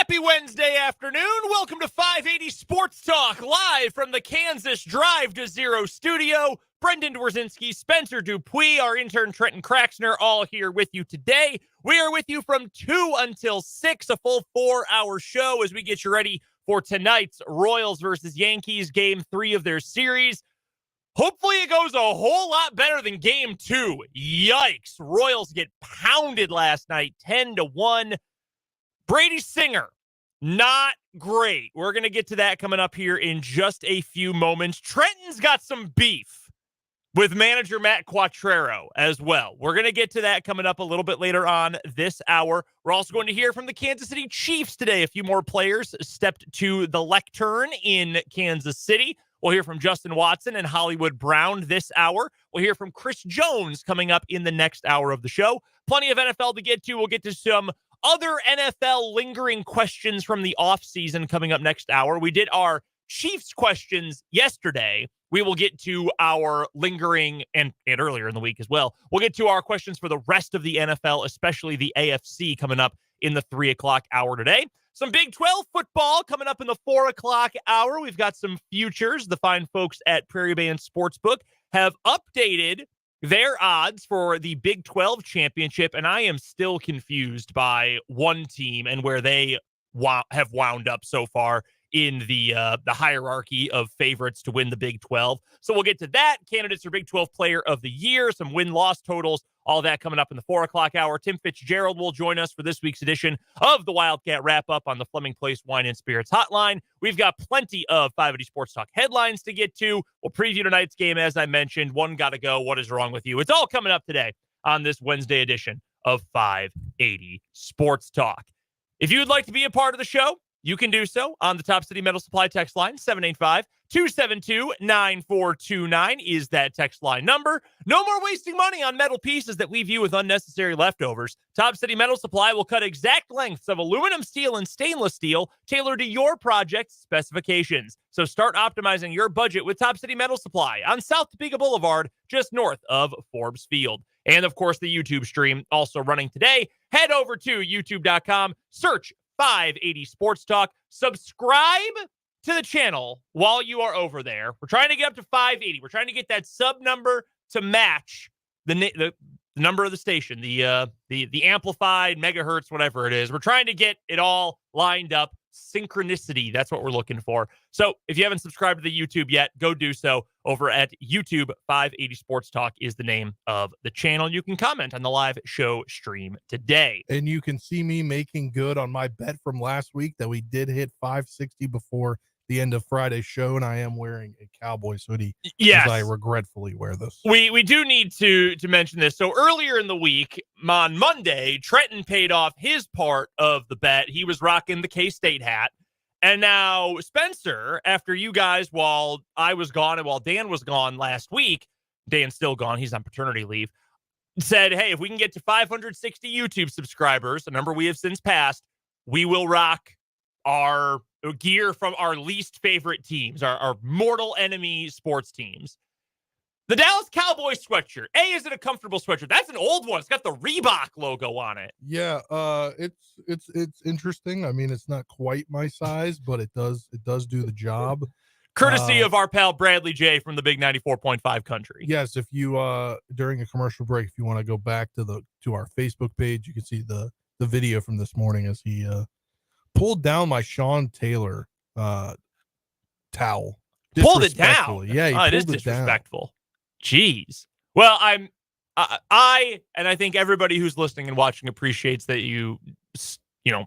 Happy Wednesday afternoon. Welcome to 580 Sports Talk, live from the Kansas Drive to Zero studio. Brendan Dworzinski, Spencer Dupuis, our intern Trenton Craxner, all here with you today. We are with you from 2 until 6, a full 4-hour show as we get you ready for tonight's Royals versus Yankees, Game 3 of their series. Hopefully it goes a whole lot better than Game 2. Yikes. Royals get pounded last night, 10-1. Brady Singer, not great. We're going to get to that coming up here in just a few moments. Trenton's got some beef with manager Matt Quatraro as well. We're going to get to that coming up a little bit later on this hour. We're also going to hear from the Kansas City Chiefs today. A few more players stepped to the lectern in Kansas City. We'll hear from Justin Watson and Hollywood Brown this hour. We'll hear from Chris Jones coming up in the next hour of the show. Plenty of NFL to get to. We'll get to some other NFL lingering questions from the offseason coming up next hour. We did our Chiefs questions yesterday. We will get to our lingering, and earlier in the week as well, we'll get to our questions for the rest of the NFL, especially the AFC, coming up in the 3 o'clock hour today. Some Big 12 football coming up in the 4 o'clock hour. We've got some futures. The fine folks at Prairie Band Sportsbook have updated their odds for the Big 12 championship, and I am still confused by one team and where they have wound up so far in the hierarchy of favorites to win the Big 12. So we'll get to that. Candidates for Big 12 Player of the Year, some win-loss totals, all that coming up in the 4 o'clock hour. Tim Fitzgerald will join us for this week's edition of the Wildcat Wrap-up on the Fleming Place Wine and Spirits Hotline. We've got plenty of 580 Sports Talk headlines to get to. We'll preview tonight's game, as I mentioned. One gotta go. What is wrong with you? It's all coming up today on this Wednesday edition of 580 Sports Talk. If you would like to be a part of the show, you can do so on the Top City Metal Supply text line. 785-272-9429 is that text line number. No more wasting money on metal pieces that we view as unnecessary leftovers. Top City Metal Supply will cut exact lengths of aluminum, steel, and stainless steel tailored to your project's specifications. So start optimizing your budget with Top City Metal Supply on South Topeka Boulevard, just north of Forbes Field. And, of course, the YouTube stream also running today. Head over to youtube.com, search 580 Sports Talk. Subscribe to the channel while you are over there. We're trying to get up to 580. We're trying to get that sub number to match the number of the station, the amplified megahertz, whatever it is. We're trying to get it all lined up. Synchronicity, that's what we're looking for. So if you haven't subscribed to the YouTube yet, go do so over at YouTube. 580 Sports Talk is the name of the channel. You can comment on the live show stream today. And you can see me making good on my bet from last week that we did hit 560 before the end of Friday's show, and I am wearing a Cowboys hoodie. Yes, I regretfully wear this. We do need to mention this. So earlier in the week, on Monday, Trenton paid off his part of the bet. He was rocking the K-State hat. And now Spencer, after you guys, while I was gone and while Dan was gone last week, Dan's still gone, he's on paternity leave, said, hey, if we can get to 560 YouTube subscribers, a number we have since passed, we will rock our gear from our least favorite teams, our mortal enemy sports teams. The Dallas Cowboys sweatshirt. Is it a comfortable sweatshirt? That's an old one. It's got the Reebok logo on it. Yeah, it's interesting. I mean, it's not quite my size, but it does do the job. Courtesy of our pal Bradley J from the Big 94.5 Country. Yes, if you during a commercial break, if you want to go back to our Facebook page, you can see the video from this morning as he pulled down my Sean Taylor towel. Pulled it down. Yeah, it is disrespectful. Jeez. Well, I think everybody who's listening and watching appreciates that you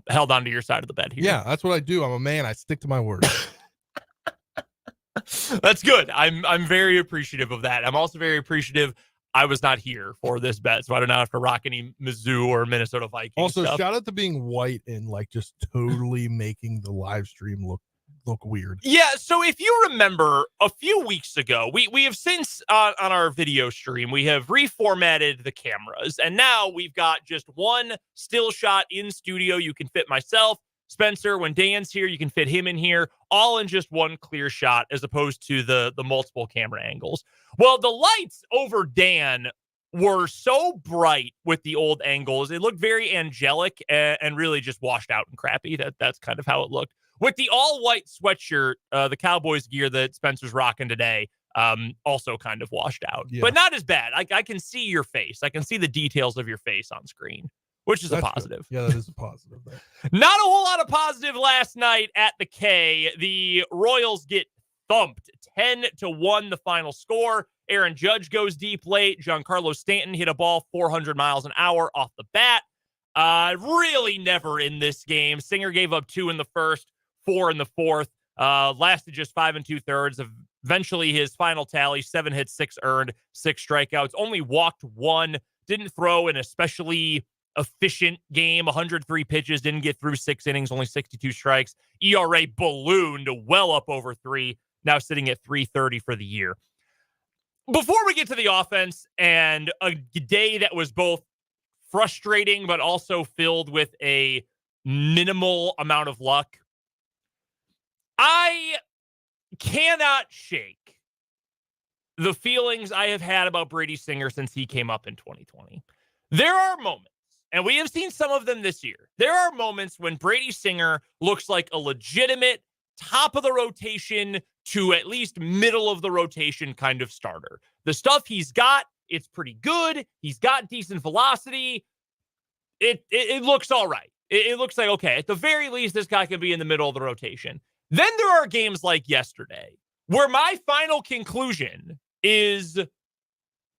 held onto your side of the bed here. Yeah, that's what I do. I'm a man. I stick to my word. That's good. I'm very appreciative of that. I'm also very appreciative I was not here for this bet, so I do not have to rock any Mizzou or Minnesota Vikings Also, stuff. Shout out to being white and like just totally making the live stream look weird. Yeah, so if you remember a few weeks ago, we have since on our video stream, we have reformatted the cameras, and now we've got just one still shot in studio. You can fit myself, Spencer, when Dan's here, you can fit him in here, all in just one clear shot as opposed to the multiple camera angles. Well, the lights over Dan were so bright with the old angles. It looked very angelic and really just washed out and crappy. That's kind of how it looked. With the all-white sweatshirt, the Cowboys gear that Spencer's rocking today, also kind of washed out. Yeah. But not as bad. I can see your face. I can see the details of your face on screen, which is a positive. Good. Yeah, that is a positive. Not a whole lot of positive last night at the K. The Royals get thumped 10-1 the final score. Aaron Judge goes deep late. Giancarlo Stanton hit a ball 400 miles an hour off the bat. Really never in this game. Singer gave up 2 in the first, 4 in the fourth. Lasted just 5 2/3. Eventually, his final tally: 7 hits, 6 earned, 6 strikeouts. Only walked 1. Didn't throw an especially efficient game. 103 pitches. Didn't get through 6 innings. Only 62 strikes. ERA ballooned well up over 3. Now sitting at 3.30 for the year. Before we get to the offense and a day that was both frustrating but also filled with a minimal amount of luck, I cannot shake the feelings I have had about Brady Singer since he came up in 2020. There are moments, and we have seen some of them this year, there are moments when Brady Singer looks like a legitimate top of the rotation to at least middle of the rotation kind of starter. The stuff he's got, it's pretty good. He's got decent velocity. It looks all right. It looks like, okay, at the very least, this guy can be in the middle of the rotation. Then there are games like yesterday where my final conclusion is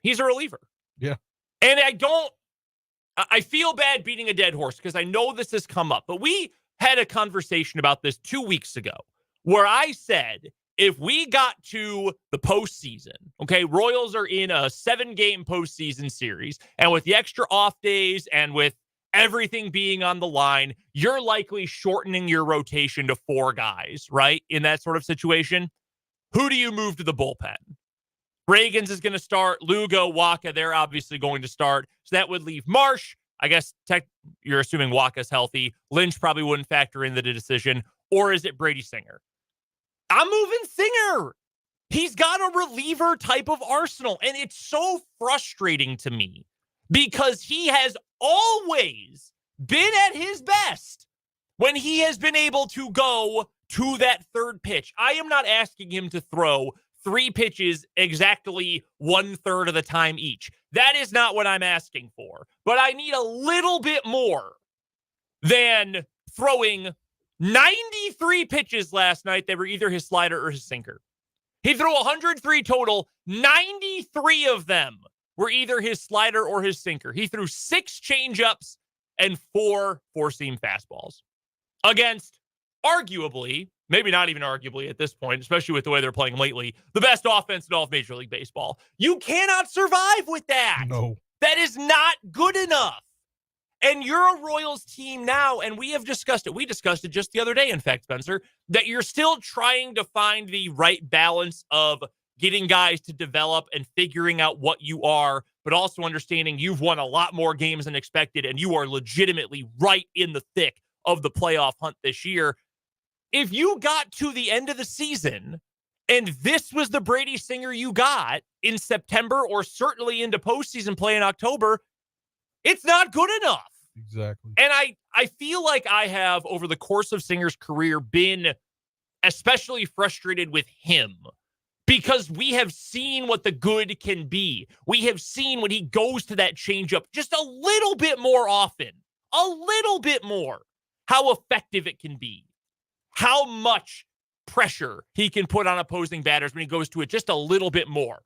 he's a reliever. Yeah. And I feel bad beating a dead horse because I know this has come up, but we had a conversation about this 2 weeks ago where I said, if we got to the postseason, okay, Royals are in a 7-game postseason series, and with the extra off days and with everything being on the line, you're likely shortening your rotation to 4 guys, right? In that sort of situation, who do you move to the bullpen? Reagans is going to start. Lugo, Waka, they're obviously going to start. So that would leave Marsh. I guess you're assuming Waka's healthy. Lynch probably wouldn't factor in the decision. Or is it Brady Singer? I'm moving Singer. He's got a reliever type of arsenal. And it's so frustrating to me because he has always been at his best when he has been able to go to that third pitch. I am not asking him to throw 3 pitches exactly 1/3 of the time each. That is not what I'm asking for. But I need a little bit more than throwing 93 pitches last night that were either his slider or his sinker. He threw 103 total. 93 of them were either his slider or his sinker. He threw 6 changeups and 4 four-seam fastballs against arguably, maybe not even arguably at this point, especially with the way they're playing lately, the best offense in all of Major League Baseball. You cannot survive with that. No. That is not good enough. And you're a Royals team now, and we have discussed it. We discussed it just the other day, in fact, Spencer, that you're still trying to find the right balance of getting guys to develop and figuring out what you are, but also understanding you've won a lot more games than expected, and you are legitimately right in the thick of the playoff hunt this year. If you got to the end of the season and this was the Brady Singer you got in September or certainly into postseason play in October, it's not good enough. Exactly. And I feel like I have, over the course of Singer's career, been especially frustrated with him because we have seen what the good can be. We have seen when he goes to that changeup just a little bit more often, a little bit more, how effective it can be, how much pressure he can put on opposing batters when he goes to it just a little bit more.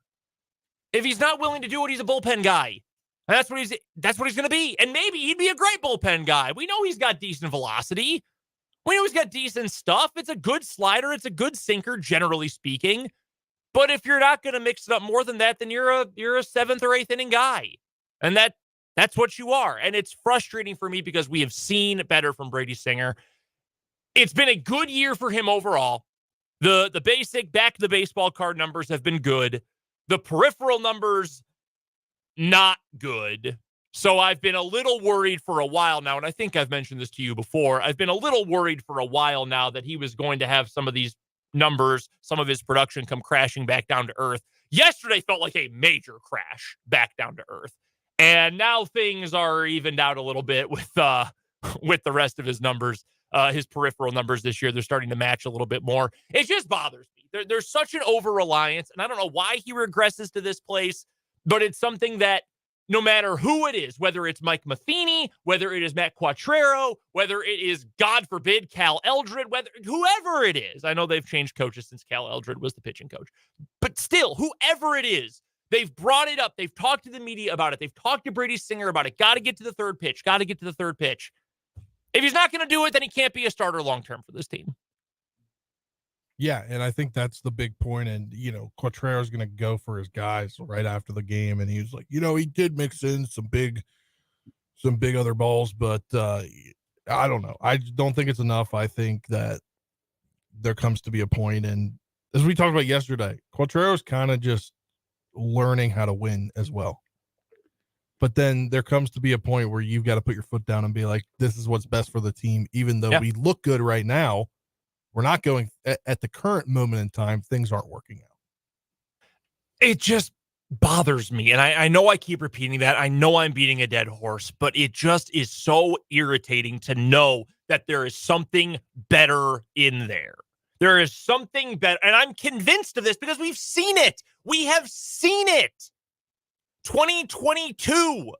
If he's not willing to do it, he's a bullpen guy. And that's what he's going to be. And maybe he'd be a great bullpen guy. We know he's got decent velocity. We know he's got decent stuff. It's a good slider. It's a good sinker, generally speaking. But if you're not going to mix it up more than that, then you're a 7th or 8th inning guy. And that's what you are. And it's frustrating for me because we have seen better from Brady Singer. It's been a good year for him overall. The basic back to the baseball card numbers have been good. The peripheral numbers, not good. So I've been a little worried for a while now, and I think I've mentioned this to you before. I've been a little worried for a while now that he was going to have some of these numbers, some of his production come crashing back down to earth. Yesterday felt like a major crash back down to earth. And now things are evened out a little bit with the rest of his numbers, his peripheral numbers this year. They're starting to match a little bit more. It just bothers me. There's such an over-reliance, and I don't know why he regresses to this place, but it's something that no matter who it is, whether it's Mike Matheny, whether it is Matt Quatraro, whether it is, God forbid, Cal Eldred, whoever it is, I know they've changed coaches since Cal Eldred was the pitching coach, but still, whoever it is, they've brought it up. They've talked to the media about it. They've talked to Brady Singer about it. Got to get to the third pitch. Got to get to the third pitch. If he's not going to do it, then he can't be a starter long-term for this team. Yeah, and I think that's the big point. And, Quatraro's going to go for his guys right after the game. And he was like, he did mix in some big other balls, but I don't know. I don't think it's enough. I think that there comes to be a point, and as we talked about yesterday, Quatraro's kind of just learning how to win as well. But then there comes to be a point where you've got to put your foot down and be like, this is what's best for the team. Even though we look good right now, we're not going at the current moment in time. Things aren't working out. It just bothers me. And I know I keep repeating that. I know I'm beating a dead horse, but it just is so irritating to know that there is something better in there. There is something better. And I'm convinced of this because we've seen it. We have seen it. 2022.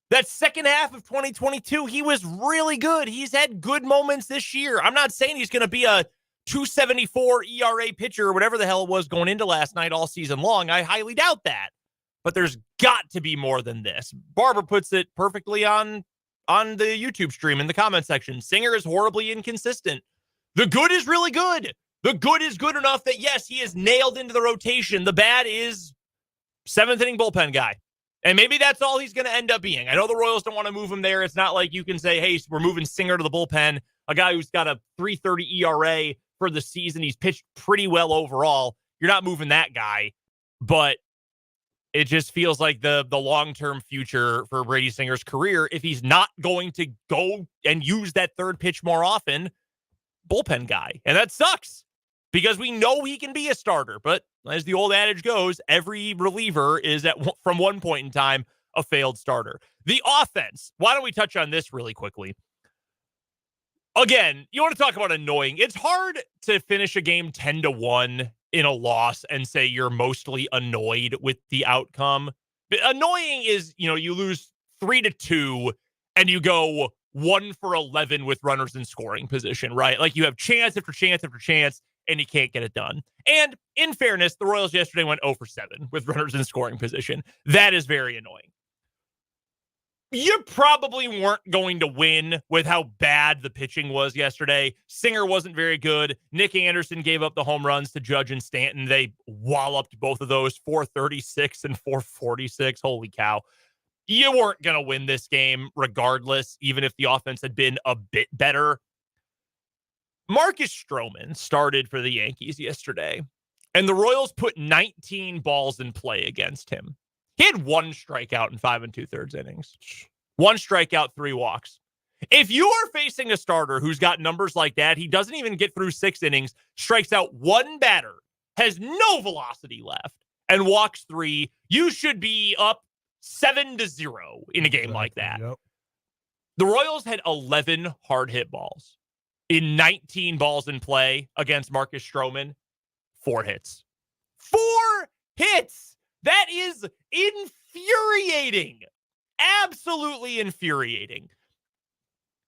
That second half of 2022, he was really good. He's had good moments this year. I'm not saying he's going to be a 2.74 ERA pitcher or whatever the hell it was going into last night all season long. I highly doubt that. But there's got to be more than this. Barber puts it perfectly on the YouTube stream in the comment section. Singer is horribly inconsistent. The good is really good. The good is good enough that, yes, he is nailed into the rotation. The bad is seventh inning bullpen guy. And maybe that's all he's going to end up being. I know the Royals don't want to move him there. It's not like you can say, hey, we're moving Singer to the bullpen, a guy who's got a 3.30 ERA for the season. He's pitched pretty well overall. You're not moving that guy. But it just feels like the long-term future for Brady Singer's career, if he's not going to go and use that third pitch more often, bullpen guy. And that sucks because we know he can be a starter. But as the old adage goes, every reliever is from one point in time a failed starter. The offense, why don't we touch on this really quickly? Again, you want to talk about annoying. It's hard to finish a game 10-1 in a loss and say you're mostly annoyed with the outcome. But annoying is, you lose 3-2 and you go 1 for 11 with runners in scoring position, right? Like you have chance after chance after chance and you can't get it done. And in fairness, the Royals yesterday went 0 for 7 with runners in scoring position. That is very annoying. You probably weren't going to win with how bad the pitching was yesterday. Singer wasn't very good. Nick Anderson gave up the home runs to Judge and Stanton. They walloped both of those, 436 and 446. Holy cow. You weren't going to win this game regardless, even if the offense had been a bit better. Marcus Stroman started for the Yankees yesterday, and the Royals put 19 balls in play against him. He had 1 strikeout in 5 2/3 innings. 1 strikeout, 3 walks. If you are facing a starter who's got numbers like that, he doesn't even get through 6 innings, strikes out 1 batter, has no velocity left, and walks 3, you should be up 7-0 in a game like that. Yep. The Royals had 11 hard hit balls. In 19 balls in play against Marcus Stroman, 4 hits. 4 hits! That is infuriating. Absolutely infuriating.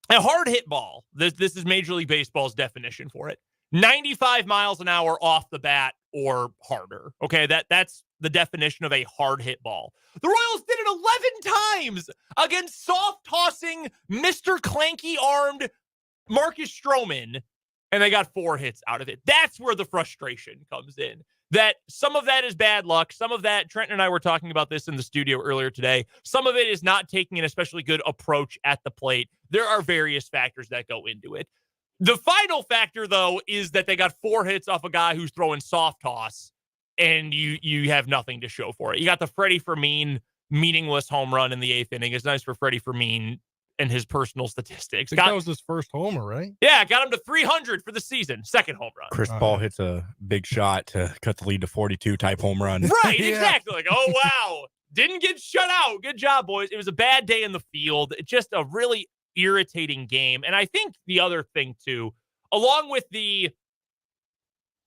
A hard hit ball, this is Major League Baseball's definition for it. 95 miles an hour off the bat or harder. Okay, that's the definition of a hard hit ball. The Royals did it 11 times against soft-tossing, Mr. Clanky-armed Marcus Stroman, and they got 4 hits out of it. That's where the frustration comes in. That some of that is bad luck. Some of that, Trenton and I were talking about this in the studio earlier today. Some of it is not taking an especially good approach at the plate. There are various factors that go into it. The final factor, though, is that they got 4 hits off a guy who's throwing soft toss, and you have nothing to show for it. You got the Freddie Fermin meaningless home run in the 8th inning. It's nice for Freddie Fermin in his personal statistics. I think that was his first homer, right? Yeah, got him to 300 for the season. Second home run. Chris Paul hits a big shot to cut the lead to 42 type home run. Right, exactly. Like, oh, wow. Didn't get shut out. Good job, boys. It was a bad day in the field. Just a really irritating game. And I think the other thing, too, along with the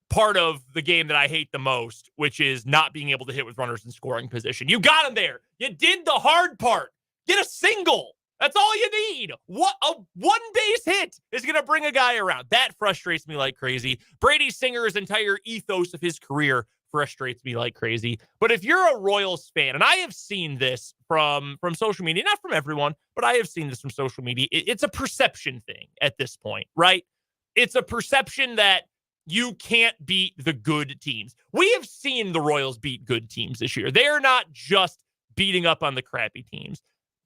part of the game that I hate the most, which is not being able to hit with runners in scoring position. You got him there. You did the hard part. Get a single. That's all you need. What a one base hit is going to bring a guy around. That frustrates me like crazy. Brady Singer's entire ethos of his career frustrates me like crazy. But if you're a Royals fan, and I have seen this from social media, not from everyone, but I have seen this from social media. It's a perception thing at this point, right? It's a perception that you can't beat the good teams. We have seen the Royals beat good teams this year. They are not just beating up on the crappy teams.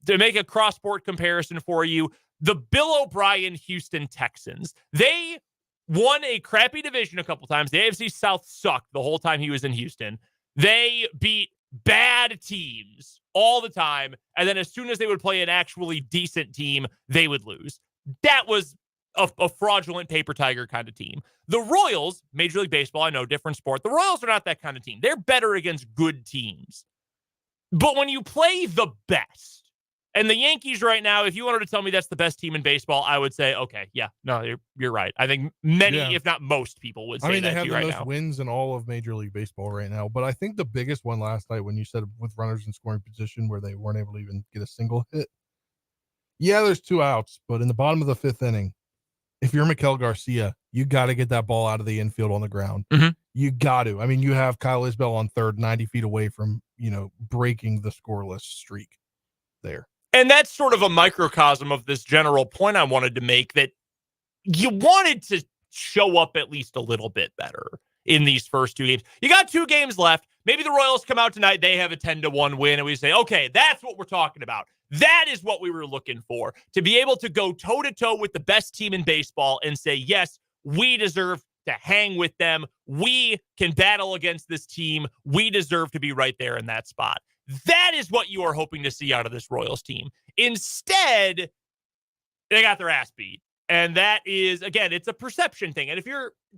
To make a cross-sport comparison for you, the Bill O'Brien Houston Texans, they won a crappy division a couple times. The AFC South sucked the whole time he was in Houston. They beat bad teams all the time, and then as soon as they would play an actually decent team, they would lose. That was a fraudulent paper tiger kind of team. The Royals, Major League Baseball, I know, different sport. The Royals are not that kind of team. They're better against good teams. But when you play the best, and the Yankees right now, if you wanted to tell me that's the best team in baseball, I would say, okay, yeah, no, you're right. I think many, if not most people would say that they have the right most now. wins in all of Major League Baseball right now. But I think the biggest one last night when you said with runners in scoring position where they weren't able to even get a single hit. Yeah, there's 2 outs, but in the bottom of the 5th inning, if you're Miguel Garcia, you got to get that ball out of the infield on the ground. Mm-hmm. You got to. I mean, you have Kyle Isbell on third, 90 feet away from, breaking the scoreless streak there. And that's sort of a microcosm of this general point I wanted to make, that you wanted to show up at least a little bit better in these first 2 games. You got 2 games left. Maybe the Royals come out tonight. They have a 10-1 win, and we say, okay, that's what we're talking about. That is what we were looking for, to be able to go toe-to-toe with the best team in baseball and say, yes, we deserve to hang with them. We can battle against this team. We deserve to be right there in that spot. That is what you are hoping to see out of this Royals team. Instead, they got their ass beat. And that is, again, it's a perception thing. And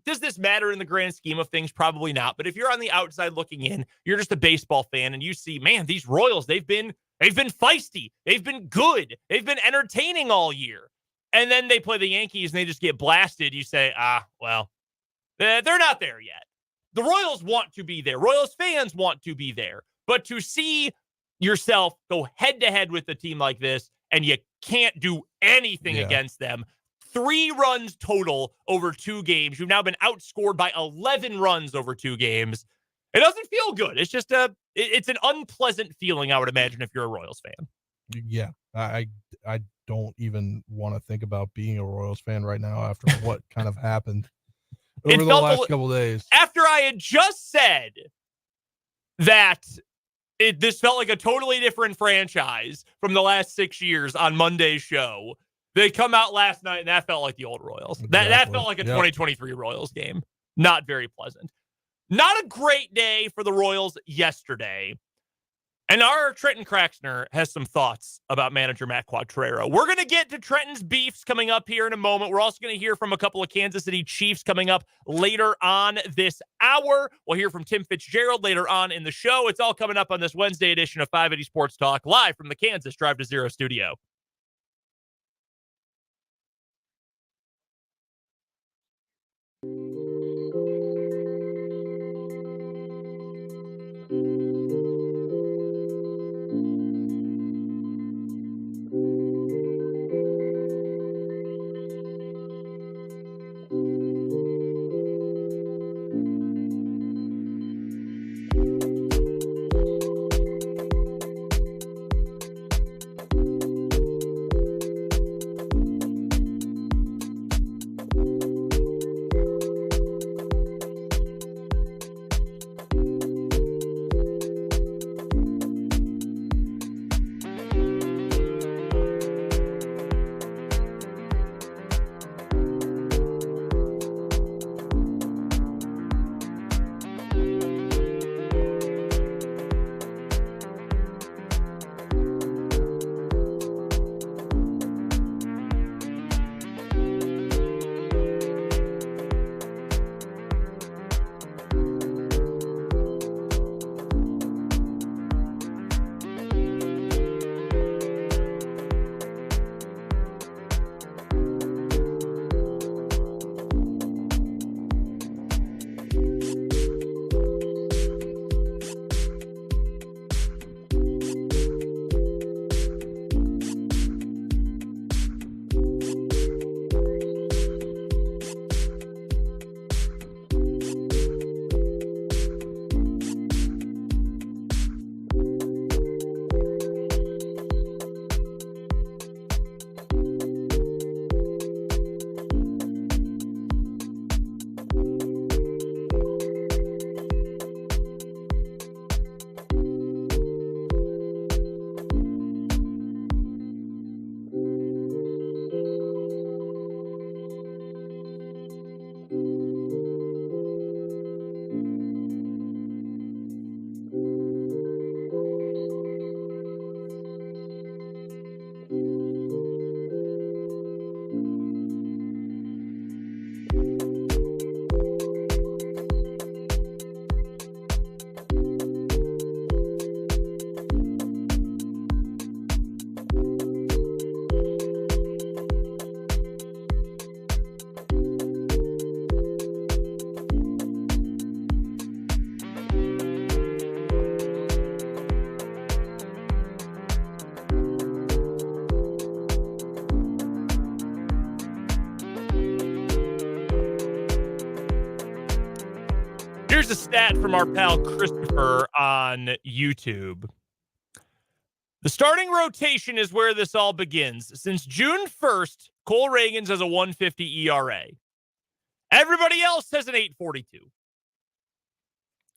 does this matter in the grand scheme of things? Probably not. But if you're on the outside looking in, you're just a baseball fan and you see, man, these Royals, they've been feisty. They've been good. They've been entertaining all year. And then they play the Yankees and they just get blasted. You say, well, they're not there yet. The Royals want to be there. Royals fans want to be there. But to see yourself go head-to-head with a team like this and you can't do anything against them, 3 runs total over 2 games. You've now been outscored by 11 runs over 2 games. It doesn't feel good. It's just it's an unpleasant feeling, I would imagine, if you're a Royals fan. Yeah, I don't even want to think about being a Royals fan right now after what kind of happened over the last couple of days. After I had just said that this felt like a totally different franchise from the last 6 years on Monday's show, they come out last night and that felt like the old Royals. Exactly. That felt like a 2023 Royals game. Not very pleasant. Not a great day for the Royals yesterday. And our Trenton Craxner has some thoughts about manager Matt Quatraro. We're going to get to Trenton's beefs coming up here in a moment. We're also going to hear from a couple of Kansas City Chiefs coming up later on this hour. We'll hear from Tim Fitzgerald later on in the show. It's all coming up on this Wednesday edition of 580 Sports Talk, live from the Kansas Drive to Zero studio. Here's a stat from our pal Christopher on YouTube. The starting rotation is where this all begins. Since June 1st, Cole Reagans has a 150 ERA. Everybody else has an 842.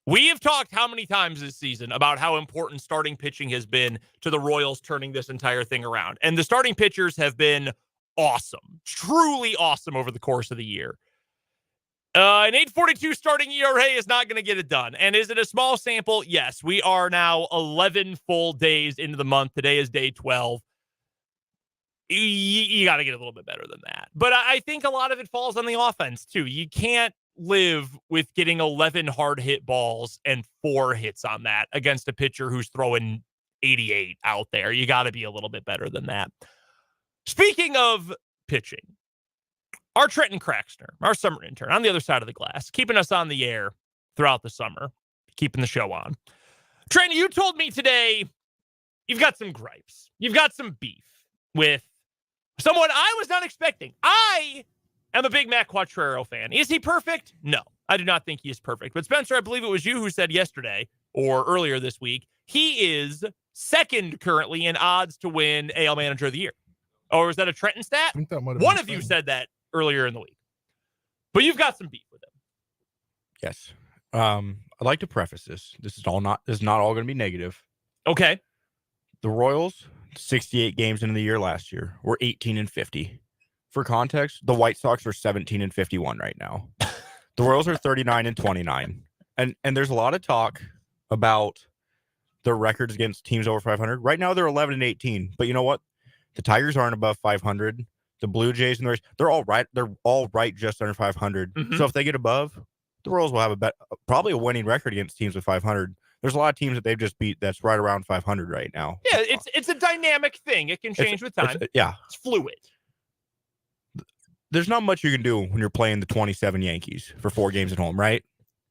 We have talked how many times this season about how important starting pitching has been to the Royals turning this entire thing around. And the starting pitchers have been awesome, truly awesome over the course of the year. An 842 starting ERA is not going to get it done. And is it a small sample? Yes. We are now 11 full days into the month. Today is day 12. You got to get a little bit better than that. But I think a lot of it falls on the offense, too. You can't live with getting 11 hard hit balls and 4 hits on that against a pitcher who's throwing 88 out there. You got to be a little bit better than that. Speaking of pitching, our Trenton Craxner, our summer intern on the other side of the glass, keeping us on the air throughout the summer, keeping the show on. Trenton, you told me today you've got some gripes. You've got some beef with someone I was not expecting. I am a big Matt Quatraro fan. Is he perfect? No, I do not think he is perfect. But Spencer, I believe it was you who said yesterday or earlier this week, he is second currently in odds to win AL Manager of the Year. Or was that a Trenton stat? I think that might have One been of you Trenton. said that earlier in the week. But you've got some beef with him. Yes. I'd like to preface this. This is not all going to be negative. Okay. The Royals, 68 games into the year last year, were 18-50. For context, the White Sox are 17-51 right now. The Royals are 39-29. And there's a lot of talk about their records against teams over 500. Right now, they're 11-18. But you know what? The Tigers aren't above 500. The Blue Jays and the Rays, they're all right. They're all right just under 500. Mhm. So if they get above, the Royals will have probably a winning record against teams with 500. There's a lot of teams that they've just beat that's right around 500 right now. Yeah, it's a dynamic thing. It can change with time. It's fluid. There's not much you can do when you're playing the 27 Yankees for 4 games at home, right?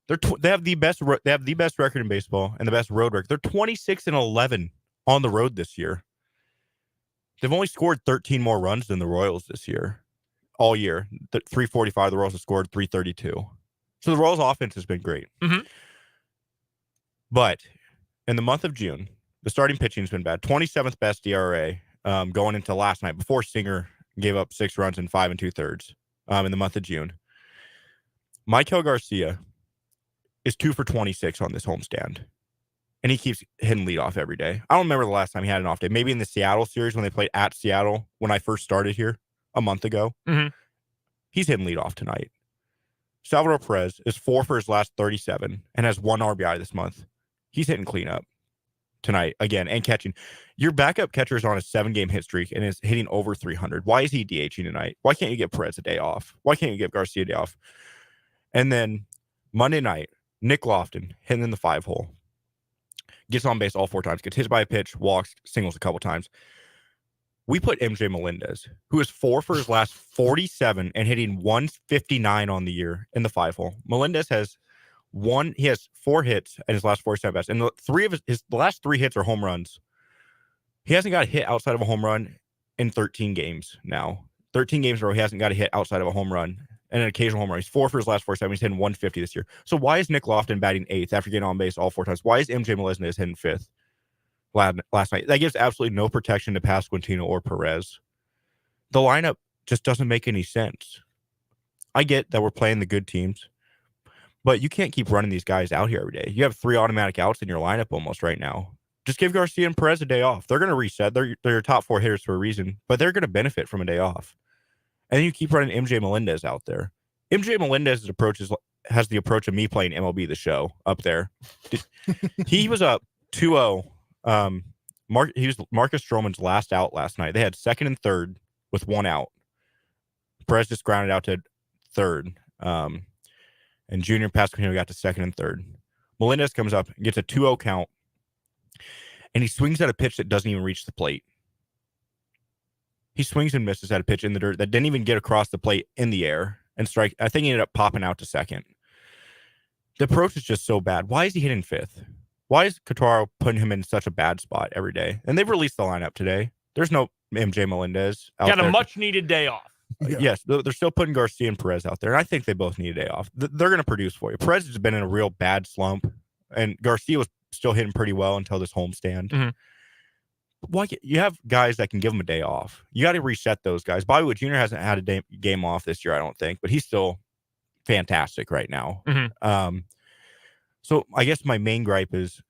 They have the best record in baseball and the best road record. They're 26-11 on the road this year. They've only scored 13 more runs than the Royals this year, all year. 345. The Royals have scored 332. So the Royals' offense has been great. Mhm. But in the month of June, the starting pitching has been bad. 27th best ERA going into last night before Singer gave up 6 runs in 5 2/3 in the month of June. Maikel Garcia is 2 for 26 on this homestand. And he keeps hitting leadoff every day. I don't remember the last time he had an off day. Maybe in the Seattle series when they played at Seattle when I first started here a month ago. Mhm. He's hitting leadoff tonight. Salvador Perez is 4 for his last 37 and has 1 RBI this month. He's hitting cleanup tonight again and catching. Your backup catcher is on a 7-game hit streak and is hitting over 300. Why is he DHing tonight? Why can't you give Perez a day off? Why can't you give Garcia a day off? And then Monday night, Nick Lofton hitting in the 5-hole. Gets on base all 4 times, gets hit by a pitch, walks, singles a couple times. We put MJ Melendez, who is 4 for his last 47 and hitting 159 on the year in the 5-hole. Melendez has 4 hits at his last 47 bats, and the last 3 hits are home runs. He hasn't got a hit outside of a home run in 13 games now. 13 games in a row, he hasn't got a hit outside of a home run. And an occasional home run. He's 4 for his last 47. He's hitting 150 this year. So why is Nick Lofton batting 8th after getting on base all 4 times? Why is MJ Melendez hitting 5th last night? That gives absolutely no protection to Pasquantino or Perez. The lineup just doesn't make any sense. I get that we're playing the good teams, but you can't keep running these guys out here every day. You have 3 automatic outs in your lineup almost right now. Just give Garcia and Perez a day off. They're going to reset. They're your top 4 hitters for a reason, but they're going to benefit from a day off. And then you keep running MJ Melendez out there. MJ Melendez's approach has the approach of me playing MLB The Show up there. He was up 2-0. He was Marcus Stroman's last out last night. They had 2nd and 3rd with 1 out. Perez just grounded out to 3rd. And Junior Pasquantino got to 2nd and 3rd. Melendez comes up and gets a 2-0 count. And he swings at a pitch that doesn't even reach the plate. He swings and misses at a pitch in the dirt that didn't even get across the plate in the air and strike. I think he ended up popping out to 2nd. The approach is just so bad. Why is he hitting 5th? Why is Quatraro putting him in such a bad spot every day? And they've released the lineup today. There's no MJ Melendez out Got there. a much-needed day off. Yes, they're still putting Garcia and Perez out there, and I think they both need a day off. They're going to produce for you. Perez has been in a real bad slump, and Garcia was still hitting pretty well until this homestand. Mhm. Why you have guys that can give them a day off? You got to reset those guys. Bobby Witt Jr. hasn't had a game off this year, I don't think, but he's still fantastic right now. Mhm. So I guess my main gripe is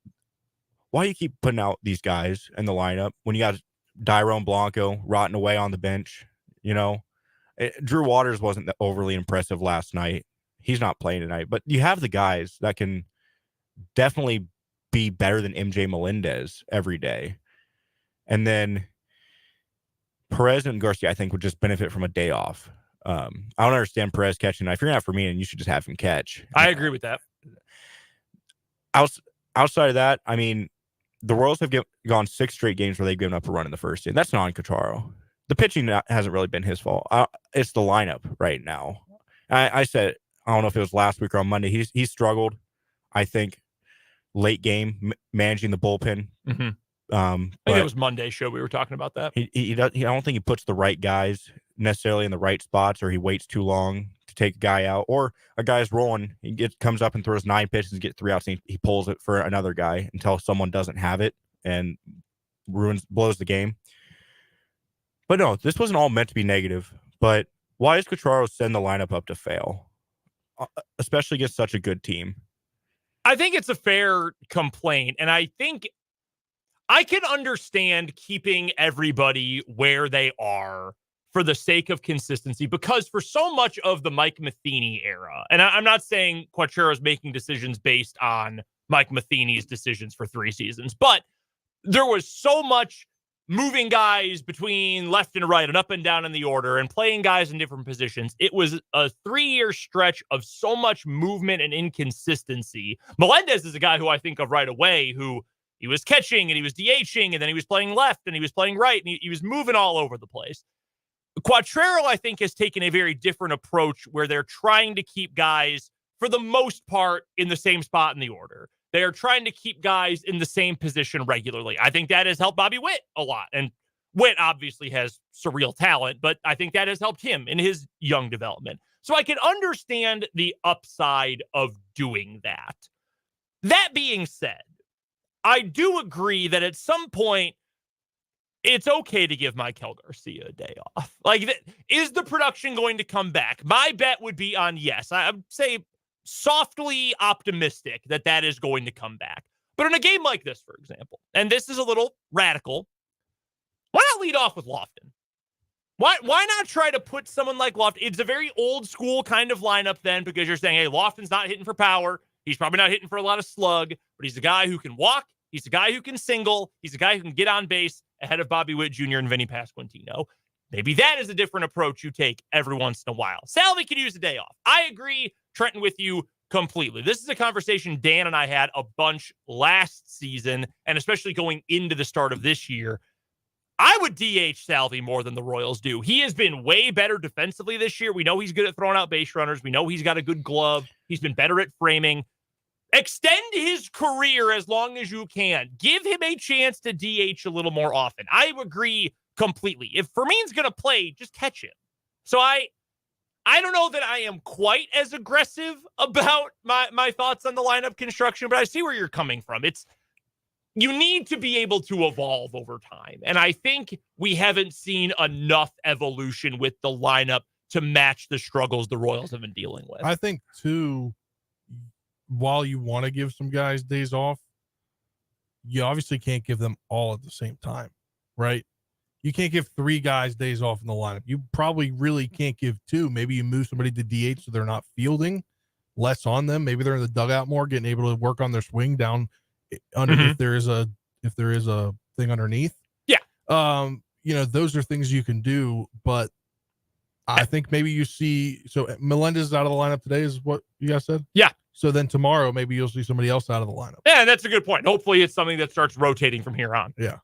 why you keep putting out these guys in the lineup when you got Dairon Blanco rotting away on the bench. Drew Waters wasn't overly impressive last night. He's not playing tonight, but you have the guys that can definitely be better than MJ Melendez every day. And then Perez and Garcia, I think, would just benefit from a day off. I don't understand Perez catching. If you're going to have Fermin, you should just have him catch. I agree with that. Outside of that, I mean, the Royals have gone 6 straight games where they've given up a run in the first inning. That's not on Quatraro. The pitching hasn't really been his fault. It's the lineup right now. I said, I don't know if it was last week or on Monday. He's struggled, I think, late game managing the bullpen. Mm-hmm. I think it was Monday's show we were talking about that. I don't think he puts the right guys necessarily in the right spots, or he waits too long to take a guy out, or a guy's rolling. He comes up and throws 9 pitches and gets 3 outs, and he pulls it for another guy until someone doesn't have it and blows the game. But no, this wasn't all meant to be negative. But why is Quatraro send the lineup up to fail, especially against such a good team? I think it's a fair complaint, and I think I can understand keeping everybody where they are for the sake of consistency, because for so much of the Mike Matheny era, and I'm not saying Quatraro's making decisions based on Mike Matheny's decisions for 3 seasons, but there was so much moving guys between left and right and up and down in the order and playing guys in different positions. It was a 3-year stretch of so much movement and inconsistency. Melendez is a guy who I think of right away, who he was catching and he was DHing, and then he was playing left and he was playing right, and he was moving all over the place. Quatraro, I think, has taken a very different approach where they're trying to keep guys, for the most part, in the same spot in the order. They are trying to keep guys in the same position regularly. I think that has helped Bobby Witt a lot. And Witt obviously has surreal talent, but I think that has helped him in his young development. So I can understand the upside of doing that. That being said, I do agree that at some point, it's okay to give Maikel Garcia a day off. Is the production going to come back? My bet would be on yes. I would say softly optimistic that is going to come back. But in a game like this, for example, and this is a little radical, why not lead off with Lofton? Why not try to put someone like Lofton? It's a very old school kind of lineup then, because you're saying, hey, Lofton's not hitting for power. He's probably not hitting for a lot of slug, but he's a guy who can walk. He's a guy who can single. He's a guy who can get on base ahead of Bobby Witt Jr. and Vinny Pasquantino. Maybe that is a different approach you take every once in a while. Salvi could use a day off. I agree, Trenton, with you completely. This is a conversation Dan and I had a bunch last season, and especially going into the start of this year. I would DH Salvi more than the Royals do. He has been way better defensively this year. We know he's good at throwing out base runners. We know he's got a good glove. He's been better at framing. Extend his career as long as you can. Give him a chance to DH a little more often. I agree completely. If Fermin's going to play, just catch him. So I don't know that I am quite as aggressive about my thoughts on the lineup construction, but I see where you're coming from. You need to be able to evolve over time. And I think we haven't seen enough evolution with the lineup to match the struggles the Royals have been dealing with. I think, too, while you want to give some guys days off, you obviously can't give them all at the same time, right? You can't give 3 guys days off in the lineup. You probably really can't give 2. Maybe you move somebody to DH so they're not fielding, less on them. Maybe they're in the dugout more, getting able to work on their swing down under if there is a thing underneath. Yeah. Those are things you can do, but I think maybe you see, so Melendez is out of the lineup today is what you guys said? Yeah. So then tomorrow, maybe you'll see somebody else out of the lineup. Yeah, that's a good point. Hopefully it's something that starts rotating from here on. Yeah.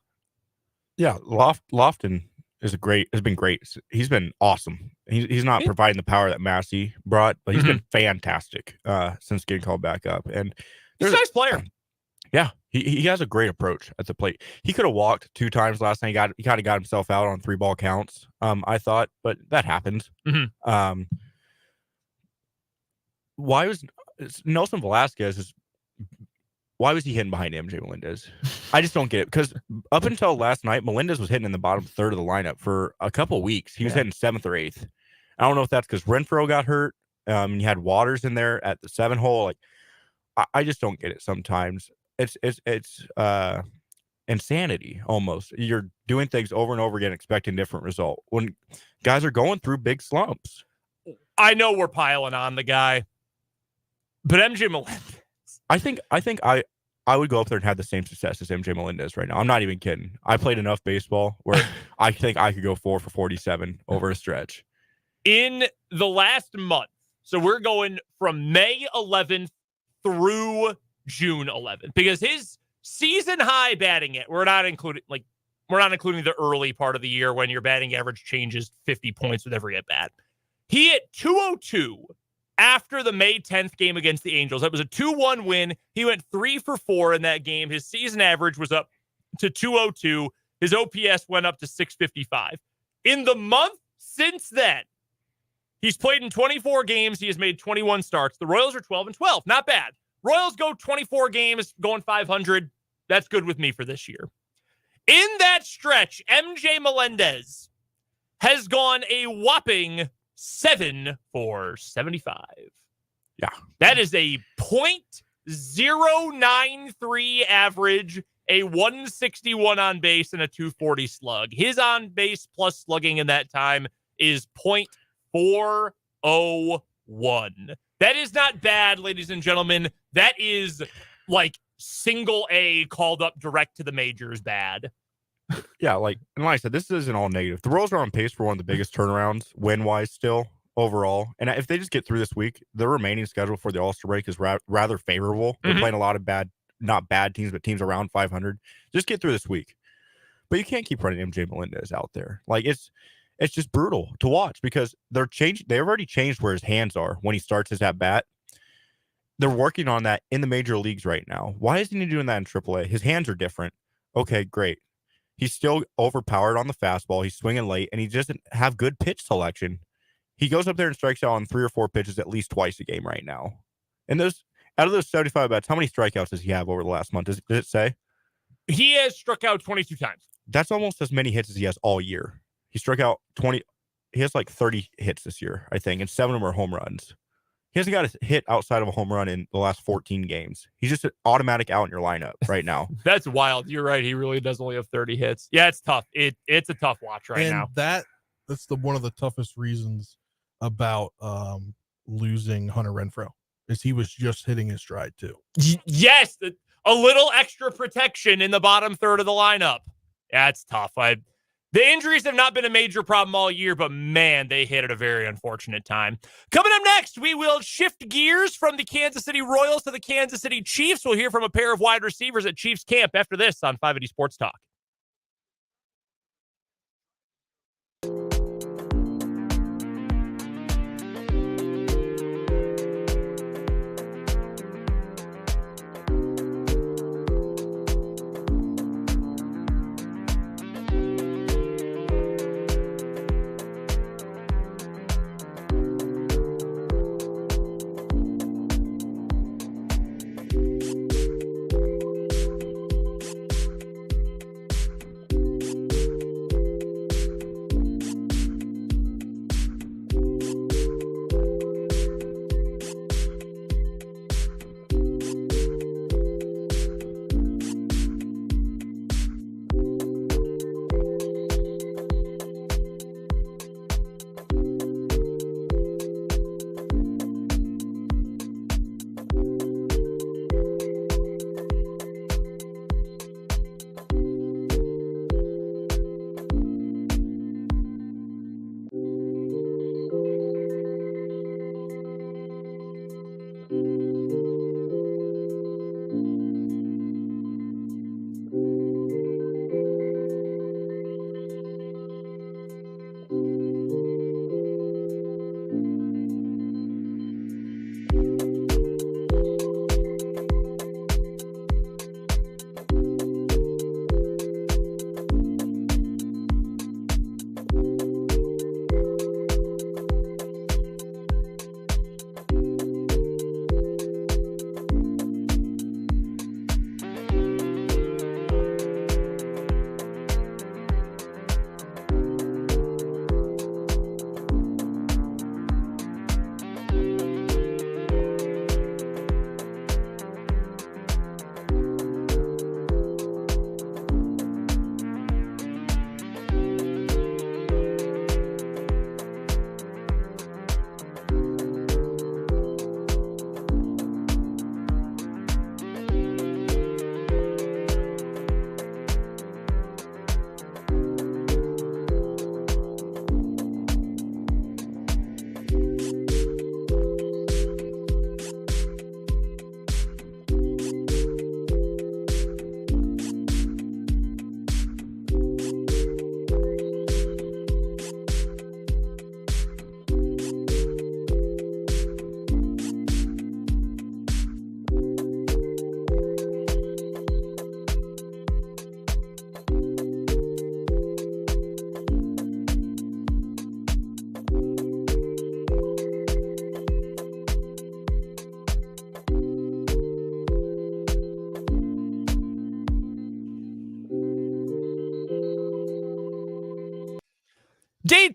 Yeah. Lofton has been great. He's been awesome. He's not providing the power that Massey brought, but he's been fantastic since getting called back up. And he's a nice player. Yeah. He has a great approach at the plate. He could have walked 2 times last night. He kind of got himself out on 3 ball counts. I thought, but that happened. Mm-hmm. Why was Nelson Velasquez? Why was he hitting behind MJ Melendez? I just don't get it, because up until last night, Melendez was hitting in the bottom third of the lineup for a couple of weeks. He was hitting 7th or 8th. I don't know if that's because Renfroe got hurt. And you had Waters in there at the 7 hole. Like, I just don't get it sometimes. It's insanity almost. You're doing things over and over again, expecting different result when guys are going through big slumps. I know we're piling on the guy, but MJ Melendez. I think I would go up there and have the same success as MJ Melendez right now. I'm not even kidding. I played enough baseball where I think I could go 4 for 47 over a stretch. In the last month, so we're going from May 11th through June 11th, because his season high batting it, we're not including the early part of the year when your batting average changes 50 points with every at bat. He hit 202 after the May 10th game against the Angels. That was a 2-1 win. He went 3 for 4 in that game. His season average was up to 202. His OPS went up to 655. In the month since then, he's played in 24 games. He has made 21 starts. The Royals are 12-12. Not bad. Royals go 24 games, going 500. That's good with me for this year. In that stretch, MJ Melendez has gone a whopping 7 for 75. Yeah. That is a .093 average, a 161 on base, and a 240 slug. His on base plus slugging in that time is .401. That is not bad, ladies and gentlemen. That is like single A called up direct to the majors bad. Yeah, and like I said, this isn't all negative. The Royals are on pace for one of the biggest turnarounds win-wise still overall. And if they just get through this week, the remaining schedule for the All-Star break is rather favorable. They're playing a lot of not bad teams, but teams around 500. Just get through this week. But you can't keep running MJ Melendez out there. Like, it's just brutal to watch, because they've already changed where his hands are when he starts his at-bat. They're working on that in the major leagues right now. Why isn't he doing that in AAA? His hands are different. Okay, great. He's still overpowered on the fastball. He's swinging late, and he doesn't have good pitch selection. He goes up there and strikes out on 3 or 4 pitches at least twice a game right now. And out of those 75 bats, how many strikeouts does he have over the last month? Does it say? He has struck out 22 times. That's almost as many hits as he has all year. He struck out 20. He has like 30 hits this year, I think, and 7 of them are home runs. He hasn't got a hit outside of a home run in the last 14 games. He's just an automatic out in your lineup right now. That's wild. You're right. He really does only have 30 hits. Yeah, it's tough. It's a tough watch right now. That's one of the toughest reasons about losing Hunter Renfroe is he was just hitting his stride too. Yes, a little extra protection in the bottom third of the lineup. Yeah, it's tough. The injuries have not been a major problem all year, but man, they hit at a very unfortunate time. Coming up next, we will shift gears from the Kansas City Royals to the Kansas City Chiefs. We'll hear from a pair of wide receivers at Chiefs camp after this on 580 Sports Talk.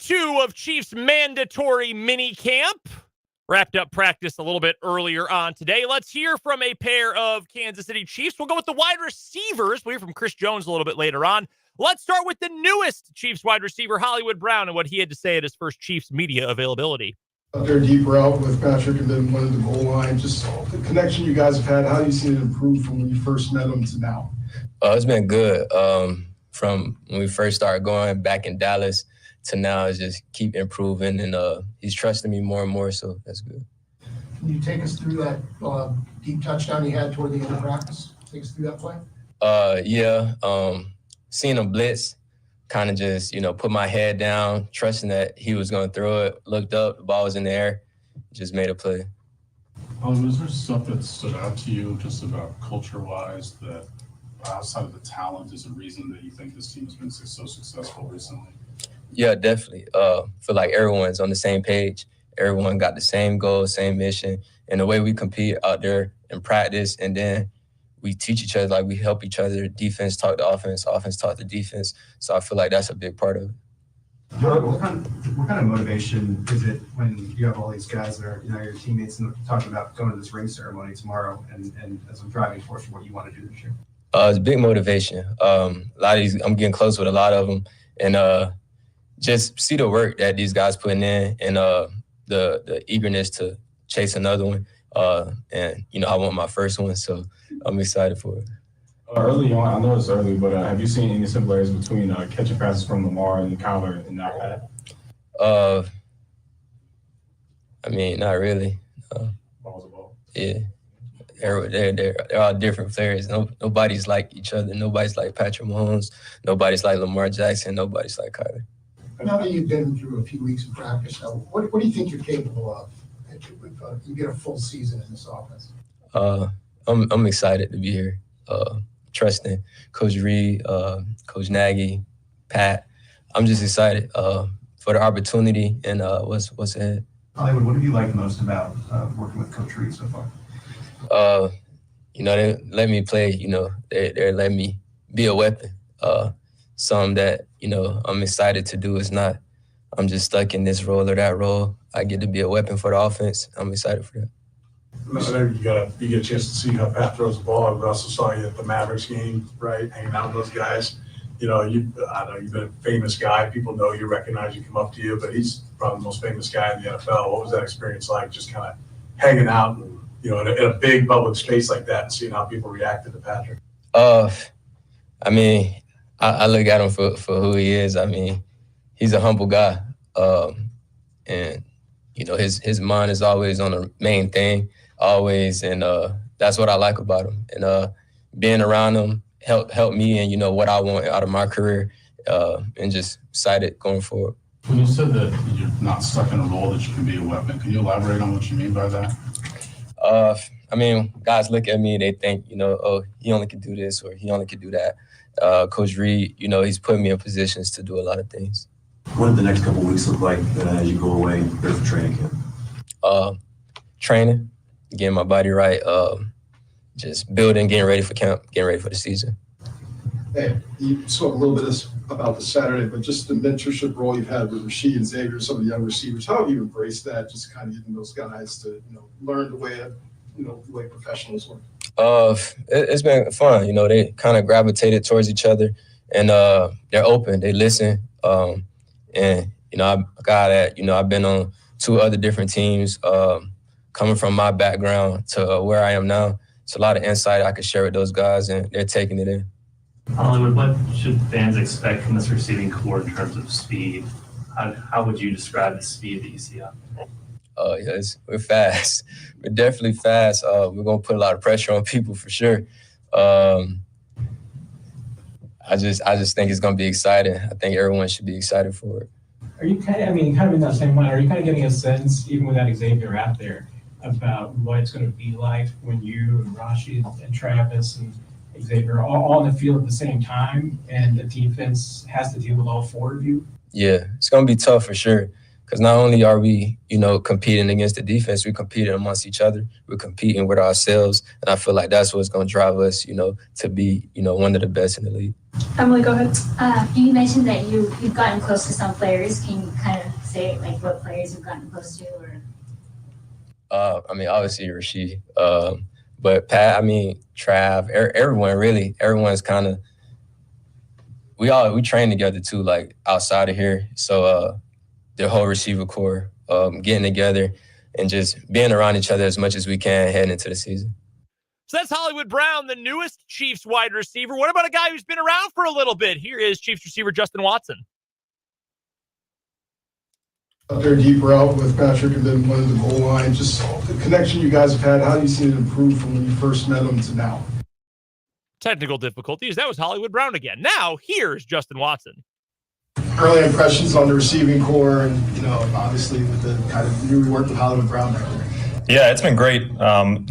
2 of Chiefs mandatory minicamp. Wrapped up practice a little bit earlier on today. Let's hear from a pair of Kansas City Chiefs. We'll go with the wide receivers. We'll hear from Chris Jones a little bit later on. Let's start with the newest Chiefs wide receiver, Hollywood Brown, and what he had to say at his first Chiefs media availability. Out there deep route with Patrick and then winning the goal line. Just the connection you guys have had, how do you see it improve from when you first met him to now? It's been good. From when we first started going back in Dallas to now, it's just keep improving, and he's trusting me more and more, so that's good. Can you take us through that deep touchdown you had toward the end of practice? Take us through that play. Seeing him blitz, kind of just, put my head down, trusting that he was going to throw it, looked up, the ball was in the air, just made a play. Was there stuff that stood out to you just about culture-wise that outside of the talent is a reason that you think this team has been so successful recently? Yeah, definitely. Feel like everyone's on the same page. Everyone got the same goal, same mission. And the way we compete out there in practice, and then we teach each other, like we help each other. Defense talk to offense, offense talk to defense. So I feel like that's a big part of it. What kind of motivation is it when you have all these guys that are, your teammates, and talking about going to this ring ceremony tomorrow, and as a driving force for what you want to do this year? It's a big motivation. A lot of these, I'm getting close with a lot of them, and just see the work that these guys putting in, and the eagerness to chase another one. And I want my first one, so I'm excited for it. Early on, I know it's early, but have you seen any similarities between catching passes from Lamar and Kyler in that path? Not really. Ball's a ball. Yeah. They're all different players. Nobody's like each other. Nobody's like Patrick Mahomes. Nobody's like Lamar Jackson. Nobody's like Kyler. Now that you've been through a few weeks of practice, now, what do you think you're capable of? You get a full season in this offense. I'm excited to be here. Trusting Coach Reed, Coach Nagy, Pat. I'm just excited for the opportunity and what's ahead. Hollywood, what have you liked most about working with Coach Reed so far? They let me play. They let me be a weapon. Something that I'm excited to do. Is not I'm just stuck in this role or that role. I get to be a weapon for the offense. I'm excited for that. I know you get a chance to see how Pat throws the ball. We also saw you at the Mavericks game, right? Hanging out with those guys. I know you've been a famous guy. People know you, recognize you, come up to you, but he's probably the most famous guy in the NFL. What was that experience like? Just kind of hanging out, and, in a big public space like that, and seeing how people reacted to Patrick. I look at him for who he is. He's a humble guy, and his mind is always on the main thing. Always, and that's what I like about him. And being around him helped me, and what I want out of my career, and just excited going forward. When you said that you're not stuck in a role that you can be a weapon, can you elaborate on what you mean by that? Guys look at me, they think, oh, he only can do this or he only can do that. Coach Reed, he's put me in positions to do a lot of things. What do the next couple of weeks look like as you go away and prepare for training camp? Training. Getting my body right, just building, getting ready for camp, getting ready for the season. Hey, you spoke a little bit about this Saturday, but just the mentorship role you've had with Rasheed and Xavier, some of the young receivers, how have you embraced that, just kind of getting those guys to, learn the way professionals work? It's been fun. They kind of gravitated towards each other, and they're open, they listen. I'm a guy that, I've been on 2 other different teams, coming from my background to where I am now. It's a lot of insight I could share with those guys, and they're taking it in. Hollywood, what should fans expect from this receiving core in terms of speed? How would you describe the speed that you see out there? We're fast. We're definitely fast. We're going to put a lot of pressure on people for sure. I just think it's going to be exciting. I think everyone should be excited for it. Are you kind of in that same way, are you kind of getting a sense, even without Xavier out there, about what it's going to be like when you and Rashid and Travis and Xavier are all on the field at the same time, and the defense has to deal with all 4 of you? Yeah, it's going to be tough for sure. Because not only are we, competing against the defense, we're competing amongst each other. We're competing with ourselves. And I feel like that's what's going to drive us, to be, one of the best in the league. Emily, go ahead. You mentioned that you've gotten close to some players. Can you kind of say like what players have gotten close to, or? I mean, obviously Rasheed, but Pat, I mean, Trav, everyone really, everyone's kind of, we train together too, like outside of here. So the whole receiver core, getting together and just being around each other as much as we can heading into the season. So that's Hollywood Brown, the newest Chiefs wide receiver. What about a guy who's been around for a little bit? Here is Chiefs receiver Justin Watson. Out there deep route with Patrick and then one in the goal line. Just the connection you guys have had, how do you see it improve from when you first met him to now? Technical difficulties. That was Hollywood Brown again. Now, here's Justin Watson. Early impressions on the receiving core and, you know, obviously with the kind of new work with Hollywood Brown back there. Yeah, it's been great.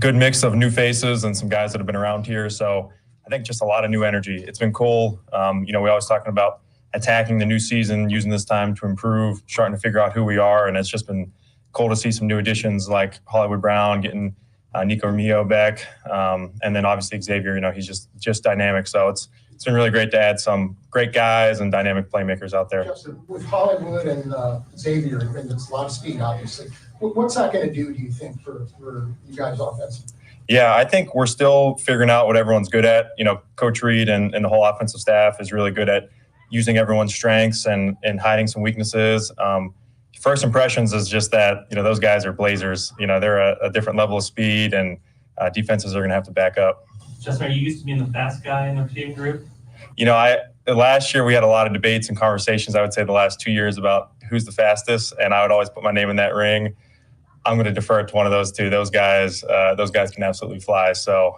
Good mix of new faces and some guys that have been around here. So I think just a lot of new energy. It's been cool. You know, we always talking about attacking the new season, using this time to improve, starting to figure out who we are. And it's just been cool to see some new additions like Hollywood Brown, getting Nico Romeo back. And then obviously Xavier, you know, he's just dynamic. So it's been really great to add some great guys and dynamic playmakers out there. Justin, with Hollywood and Xavier, and it's a lot of speed, obviously. What's that going to do you think, for you guys offensively? Yeah, I think we're still figuring out what everyone's good at. You know, Coach Reed and the whole offensive staff is really good at using everyone's strengths and hiding some weaknesses. First impressions is just that, you know, those guys are blazers. You know, they're a different level of speed, and defenses are going to have to back up. Justin, are you used to being the fast guy in the receiving group? You know, last year we had a lot of debates and conversations, I would say the last 2 years, about who's the fastest, and I would always put my name in that ring. I'm going to defer it to one of those two. Those guys can absolutely fly. So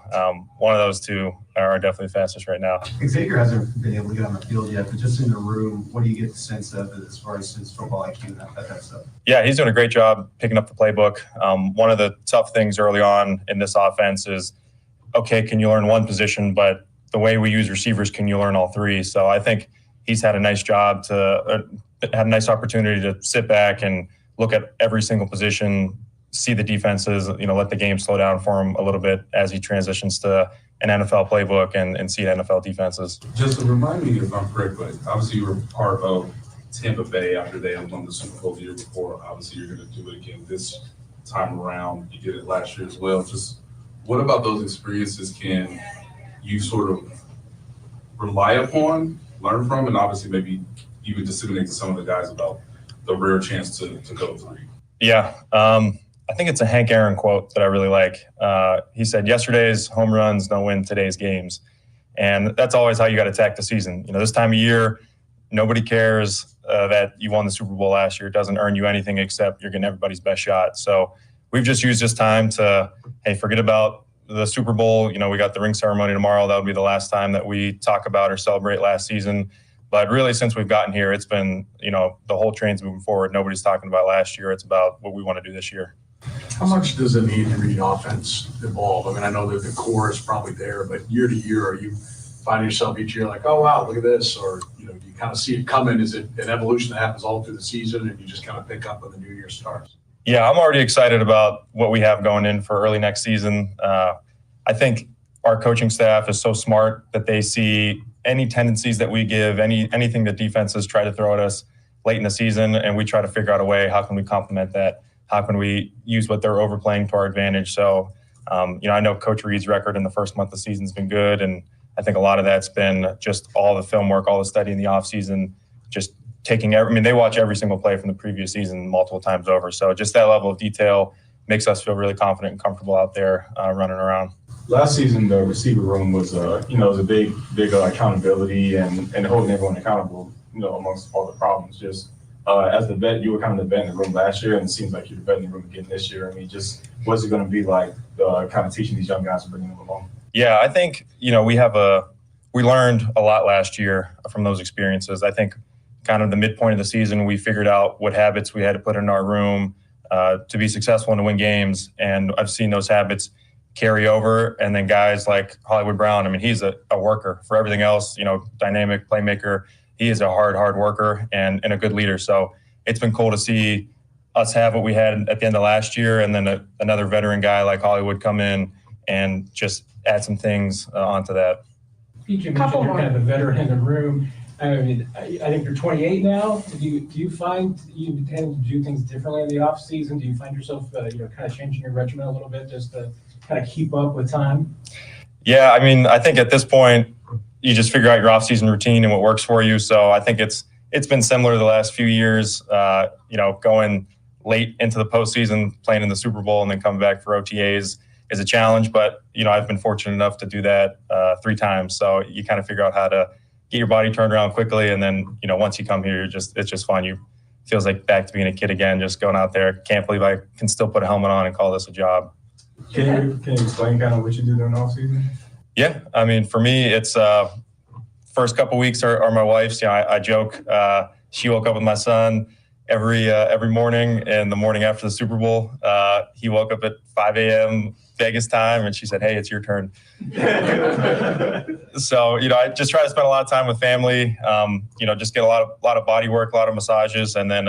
one of those two are definitely fastest right now. Xavier hasn't been able to get on the field yet, but just in the room, what do you get the sense of as far as his football IQ and that type of stuff? Yeah, he's doing a great job picking up the playbook. One of the tough things early on in this offense is, okay, can you learn one position? But the way we use receivers, can you learn all three? So I think he's had a nice job had a nice opportunity to sit back and look at every single position, see the defenses, you know, let the game slow down for him a little bit as he transitions to an NFL playbook and see NFL defenses. Just to remind me if I'm correct, but obviously you were part of Tampa Bay after they had won the Super Bowl the year before. Obviously you're going to do it again this time around. You did it last year as well. Just what about those experiences can you sort of rely upon, learn from, and obviously maybe even disseminate to some of the guys about the rare chance to go three? Yeah. I think it's a Hank Aaron quote that I really like. He said, yesterday's home runs don't win today's games. And that's always how you got to attack the season. You know, this time of year, nobody cares that you won the Super Bowl last year. It doesn't earn you anything except you're getting everybody's best shot. So we've just used this time to, hey, forget about the Super Bowl. You know, we got the ring ceremony tomorrow. That would be the last time that we talk about or celebrate last season. But really, since we've gotten here, it's been, you know, the whole train's moving forward. Nobody's talking about last year. It's about what we want to do this year. How much does it need for the offense evolve? I mean, I know that the core is probably there, but year to year, are you finding yourself each year like, oh, wow, look at this? Or, you know, do you kind of see it coming? Is it an evolution that happens all through the season and you just kind of pick up when the new year starts? Yeah, I'm already excited about what we have going in for early next season. I think our coaching staff is so smart that they see any tendencies that we give, anything that defenses try to throw at us late in the season, and we try to figure out a way, how can we complement that? How can we use what they're overplaying to our advantage? So, you know, I know Coach Reed's record in the first month of the season has been good, and I think a lot of that's been just all the film work, all the study in the offseason, just taking they watch every single play from the previous season multiple times over. So just that level of detail makes us feel really confident and comfortable out there running around. Last season, the receiver room was, you know, it was a big accountability and holding everyone accountable, you know, amongst all the problems. Just as the vet, you were kind of the vet in the room last year, and it seems like you're the vet in the room again this year. I mean, just what's it going to be like kind of teaching these young guys and bringing them along? Yeah, I think, you know, we learned a lot last year from those experiences. I think kind of the midpoint of the season, we figured out what habits we had to put in our room to be successful and to win games. And I've seen those habits carry over. And then guys like Hollywood Brown, I mean, he's a worker for everything else, you know, dynamic playmaker. He is a hard worker and a good leader. So it's been cool to see us have what we had at the end of last year, and then another veteran guy like Hollywood come in and just add some things onto that. PJ mentioned you're kind of a veteran in the room. I mean, I think you're 28 now. Do you find you tend to do things differently in the off season? Do you find yourself, kind of changing your regimen a little bit just to kind of keep up with time? Yeah, I mean, I think at this point, you just figure out your off-season routine and what works for you. So I think it's been similar the last few years, going late into the postseason, playing in the Super Bowl, and then coming back for OTAs is a challenge. But, I've been fortunate enough to do that 3 times. So you kind of figure out how to get your body turned around quickly. And then, once you come here, it's just fun. It feels like back to being a kid again, just going out there. Can't believe I can still put a helmet on and call this a job. Can you explain kind of what you do during the off season? Yeah, I mean, for me, it's first couple weeks are my wife's. I joke. She woke up with my son every morning, and the morning after the Super Bowl, he woke up at 5 a.m. Vegas time, and she said, "Hey, it's your turn." So, I just try to spend a lot of time with family. Just get a lot of body work, a lot of massages, and then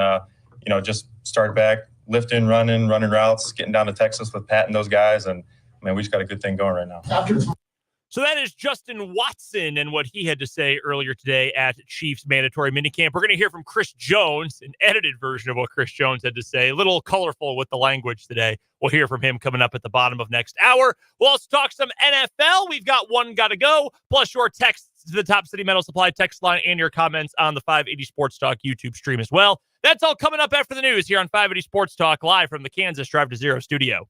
just start back lifting, running routes, getting down to Texas with Pat and those guys, and man, we just got a good thing going right now. So that is Justin Watson and what he had to say earlier today at Chiefs mandatory minicamp. We're going to hear from Chris Jones, an edited version of what Chris Jones had to say. A little colorful with the language today. We'll hear from him coming up at the bottom of next hour. We'll also talk some NFL. We've got one gotta go, plus your texts to the Top City Metal Supply text line and your comments on the 580 Sports Talk YouTube stream as well. That's all coming up after the news here on 580 Sports Talk, live from the Kansas Drive to Zero studio.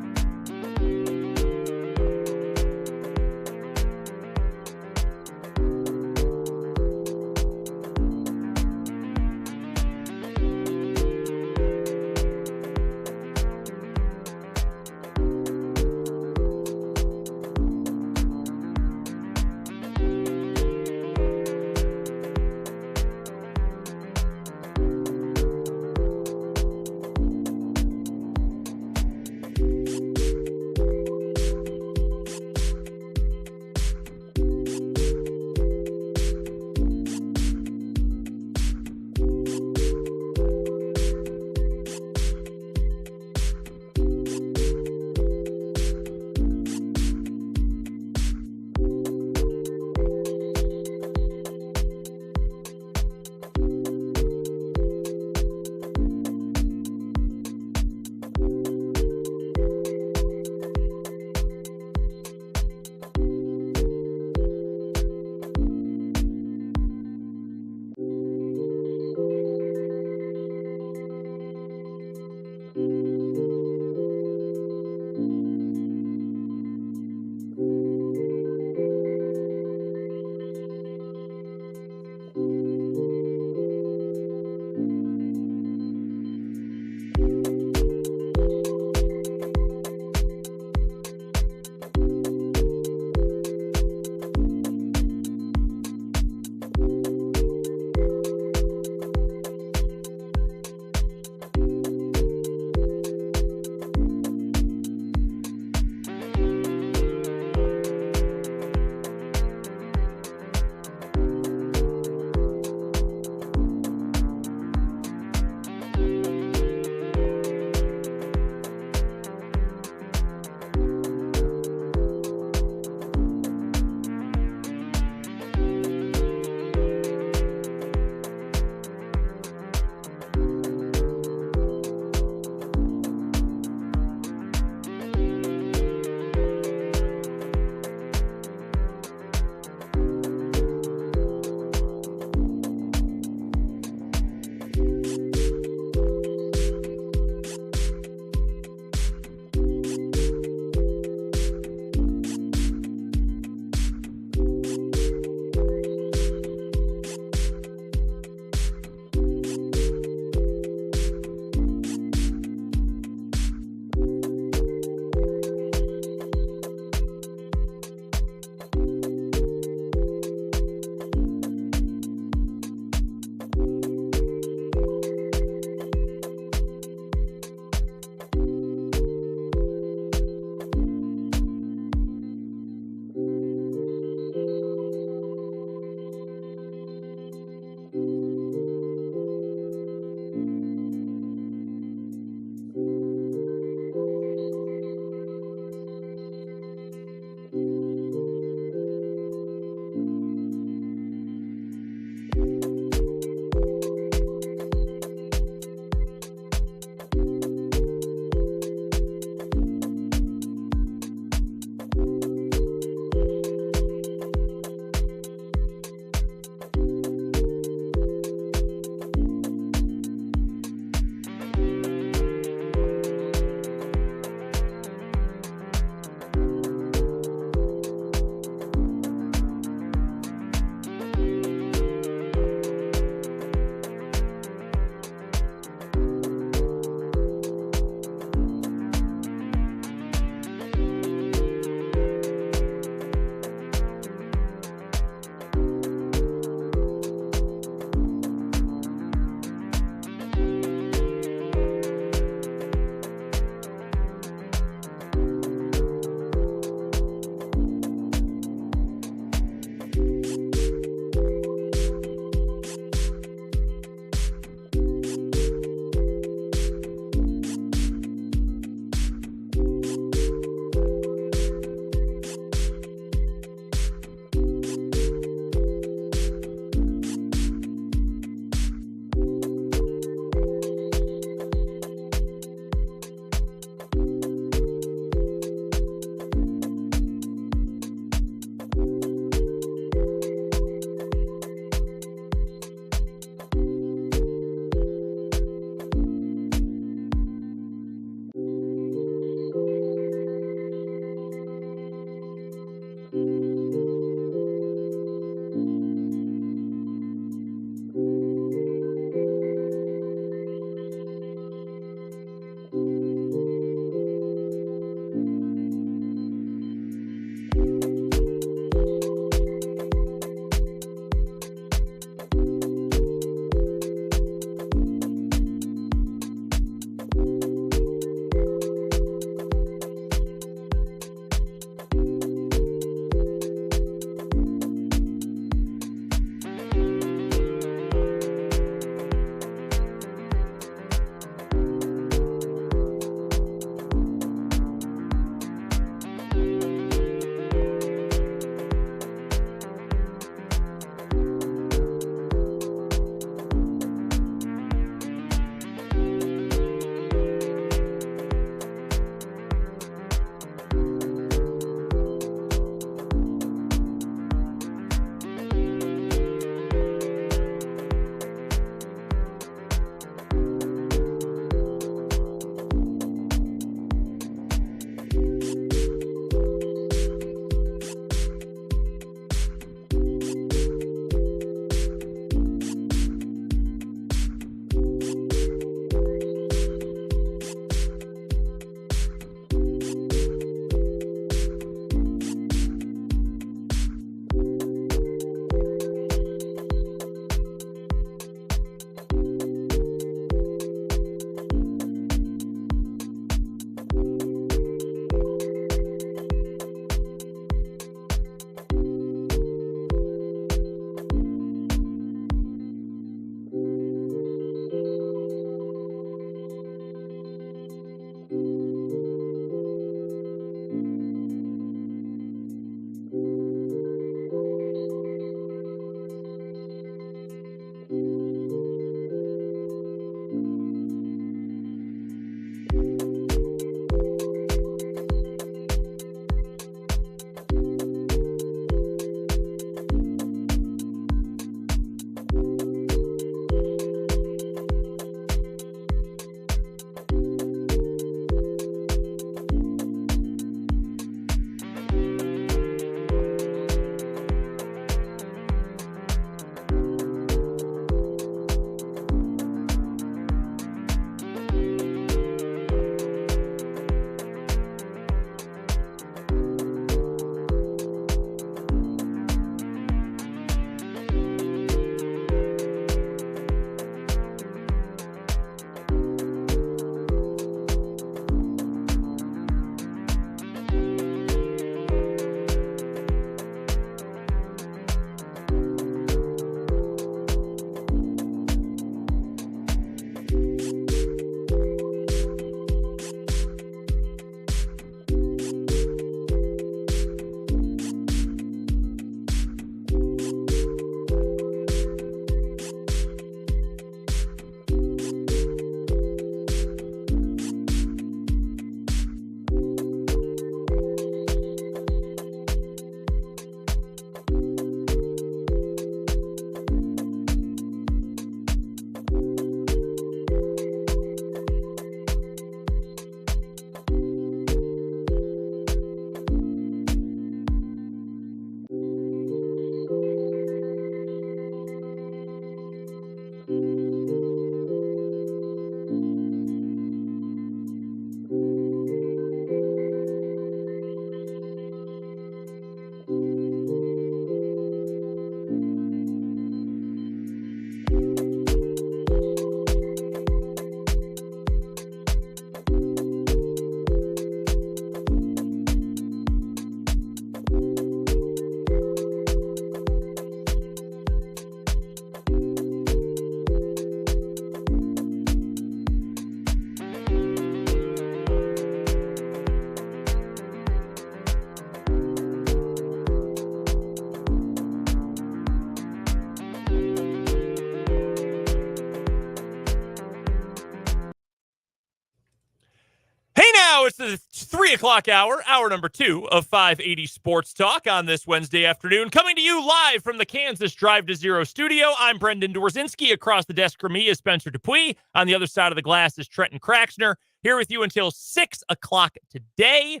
it's the 3 o'clock hour number 2 of 580 Sports Talk on this Wednesday afternoon. Coming to you live from the Kansas Drive to Zero studio. I'm Brendan Dworzynski. Across the desk from me is Spencer Dupuis. On the other side of the glass is Trenton Kraxner. Here with you until 6 o'clock today.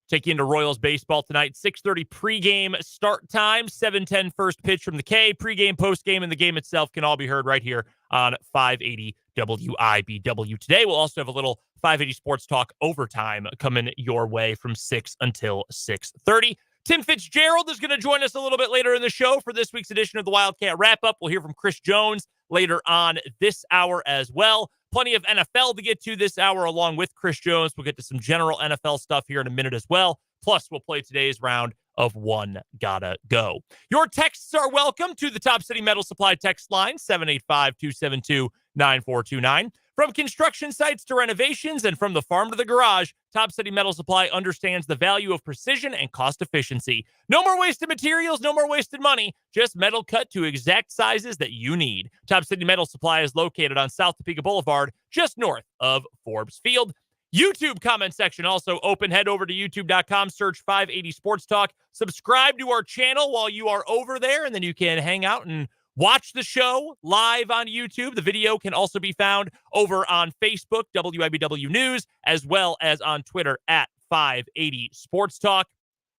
Take you into Royals baseball tonight. 6:30 pregame start time. 7:10 first pitch from the K. Pregame, postgame, and the game itself can all be heard right here on 580 WIBW. Today we'll also have a little 580 Sports Talk overtime coming your way from 6 until 6:30. Tim Fitzgerald is going to join us a little bit later in the show for this week's edition of the Wildcat Wrap-up. We'll hear from Chris Jones later on this hour as well. Plenty of NFL to get to this hour along with Chris Jones. We'll get to some general NFL stuff here in a minute as well. Plus, we'll play today's round of One Gotta Go. Your texts are welcome to the Top City Metal Supply text line, 785-272-9429. From construction sites to renovations and from the farm to the garage, Top City Metal Supply understands the value of precision and cost efficiency. No more wasted materials, no more wasted money, just metal cut to exact sizes that you need. Top City Metal Supply is located on South Topeka Boulevard, just north of Forbes Field. YouTube comment section also open. Head over to youtube.com, search 580 Sports Talk. Subscribe to our channel while you are over there, and then you can hang out and watch the show live on YouTube. The video can also be found over on Facebook, WIBW News, as well as on Twitter at 580 Sports Talk.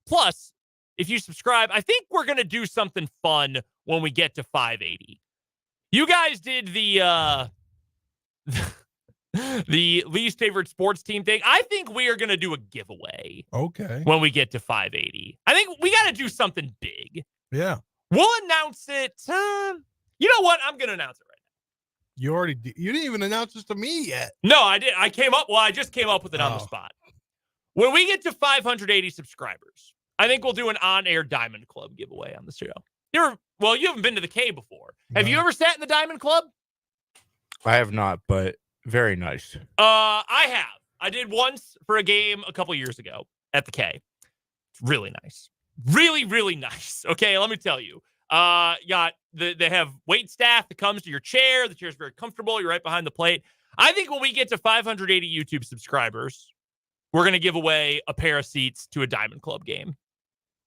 Plus, if you subscribe, I think we're going to do something fun when we get to 580. You guys did the the least favorite sports team thing. I think we are going to do a giveaway. Okay. When we get to 580. I think we got to do something big. Yeah. We'll announce it. You know what? I'm going to announce it right now. You already did. You didn't even announce this to me yet. No, I did. I just came up with it on the spot. When we get to 580 subscribers, I think we'll do an on-air Diamond Club giveaway on the show. You haven't been to the K before. Have you ever sat in the Diamond Club? I have not, but very nice. I have. I did once for a game a couple years ago at the K. It's really nice. Really, really nice. Okay, let me tell you. They have wait staff that comes to your chair. The chair is very comfortable. You're right behind the plate. I think when we get to 580 YouTube subscribers, we're going to give away a pair of seats to a Diamond Club game.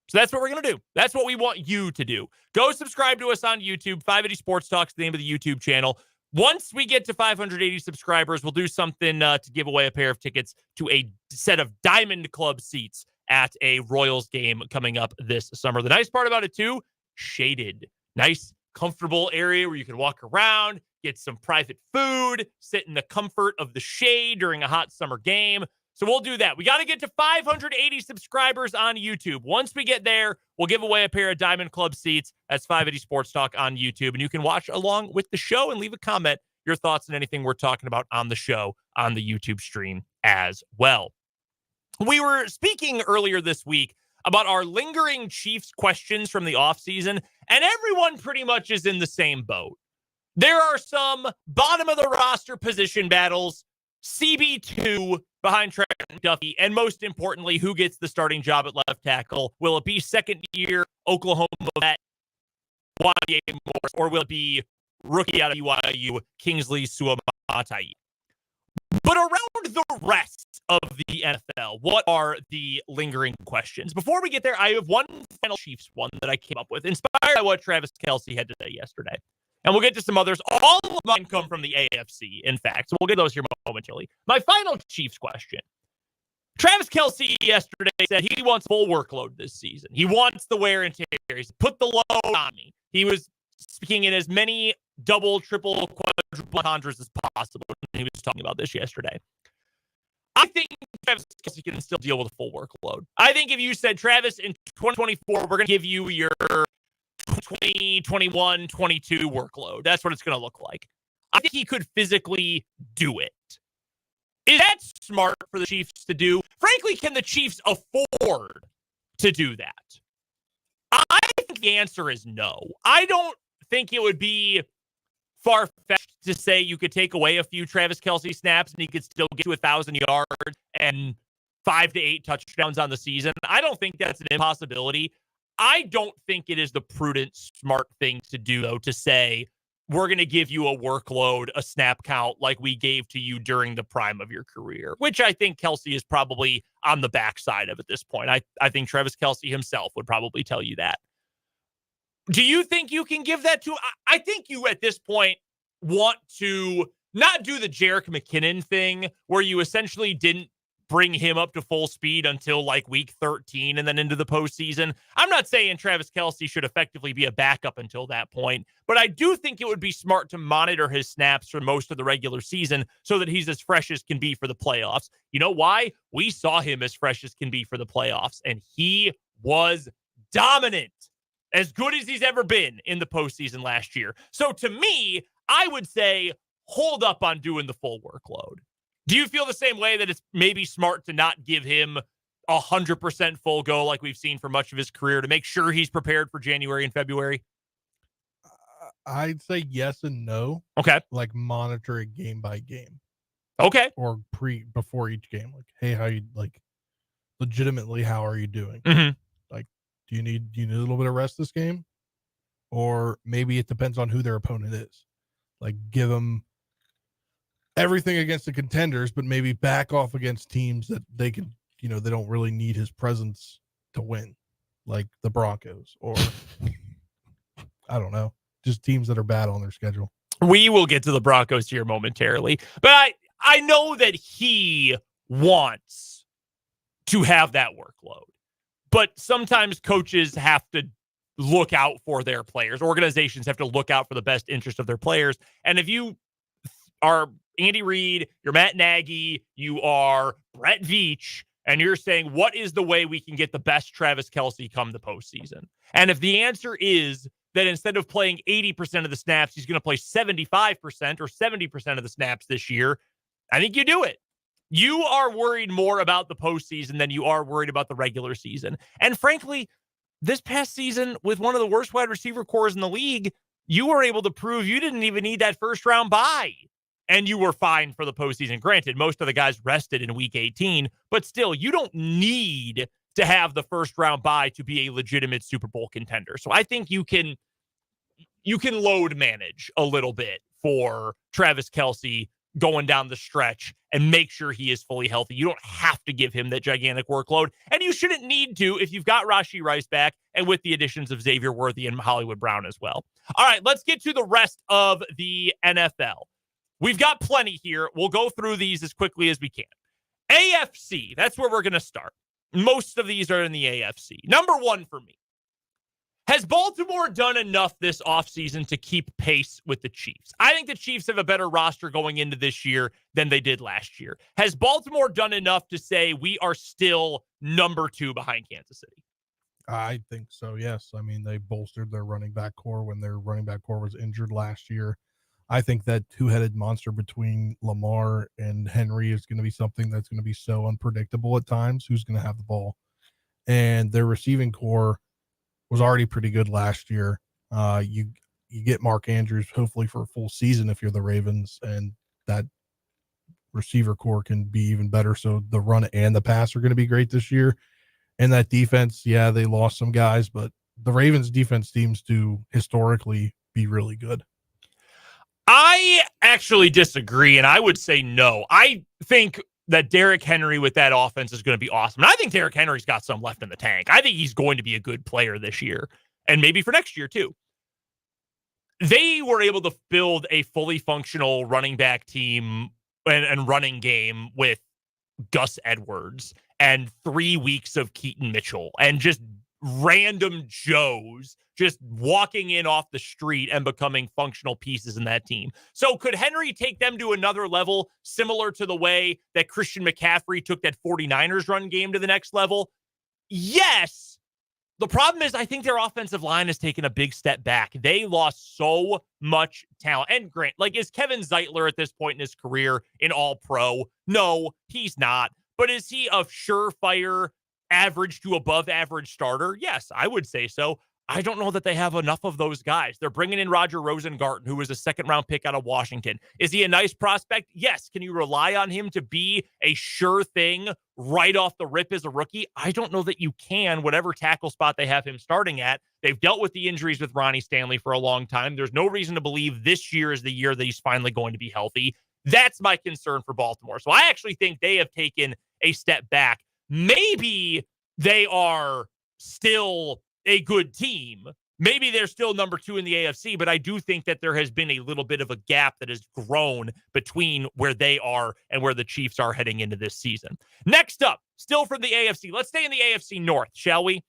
So that's what we're going to do. That's what we want you to do. Go subscribe to us on YouTube. 580 Sports Talk's the name of the YouTube channel. Once we get to 580 subscribers, we'll do something to give away a pair of tickets to a set of Diamond Club seats at a Royals game coming up this summer. The nice part about it, too, shaded. Nice, comfortable area where you can walk around, get some private food, sit in the comfort of the shade during a hot summer game. So we'll do that. We got to get to 580 subscribers on YouTube. Once we get there, we'll give away a pair of Diamond Club seats. That's 580 Sports Talk on YouTube. And you can watch along with the show and leave a comment, your thoughts on anything we're talking about on the show on the YouTube stream as well. We were speaking earlier this week about our lingering Chiefs questions from the offseason, and everyone pretty much is in the same boat. There are some bottom-of-the-roster position battles, CB2 behind Trenton Duffy, and most importantly, who gets the starting job at left tackle? Will it be second-year Oklahoma vet Wanye Morris, or will it be rookie out of BYU Kingsley Suamataia? But around the rest of the NFL, what are the lingering questions? Before we get there, I have one final Chiefs one that I came up with, inspired by what Travis Kelce had to say yesterday. And we'll get to some others. All of mine come from the AFC, in fact. So we'll get those here momentarily. My final Chiefs question. Travis Kelce yesterday said he wants full workload this season. He wants the wear and tear. He's put the load on me. He was speaking in as many double, triple, quadruple entendres as possible. He was talking about this yesterday. I think Travis Kelce can still deal with a full workload. I think if you said, Travis, in 2024, we're going to give you your 20, 21, 22 workload. That's what it's going to look like. I think he could physically do it. Is that smart for the Chiefs to do? Frankly, can the Chiefs afford to do that? I think the answer is no. I don't think it would be far-fetched to say you could take away a few Travis Kelce snaps and he could still get to 1,000 yards and 5 to 8 touchdowns on the season. I don't think that's an impossibility. I don't think it is the prudent, smart thing to do, though, to say we're going to give you a workload, a snap count like we gave to you during the prime of your career, which I think Kelce is probably on the backside of at this point. I think Travis Kelce himself would probably tell you that. Do you think you can give that to? I think you at this point want to not do the Jerick McKinnon thing where you essentially didn't bring him up to full speed until like week 13 and then into the postseason. I'm not saying Travis Kelce should effectively be a backup until that point, but I do think it would be smart to monitor his snaps for most of the regular season so that he's as fresh as can be for the playoffs. You know why? We saw him as fresh as can be for the playoffs, and he was dominant, as good as he's ever been in the postseason last year. So to me, I would say hold up on doing the full workload. Do you feel the same way that it's maybe smart to not give him 100% full go like we've seen for much of his career to make sure he's prepared for January and February? I'd say yes and no. Okay. Like monitor it game by game. Okay. Or before each game. Like, hey, how you like legitimately how are you doing? Mm-hmm. Like, do you need a little bit of rest this game? Or maybe it depends on who their opponent is. Like give them everything against the contenders, but maybe back off against teams that they can, they don't really need his presence to win, like the Broncos or I don't know, just teams that are bad on their schedule. We will get to the Broncos here momentarily, but I know that he wants to have that workload, but sometimes coaches have to look out for their players. Organizations have to look out for the best interest of their players. And if you are Andy Reid, you're Matt Nagy, you are Brett Veach, and you're saying, what is the way we can get the best Travis Kelce come the postseason? And if the answer is that instead of playing 80% of the snaps, he's going to play 75% or 70% of the snaps this year, I think you do it. You are worried more about the postseason than you are worried about the regular season. And frankly, this past season, with one of the worst wide receiver cores in the league, you were able to prove you didn't even need that first round bye. And you were fine for the postseason. Granted, most of the guys rested in week 18, but still, you don't need to have the first round bye to be a legitimate Super Bowl contender. So I think you can load manage a little bit for Travis Kelce going down the stretch and make sure he is fully healthy. You don't have to give him that gigantic workload, and you shouldn't need to if you've got Rashee Rice back and with the additions of Xavier Worthy and Hollywood Brown as well. All right, let's get to the rest of the NFL. We've got plenty here. We'll go through these as quickly as we can. AFC, that's where we're going to start. Most of these are in the AFC. Number one for me. Has Baltimore done enough this offseason to keep pace with the Chiefs? I think the Chiefs have a better roster going into this year than they did last year. Has Baltimore done enough to say we are still number 2 behind Kansas City? I think so, yes. I mean, they bolstered their running back core when their running back core was injured last year. I think that two-headed monster between Lamar and Henry is going to be something that's going to be so unpredictable at times. Who's going to have the ball? And their receiving core was already pretty good last year. You get Mark Andrews hopefully for a full season if you're the Ravens, and that receiver core can be even better. So the run and the pass are going to be great this year. And that defense, yeah, they lost some guys, but the Ravens defense seems to historically be really good. I actually disagree, and I would say no. I think that Derrick Henry with that offense is going to be awesome. And I think Derrick Henry's got some left in the tank. I think he's going to be a good player this year, and maybe for next year too. They were able to build a fully functional running back team and running game with Gus Edwards and 3 weeks of Keaton Mitchell and just random Joes just walking in off the street and becoming functional pieces in that team. So could Henry take them to another level similar to the way that Christian McCaffrey took that 49ers run game to the next level? Yes. The problem is I think their offensive line has taken a big step back. They lost so much talent. And Grant, like, is Kevin Zeitler at this point in his career an all-pro? No, he's not. But is he a surefire average to above average starter? Yes, I would say so. I don't know that they have enough of those guys. They're bringing in Roger Rosengarten, who was a second-round pick out of Washington. Is he a nice prospect? Yes. Can you rely on him to be a sure thing right off the rip as a rookie? I don't know that you can, whatever tackle spot they have him starting at. They've dealt with the injuries with Ronnie Stanley for a long time. There's no reason to believe this year is the year that he's finally going to be healthy. That's my concern for Baltimore. So I actually think they have taken a step back. Maybe they are still a good team. Maybe they're still number 2 in the AFC, but I do think that there has been a little bit of a gap that has grown between where they are and where the Chiefs are heading into this season. Next up, still from the AFC. Let's stay in the AFC North, shall we?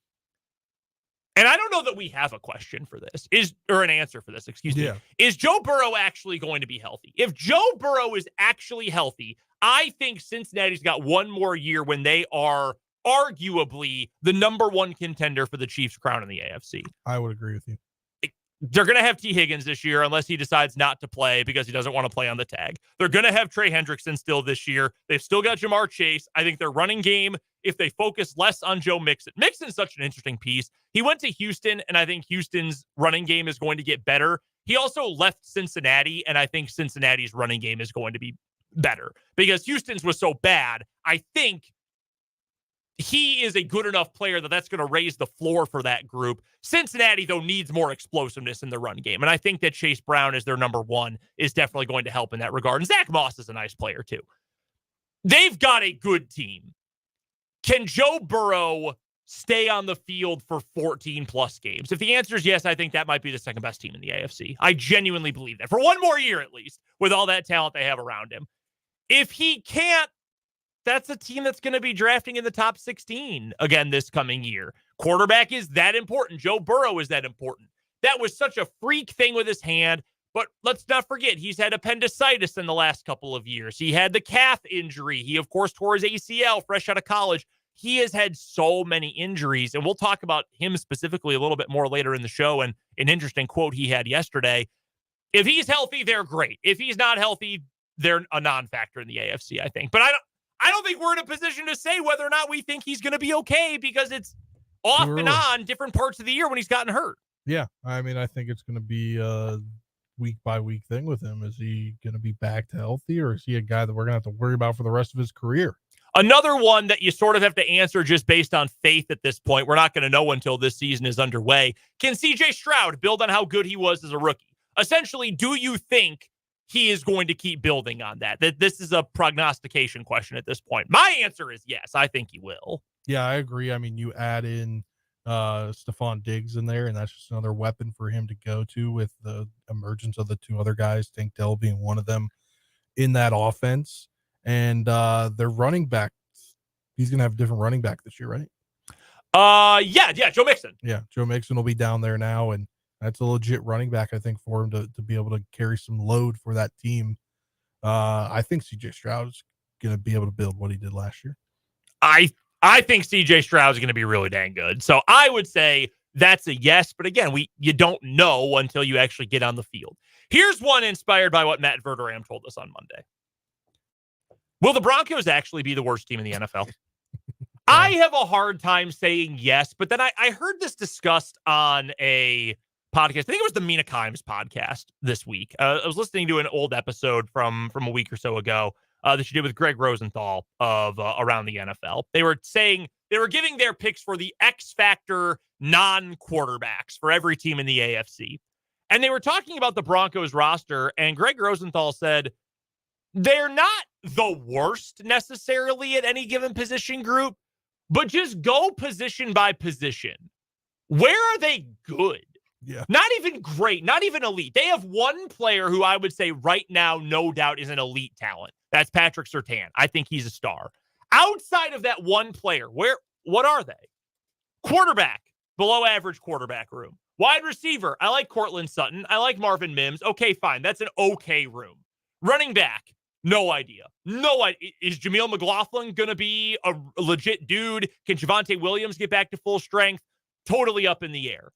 And I don't know that we have a question for this, or an answer for this, excuse me. Is Joe Burrow actually going to be healthy? If Joe Burrow is actually healthy, I think Cincinnati's got one more year when they are arguably the number 1 contender for the Chiefs' crown in the AFC. I would agree with you. They're going to have T. Higgins this year unless he decides not to play because he doesn't want to play on the tag. They're going to have Trey Hendrickson still this year. They've still got Jamar Chase. I think their running game, if they focus less on Joe Mixon. Mixon's such an interesting piece. He went to Houston, and I think Houston's running game is going to get better. He also left Cincinnati, and I think Cincinnati's running game is going to be better because Houston's was so bad. I think he is a good enough player that's going to raise the floor for that group. Cincinnati, though, needs more explosiveness in the run game. And I think that Chase Brown as their number 1 is definitely going to help in that regard. And Zach Moss is a nice player, too. They've got a good team. Can Joe Burrow stay on the field for 14-plus games? If the answer is yes, I think that might be the second best team in the AFC. I genuinely believe that. For one more year, at least, with all that talent they have around him. If he can't, that's a team that's going to be drafting in the top 16 again this coming year. Quarterback is that important. Joe Burrow is that important. That was such a freak thing with his hand, but let's not forget, he's had appendicitis in the last couple of years. He had the calf injury. He, of course, tore his ACL fresh out of college. He has had so many injuries, and we'll talk about him specifically a little bit more later in the show, and an interesting quote he had yesterday. If he's healthy, they're great. If he's not healthy, they're a non-factor in the AFC, I think. But I don't think we're in a position to say whether or not we think he's going to be okay because it's off and on different parts of the year when he's gotten hurt. Yeah. I mean, I think it's going to be a week-by-week thing with him. Is he going to be back to healthy, or is he a guy that we're going to have to worry about for the rest of his career? Another one that you sort of have to answer just based on faith at this point. We're not going to know until this season is underway. Can C.J. Stroud build on how good he was as a rookie? Essentially, do you think he is going to keep building on that? That this is a prognostication question at this point. My answer is yes. I think he will. Yeah, I agree. I mean, you add in Stephon Diggs in there, and that's just another weapon for him to go to with the emergence of the 2 other guys, Tank Dell being one of them in that offense. And their running back, he's going to have a different running back this year, right? Yeah, Joe Mixon. Yeah, Joe Mixon will be down there now, and that's a legit running back, I think, for him to be able to carry some load for that team. I think C.J. Stroud is going to be able to build what he did last year. I think C.J. Stroud is going to be really dang good. So I would say that's a yes. But again, you don't know until you actually get on the field. Here's one inspired by what Matt Verderam told us on Monday. Will the Broncos actually be the worst team in the NFL? I have a hard time saying yes, but then I heard this discussed on a podcast. I think it was the Mina Kimes podcast this week. I was listening to an old episode from a week or so ago that she did with Greg Rosenthal of Around the NFL. They were saying they were giving their picks for the X Factor non-quarterbacks for every team in the AFC. And they were talking about the Broncos roster, and Greg Rosenthal said they're not the worst necessarily at any given position group, but just go position by position. Where are they good? Yeah. Not even great, not even elite. They have one player who I would say right now, no doubt, is an elite talent. That's Patrick Surtain. I think he's a star. Outside of that one player, what are they? Quarterback, below average quarterback room. Wide receiver, I like Cortland Sutton. I like Marvin Mims. Okay, fine. That's an okay room. Running back, no idea. No idea. Is Jameel McLaughlin going to be a legit dude? Can Javonte Williams get back to full strength? Totally up in the air.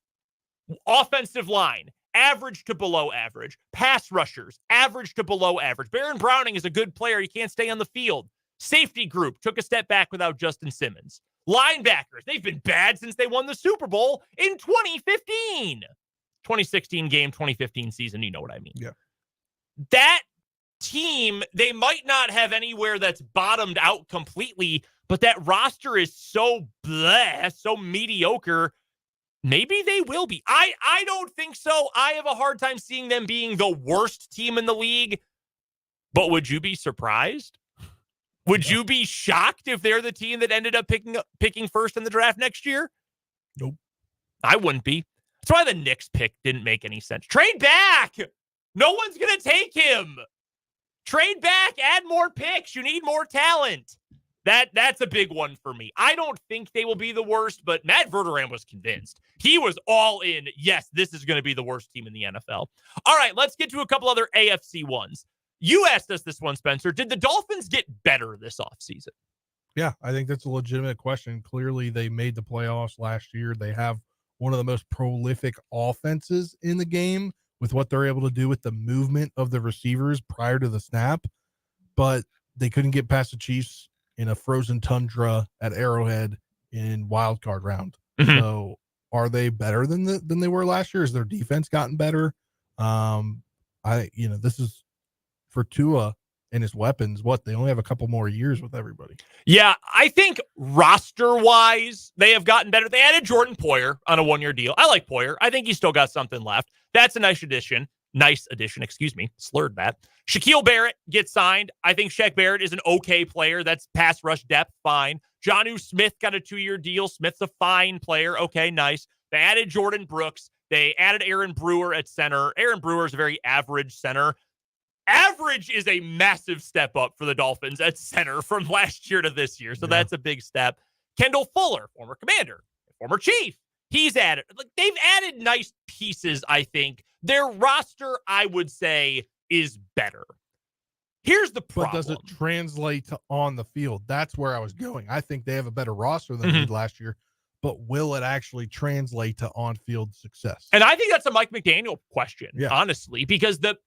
Offensive line, average to below average. Pass rushers, average to below average. Baron Browning is a good player. He can't stay on the field. Safety group took a step back without Justin Simmons. Linebackers, they've been bad since they won the Super Bowl in 2015. 2016 game, 2015 season, you know what I mean. Yeah. That team, they might not have anywhere that's bottomed out completely, but that roster is so bleh, so mediocre. Maybe they will be. I don't think so. I have a hard time seeing them being the worst team in the league. But would you be surprised? Would you be shocked if they're the team that ended up picking first in the draft next year? Nope. I wouldn't be. That's why the Knicks pick didn't make any sense. Trade back. No one's going to take him. Trade back, add more picks. You need more talent. That's a big one for me. I don't think they will be the worst, but Matt Verderam was convinced. He was all in. Yes, this is going to be the worst team in the NFL. All right, let's get to a couple other AFC ones. You asked us this one, Spencer. Did the Dolphins get better this offseason? Yeah, I think that's a legitimate question. Clearly, they made the playoffs last year. They have one of the most prolific offenses in the game with what they're able to do with the movement of the receivers prior to the snap, but they couldn't get past the Chiefs in a frozen tundra at Arrowhead in wild card round. Mm-hmm. So are they better than they were last year? Has their defense gotten better? This is for Tua and his weapons. They only have a couple more years with everybody. Yeah, I think roster-wise, they have gotten better. They added Jordan Poyer on a one-year deal. I like Poyer. I think he's still got something left. That's a nice addition. Slurred that. Shaquille Barrett gets signed. I think Shaq Barrett is an okay player. That's pass rush depth, fine. Jonnu Smith got a 2-year deal. Smith's a fine player. Okay, nice. They added Jordan Brooks. They added Aaron Brewer at center. Aaron Brewer is a very average center. Average is a massive step up for the Dolphins at center from last year to this year. So that's a big step. Kendall Fuller, former commander, former chief. He's added. They've added nice pieces, I think. Their roster, I would say, is better. Here's the problem. But does it translate to on the field? That's where I was going. I think they have a better roster than they did last year, but will it actually translate to on-field success? And I think that's a Mike McDaniel question, honestly, because the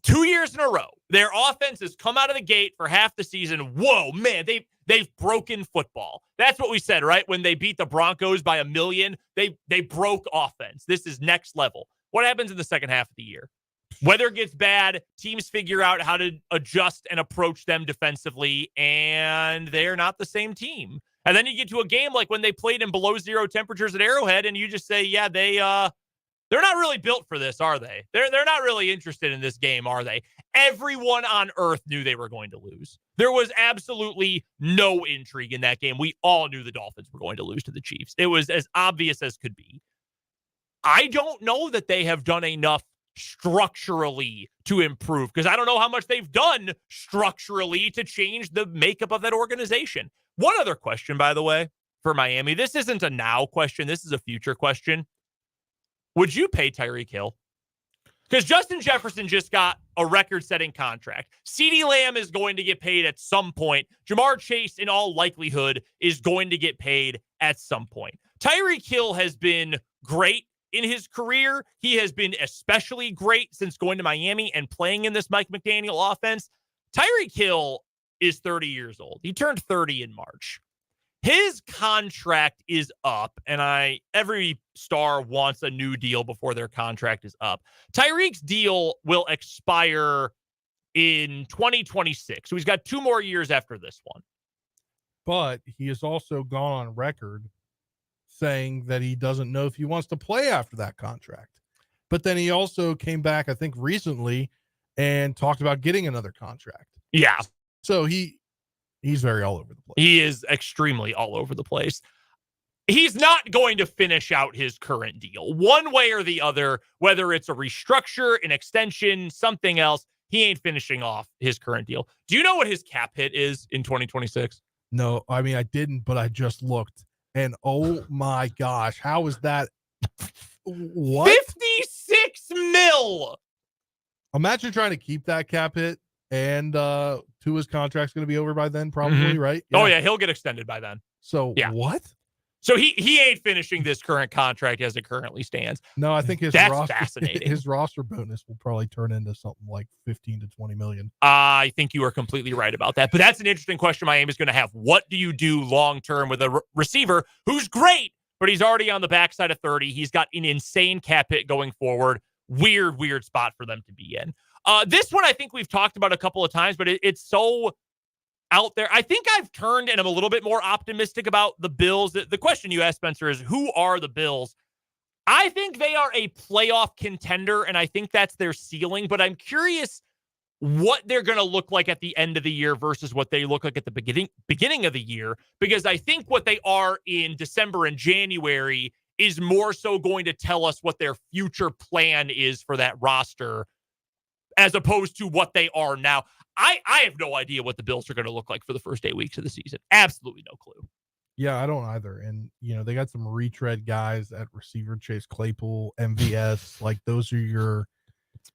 2 years in a row, their offense has come out of the gate for half the season. Whoa, man, they've broken football. That's what we said, right? When they beat the Broncos by 1 million, they broke offense. This is next level. What happens in the second half of the year? Weather gets bad, teams figure out how to adjust and approach them defensively, and they're not the same team. And then you get to a game like when they played in below zero temperatures at Arrowhead, and you just say, yeah, they're not really built for this, are they? They're not really interested in this game, are they? Everyone on earth knew they were going to lose. There was absolutely no intrigue in that game. We all knew the Dolphins were going to lose to the Chiefs. It was as obvious as could be. I don't know that they have done enough structurally to improve, because I don't know how much they've done structurally to change the makeup of that organization. One other question, by the way, for Miami. This isn't a now question. This is a future question. Would you pay Tyreek Hill? Because Justin Jefferson just got a record-setting contract. CeeDee Lamb is going to get paid at some point. Jamar Chase, in all likelihood, is going to get paid at some point. Tyreek Hill has been great in his career. He has been especially great since going to Miami and playing in this Mike McDaniel offense. Tyreek Hill is 30 years old. He turned 30 in March. His contract is up, and every star wants a new deal before their contract is up. Tyreek's deal will expire in 2026, so he's got 2 more years after this one. But he has also gone on record saying that he doesn't know if he wants to play after that contract. But then he also came back, I think, recently and talked about getting another contract. Yeah. So he's very all over the place. He is extremely all over the place. He's not going to finish out his current deal one way or the other, whether it's a restructure, an extension, something else. He ain't finishing off his current deal. Do you know what his cap hit is in 2026? No, I mean, I didn't, but I just looked. And oh my gosh, how is that? What? 56 mil. Imagine trying to keep that cap hit, and Tua's contract's going to be over by then, probably, right? Yeah. Oh, yeah, he'll get extended by then. So, what? So he ain't finishing this current contract as it currently stands. No, I think That's fascinating. His roster bonus will probably turn into something like 15 to 20 million. I think you are completely right about that. But that's an interesting question Miami's going to have. What do you do long-term with a receiver who's great, but he's already on the backside of 30? He's got an insane cap hit going forward. Weird spot for them to be in. This one I think we've talked about a couple of times, but it's so out there. I think I've turned and I'm a little bit more optimistic about the Bills. The question you asked, Spencer, is who are the Bills? I think they are a playoff contender, and I think that's their ceiling, but I'm curious what they're going to look like at the end of the year versus what they look like at the beginning of the year, because I think what they are in December and January is more so going to tell us what their future plan is for that roster as opposed to what they are now. I have no idea what the Bills are going to look like for the first 8 weeks of the season. Absolutely no clue. Yeah, I don't either. And, they got some retread guys at receiver, Chase Claypool, MVS. Like, those are your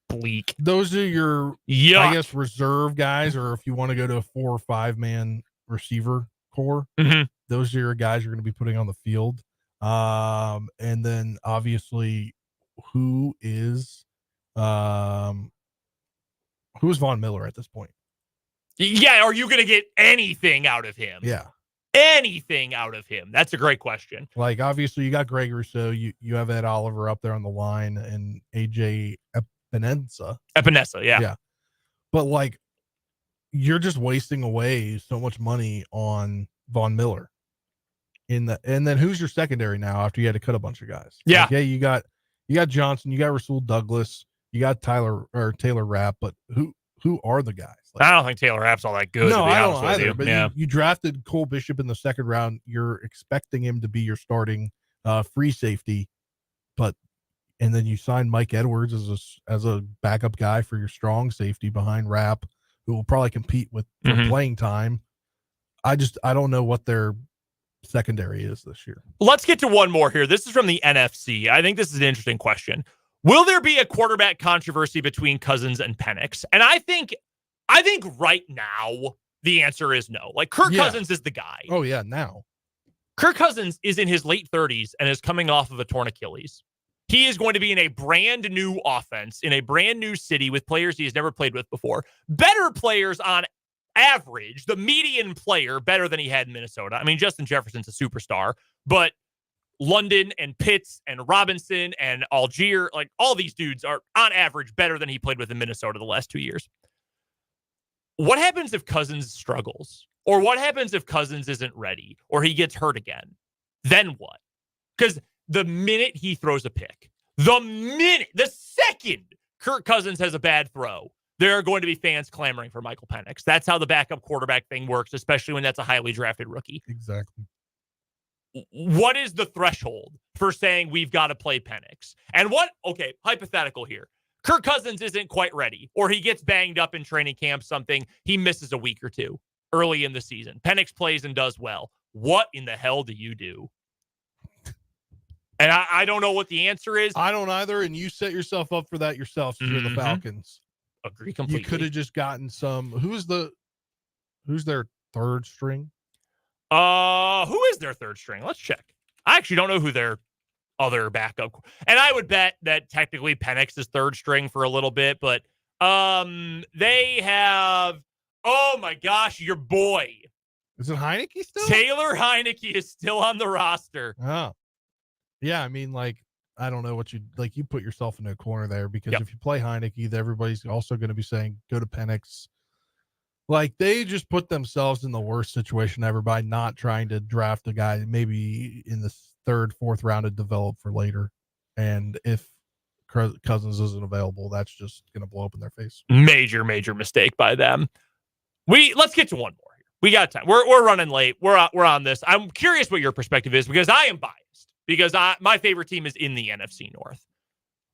bleak. Those are your, I guess, reserve guys, or if you want to go to a 4 or 5 man receiver core, those are your guys you're going to be putting on the field. And then, obviously, who is Von Miller at this point? Yeah, are you going to get anything out of him? Yeah. Anything out of him? That's a great question. Like, obviously, you got Greg Rousseau, you have Ed Oliver up there on the line, and AJ Epinesa, yeah. But, like, you're just wasting away so much money on Von Miller. And then who's your secondary now after you had to cut a bunch of guys? Yeah. Like, you got Johnson, you got Rasul Douglas, you got Taylor Rapp, but who are the guys? Like, I don't think Taylor Rapp's all that good. No, to be I honest don't with either. you. But you drafted Cole Bishop in the second round. You're expecting him to be your starting free safety, and then you signed Mike Edwards as a backup guy for your strong safety behind Rapp, who will probably compete with for playing time. I don't know what their secondary is this year. Let's get to one more here. This is from the NFC. I think this is an interesting question. Will there be a quarterback controversy between Cousins and Penix? And I think right now the answer is no. Like, Kirk Cousins is the guy. Oh yeah, now. Kirk Cousins is in his late 30s and is coming off of a torn Achilles. He is going to be in a brand new offense, in a brand new city with players he has never played with before. Better players on average, the median player better than he had in Minnesota. I mean, Justin Jefferson's a superstar, but London and Pitts and Robinson and Algier, like, all these dudes are on average better than he played with in Minnesota the last 2 years. What happens if Cousins struggles? Or what happens if Cousins isn't ready or he gets hurt again? Then what? Because the minute he throws a pick, the second Kirk Cousins has a bad throw, there are going to be fans clamoring for Michael Penix. That's how the backup quarterback thing works, especially when that's a highly drafted rookie. Exactly. What is the threshold for saying we've got to play Penix? And hypothetical here. Kirk Cousins isn't quite ready, or he gets banged up in training camp, he misses a week or two early in the season. Penix plays and does well. What in the hell do you do? And I don't know what the answer is. I don't either, and you set yourself up for that yourself. So you're the Falcons. Agree completely. You could have just gotten some. Who's their third string? Who is their third string? Let's check. I actually don't know who their other backup. And I would bet that technically Penix is third string for a little bit, but they have, oh my gosh, your boy. Is it Heineke still? Taylor Heineke is still on the roster. Oh. Yeah, I mean, like, I don't know what you put yourself in a corner there, because if you play Heineke, everybody's also going to be saying go to Penix. Like, they just put themselves in the worst situation ever by not trying to draft a guy maybe in the third, fourth round to develop for later. And if Cousins isn't available, that's just going to blow up in their face. Major my by them. Let's get to one more here. We got time. We're running late. We're on this. I'm curious what your perspective is, because I am biased. Because my favorite team is in the NFC North.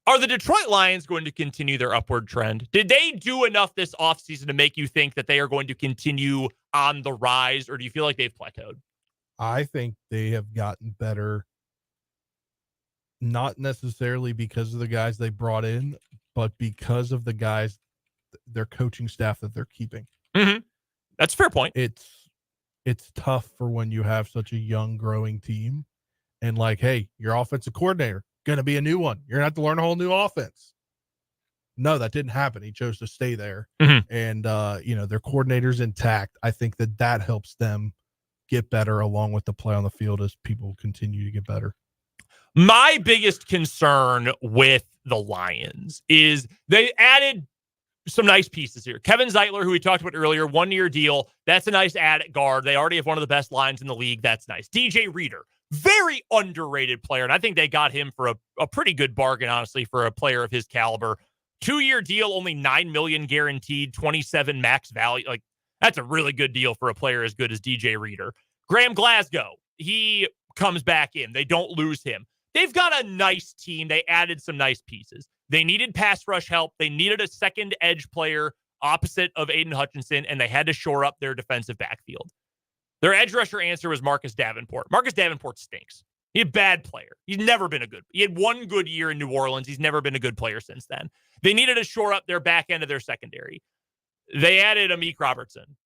Are the Detroit Lions going to continue their upward trend? Did they do enough this offseason to make you think that they are going to continue on the rise, or do you feel like they've plateaued? I think they have gotten better, not necessarily because of the guys they brought in, but because of the guys, their coaching staff that they're keeping. Mm-hmm. That's a fair point. It's tough for when you have such a young, growing team. and like, hey, your offensive coordinator going to be a new one. You're going to have to learn a whole new offense. No, that didn't happen. He chose to stay there. And, their coordinator's intact. I think that helps them get better along with the play on the field as people continue to get better. My biggest concern with the Lions is they added some nice pieces here. Kevin Zeitler, who we talked about earlier, 1-year deal. That's a nice add at guard. They already have one of the best lines in the league. That's nice. DJ Reader, very underrated player. And I think they got him for a pretty good bargain, honestly, for a player of his caliber. 2-year deal, only $9 million guaranteed, 27 max value. Like, that's a really good deal for a player as good as DJ Reader. Graham Glasgow, he comes back in. They don't lose him. They've got a nice team. They added some nice pieces. They needed pass rush help. They needed a second edge player opposite of Aiden Hutchinson, and they had to shore up their defensive backfield. Their edge rusher answer was Marcus Davenport. Marcus Davenport stinks. He's a bad player. He's never been a good. He had one good year in New Orleans. He's never been a good player since then. They needed to shore up their back end of their secondary. They added Amik Robertson,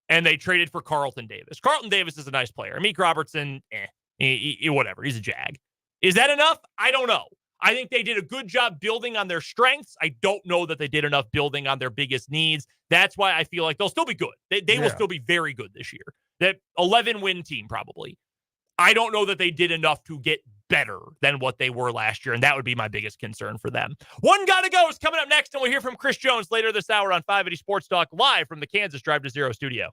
and they traded for Carlton Davis. Carlton Davis is a nice player. Amik Robertson, whatever. He's a jag. Is that enough? I don't know. I think they did a good job building on their strengths. I don't know that they did enough building on their biggest needs. That's why I feel like they'll still be good. They will still be very good this year. That 11-win team probably. I don't know that they did enough to get better than what they were last year, and that would be my biggest concern for them. One Gotta Go is coming up next, and we'll hear from Chris Jones later this hour on 580 Sports Talk, live from the Kansas Drive to Zero studio.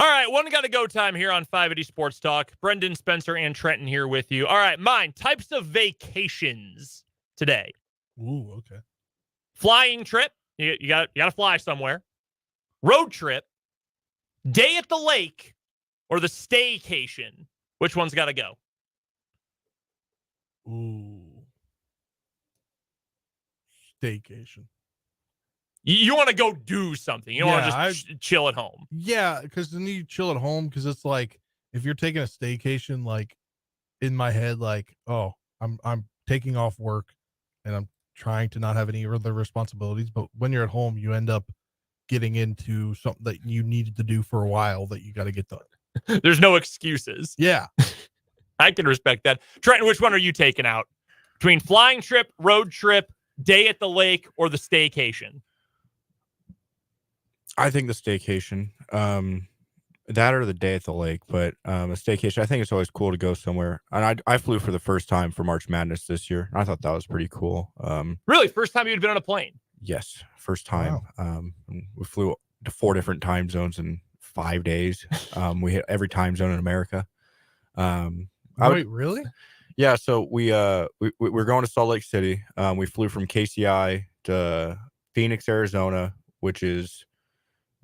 All right, one Gotta Go time here on 580 Sports Talk. Brendan, Spencer, and Trenton here with you. All right, mine, types of vacations today. Ooh, okay. Flying trip. You got to fly somewhere. Road trip. Day at the lake. or the staycation? Which one's got to go? Ooh. Staycation. You want to go do something. You don't want to just chill at home. Yeah, because then you chill at home because it's like if you're taking a staycation, like in my head, like, oh, I'm taking off work and I'm trying to not have any other responsibilities. But when you're at home, you end up getting into something that you needed to do for a while that you got to get done. There's no excuses. Yeah. I can respect that. Trenton, which one are you taking out? Between flying trip, road trip, day at the lake, or the staycation? I think the staycation. That or the day at the lake, but a staycation. I think it's always cool to go somewhere. And I flew for the first time for March Madness this year. I thought that was pretty cool. Really? First time you'd been on a plane? Yes, first time. Wow. We flew to 4 different time zones in 5 days. We hit every time zone in America. Wait, really? Yeah. So we're going to Salt Lake City. We flew from KCI to Phoenix, Arizona, which is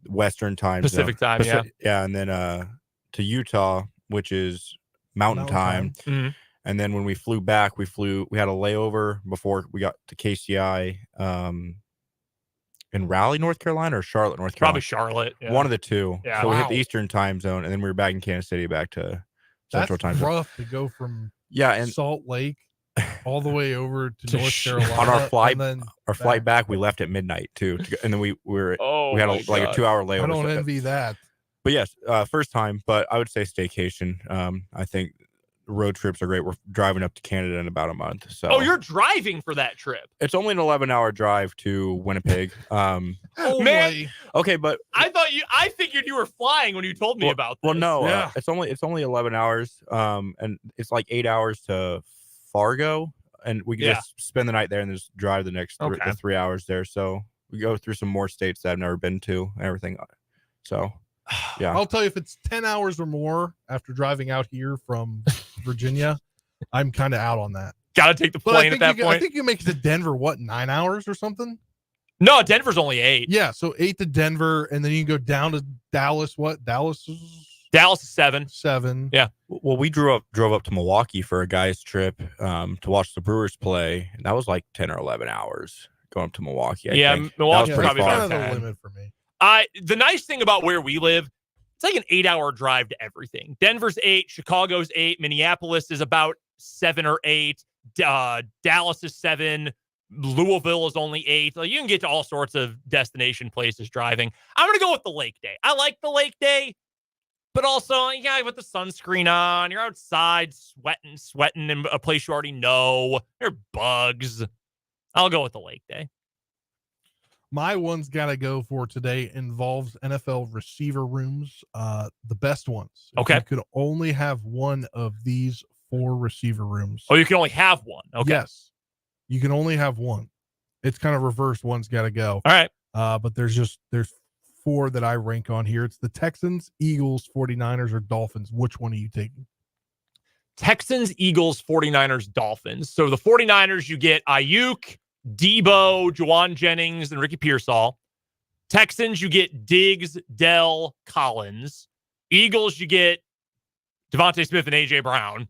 Western time Pacific zone. time, yeah, and then to Utah, which is Mountain time. Mm-hmm. And then when we flew back, we had a layover before we got to KCI in Raleigh, North Carolina, or Charlotte, North Carolina. Probably Charlotte. Yeah. One of the two. Yeah. So we hit the Eastern time zone, and then we were back in Kansas City, back to Central time zone. That's rough to go from and Salt Lake all the way over to North Carolina. On our flight, and then flight back, we left at midnight too, and then we had a 2-hour layover. I don't envy that. But yes, first time. But I would say staycation. I think road trips are great. We're driving up to Canada in about a month. So you're driving for that trip? It's only an 11-hour drive to Winnipeg. Man, okay, but I figured you were flying when you told me about this. Well, no, Yeah. it's only 11 hours. And it's like 8 hours to Fargo, and we can just spend the night there and then just drive the next 3 hours there. So we go through some more states that I've never been to and everything. So yeah, I'll tell you, if it's 10 hours or more after driving out here from Virginia, I'm kind of out on that. Got to take the plane at that point. I think you make it to Denver, 9 hours or something? No, Denver's only 8. Yeah, so 8 to Denver, and then you can go down to Dallas. Dallas is 7. 7. Yeah. Well, we drove up to Milwaukee for a guy's trip to watch the Brewers play, and that was like 10 or 11 hours going up to Milwaukee. I think. Milwaukee's probably kind of the limit for me. The nice thing about where we live, it's like an 8-hour drive to everything. Denver's 8, Chicago's 8, Minneapolis is about 7 or 8, Dallas is 7, Louisville is only 8. Like, you can get to all sorts of destination places driving. I'm going to go with the lake day. I like the lake day, but also, with the sunscreen on, you're outside sweating in a place you already know. There are bugs. I'll go with the lake day. My one's got to go for today involves NFL receiver rooms, the best ones. Okay. You could only have one of these 4 receiver rooms. Oh, you can only have one. Okay. Yes. You can only have one. It's kind of reversed. One's got to go. All right. But there's 4 that I rank on here. It's the Texans, Eagles, 49ers, or Dolphins. Which one are you taking? Texans, Eagles, 49ers, Dolphins. So the 49ers, you get Ayuk, Debo, Juwan Jennings, and Ricky Pearsall. Texans, you get Diggs, Dell, Collins. Eagles, you get Devontae Smith and A.J. Brown.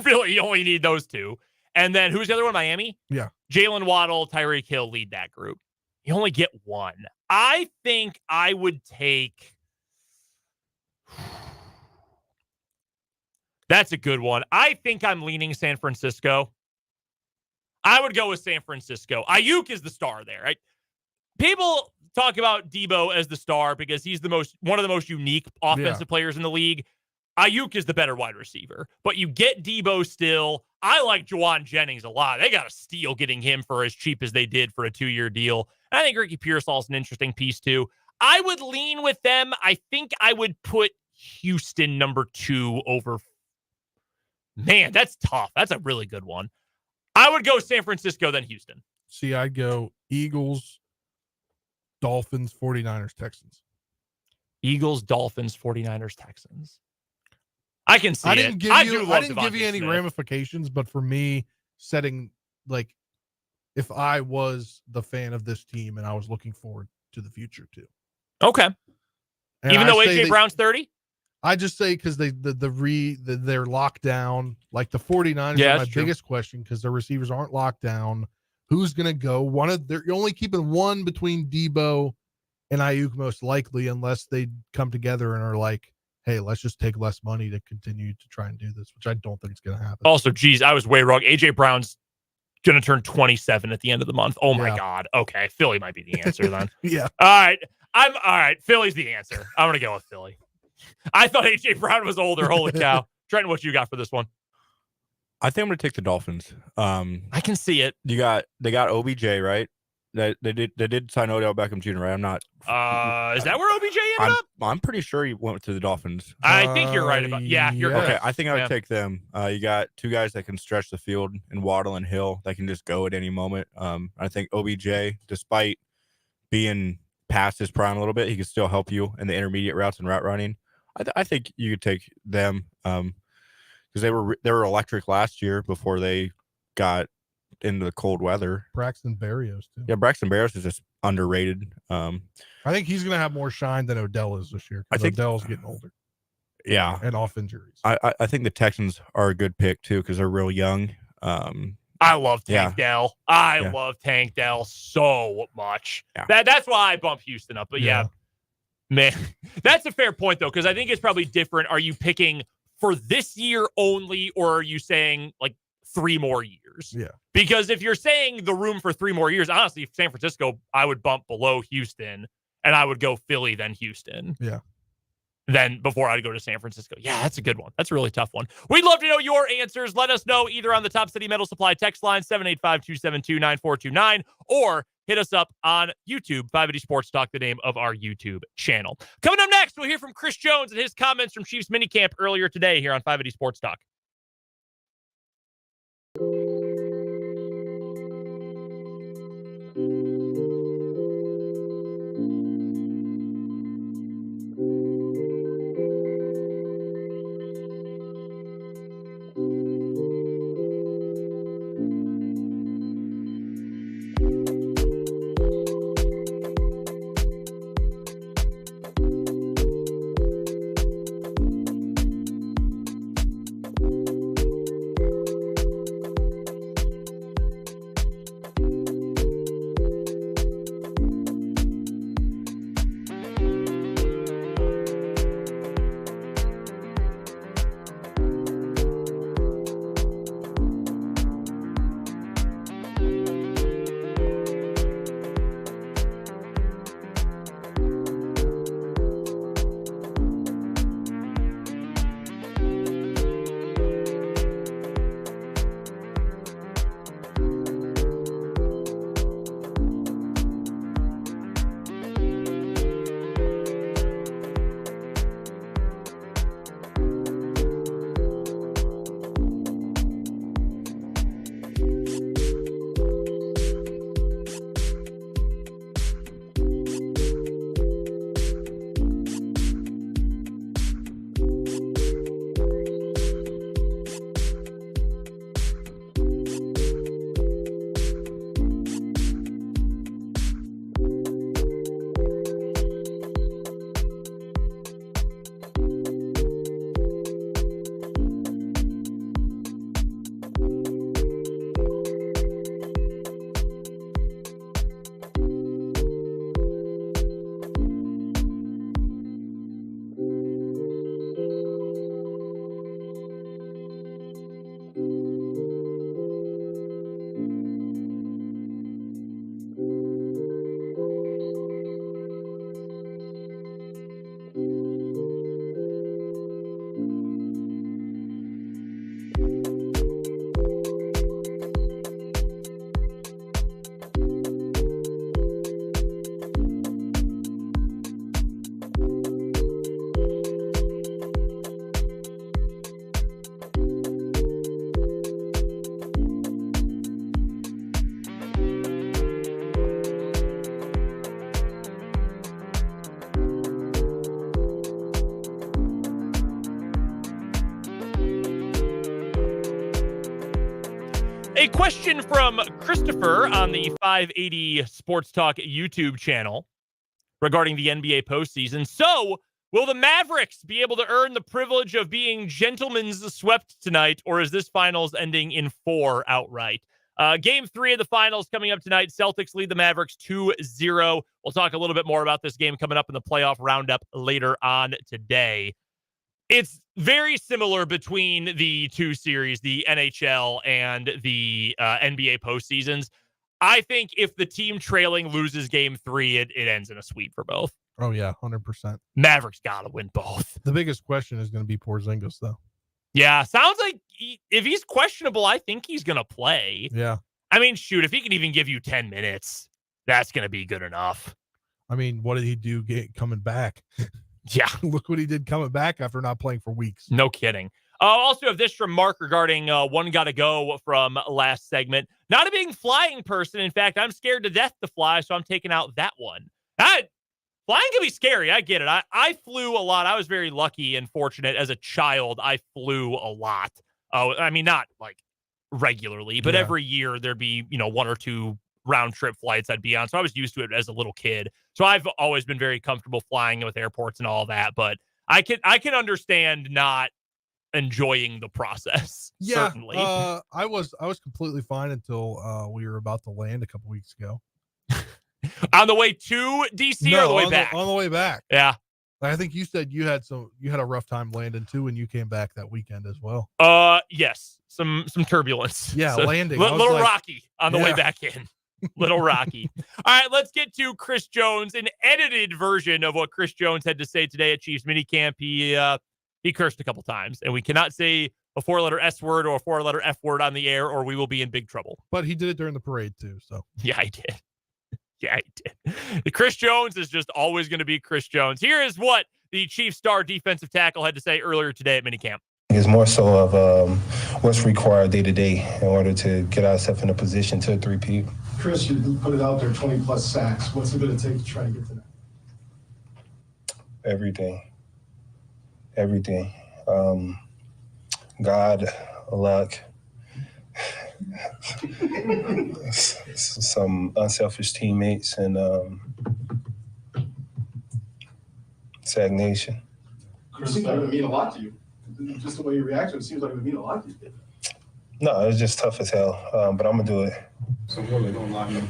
Really, you only need those 2. And then who's the other one? Miami? Yeah. Jalen Waddle, Tyreek Hill lead that group. You only get one. I think I would take... That's a good one. I think I'm leaning San Francisco. I would go with San Francisco. Ayuk is the star there, right? People talk about Debo as the star because he's one of the most unique offensive players in the league. Ayuk is the better wide receiver, but you get Debo still. I like Juwan Jennings a lot. They got a steal getting him for as cheap as they did for a 2-year deal. And I think Ricky Pearsall is an interesting piece too. I would lean with them. I think I would put Houston number 2 over. Man, that's tough. That's a really good one. I would go San Francisco, then Houston. See, I'd go Eagles, Dolphins, 49ers, Texans. Eagles, Dolphins, 49ers, Texans. I can see I didn't give you any Smith. ramifications, but for me, setting, like, if I was the fan of this team and I was looking forward to the future too. Okay. And Even though I say A.J. Brown's 30? I just say because they're locked down. Like the 49ers Yeah, are my that's true. biggest question because their receivers aren't locked down. Who's gonna go? You're only keeping one between Debo and Ayuk most likely, unless they come together and are like, hey, let's just take less money to continue to try and do this, which I don't think is gonna happen. Also, geez, I was way wrong. AJ Brown's going to turn 27 at the end of the month. Oh my God. Okay. Philly might be the answer then. Yeah. All right. Philly's the answer. I'm going to go with Philly. I thought AJ Brown was older. Holy cow. Trenton, what you got for this one? I think I'm going to take the Dolphins. I can see it. They got OBJ, right? They did sign Odell Beckham Jr., right? I'm not. Is that where OBJ ended up? I'm pretty sure he went to the Dolphins. I think you're right about. Yeah, you're Okay, correct. I think I would take them. You got two guys that can stretch the field in Waddle and Hill that can just go at any moment. I think OBJ, despite being past his prime a little bit, he can still help you in the intermediate routes and route running. I think you could take them because they were electric last year before they got into the cold weather. Braxton Berrios too. Yeah, Braxton Berrios is just underrated. I think he's going to have more shine than Odell is this year. I think Odell's getting older. Yeah, and off injuries. I think the Texans are a good pick too because they're real young. I love Tank Dell. I love Tank Dell so much. Yeah. That's why I bumped Houston up. But yeah, man, that's a fair point though because I think it's probably different. Are you picking for this year only, or are you saying like 3 more years? Yeah. Because if you're saying the room for 3 more years, honestly, San Francisco, I would bump below Houston, and I would go Philly, then Houston. Yeah. Then before I'd go to San Francisco. Yeah, that's a good one. That's a really tough one. We'd love to know your answers. Let us know either on the Top City Metal Supply text line, 785-272-9429, or hit us up on YouTube, 580 Sports Talk, the name of our YouTube channel. Coming up next, we'll hear from Chris Jones and his comments from Chiefs minicamp earlier today here on 580 Sports Talk. A question from Christopher on the 580 Sports Talk YouTube channel regarding the NBA postseason. So, Will the Mavericks be able to earn the privilege of being gentlemen's swept tonight, or is this finals ending in 4 outright? Game 3 of the finals coming up tonight. Celtics lead the Mavericks 2-0. We'll talk a little bit more about this game coming up in the playoff roundup later on today. It's very similar between the two series, the NHL and the NBA postseasons. I think if the team trailing loses game 3, it ends in a sweep for both. Oh, yeah, 100%. Mavericks got to win both. The biggest question is going to be Porzingis, though. Yeah, sounds like if he's questionable, I think he's going to play. Yeah. I mean, shoot, if he can even give you 10 minutes, that's going to be good enough. I mean, what did he do coming back? Yeah. Look what he did coming back after not playing for weeks. No kidding. Also have this from Mark regarding one gotta go from last segment. Not a big flying person. In fact, I'm scared to death to fly, so I'm taking out that one. Flying can be scary. I get it. I flew a lot. I was very lucky and fortunate as a child. I flew a lot. Oh, I mean, not like regularly, but every year there'd be, 1 or 2 round trip flights I'd be on. So I was used to it as a little kid. So I've always been very comfortable flying with airports and all that, but I can understand not enjoying the process. Yeah. Certainly. I was completely fine until we were about to land a couple weeks ago. On the way to DC or the way back? On the way back. Yeah. I think you said you had a rough time landing too when you came back that weekend as well. Yes. Some turbulence. Yeah, so, landing. Little rocky on the way back in. Little rocky. All right, let's get to Chris Jones, an edited version of what Chris Jones had to say today at Chiefs minicamp. He cursed a couple times, and we cannot say a 4-letter S word or a 4-letter F word on the air, or we will be in big trouble. But he did it during the parade too. So yeah, I did. Yeah, he did. Chris Jones is just always going to be Chris Jones. Here is what the Chiefs star defensive tackle had to say earlier today at minicamp. It's more so of what's required day to day in order to get ourselves in a position to three-peat. Chris, you put it out there, 20-plus sacks. What's it going to take to try to get to that? Everything. God, luck, some unselfish teammates, and stagnation. Chris, it seems like it would mean a lot to you. Just the way you react to it seems like it would mean a lot to you. No, it's just tough as hell, but I'm going to do it. So what, they don't lie to you?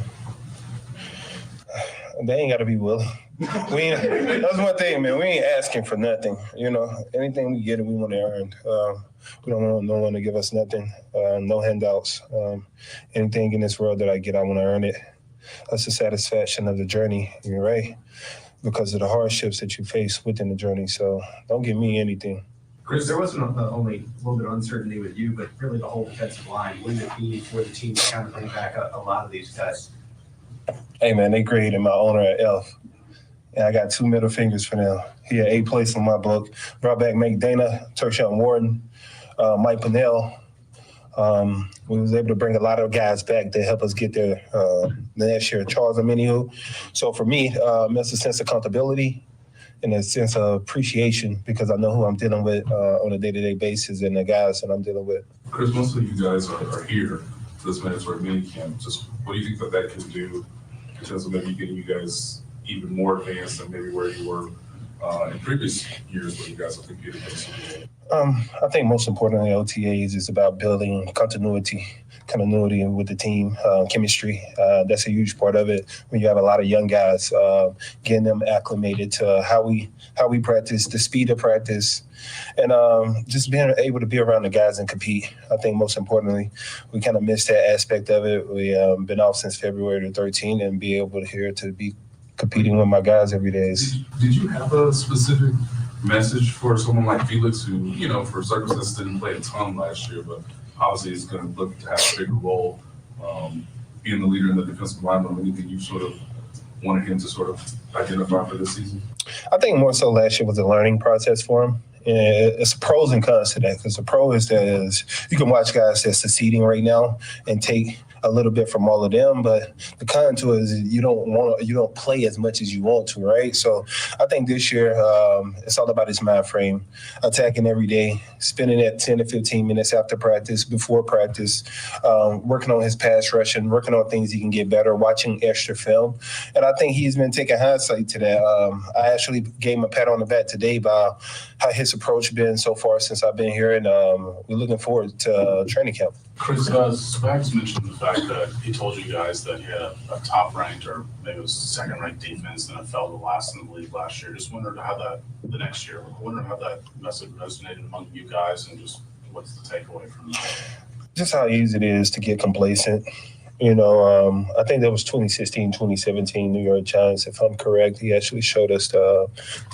They ain't got to be willing. That's one thing, man. We ain't asking for nothing. Anything we get, we want to earn. We don't want no one to give us nothing, no handouts. Anything in this world that I get, I want to earn it. That's the satisfaction of the journey, right? Because of the hardships that you face within the journey. So don't give me anything. Chris, there wasn't only a little bit of uncertainty with you, but really the whole defensive line. Wouldn't it be for the team to kind of bring back a lot of these guys? Hey, man, they graded my owner at F. And I got 2 middle fingers for them. He had A place in my book. Brought back McDana, Tershawn Wharton, Mike Pennell. We was able to bring a lot of guys back to help us get there the next year. Charles Aminihu. So for me, it's a sense of accountability and a sense of appreciation because I know who I'm dealing with on a day-to-day basis and the guys that I'm dealing with. Chris, most of you guys are here this mandatory minicamp. Just what do you think that can do in terms of maybe getting you guys even more advanced than maybe where you were in previous years where you guys have competed against? I think most importantly, OTAs is about building continuity with the team, chemistry. That's a huge part of it. When you have a lot of young guys, getting them acclimated to how we practice, the speed of practice, and just being able to be around the guys and compete. I think most importantly, we kind of missed that aspect of it. We been off since February the 13th and be able to be competing with my guys every day. Did you have a specific message for someone like Felix who, for circumstances didn't play a ton last year, but obviously is going to look to have a bigger role, being the leader in the defensive line, or anything you sort of wanted him to sort of identify for this season? I think more so last year was a learning process for him. And it's pros and cons to that because the pro is that you can watch guys that's succeeding right now and take a little bit from all of them, but the contour is you don't play as much as you want to, right? So I think this year it's all about his mind frame, attacking every day, spending that 10 to 15 minutes after practice, before practice, working on his pass rushing, working on things he can get better, watching extra film. And I think he's been taking hindsight to that. I actually gave him a pat on the back today about how his approach been so far since I've been here, and we're looking forward to training camp. Chris, Spags mentioned the fact that he told you guys that he had a top-ranked or maybe it was second-ranked defense and it fell to last in the league last year. Just wondered how the next year, wondering how that message resonated among you guys and just what's the takeaway from that? Just how easy it is to get complacent. I think that was 2016, 2017 New York Giants, if I'm correct. He actually showed us the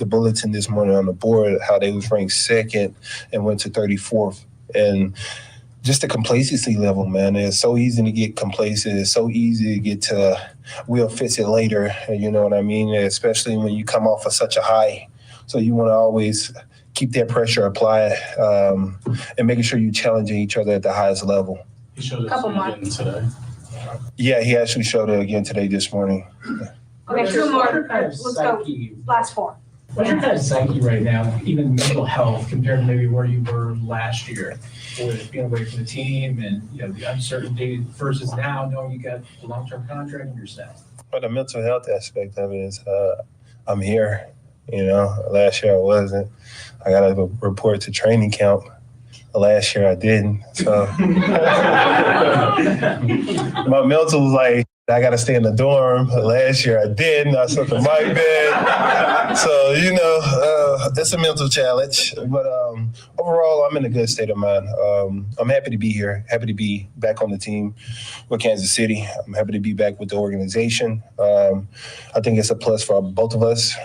bulletin this morning on the board, how they was ranked second and went to 34th. And just the complacency level, man. It's so easy to get complacent. It's so easy to get to we'll fix it later, you know what I mean? Especially when you come off of such a high. So you want to always keep that pressure applied and making sure you're challenging each other at the highest level. He showed us again today. Yeah, he actually showed it again today this morning. Okay, two more. Let's go. Last four. What's your guys' psyche right now, even mental health, compared to maybe where you were last year, with being away from the team and the uncertainty versus now knowing you got a long-term contract and you're set? But the mental health aspect of it is I'm here. Last year I wasn't. I got to report to training camp. Last year I didn't. So my mental was like, I got to stay in the dorm. Last year I didn't. I slept in my bed. So, it's a mental challenge. But overall, I'm in a good state of mind. I'm happy to be here, happy to be back on the team with Kansas City. I'm happy to be back with the organization. I think it's a plus for both of us,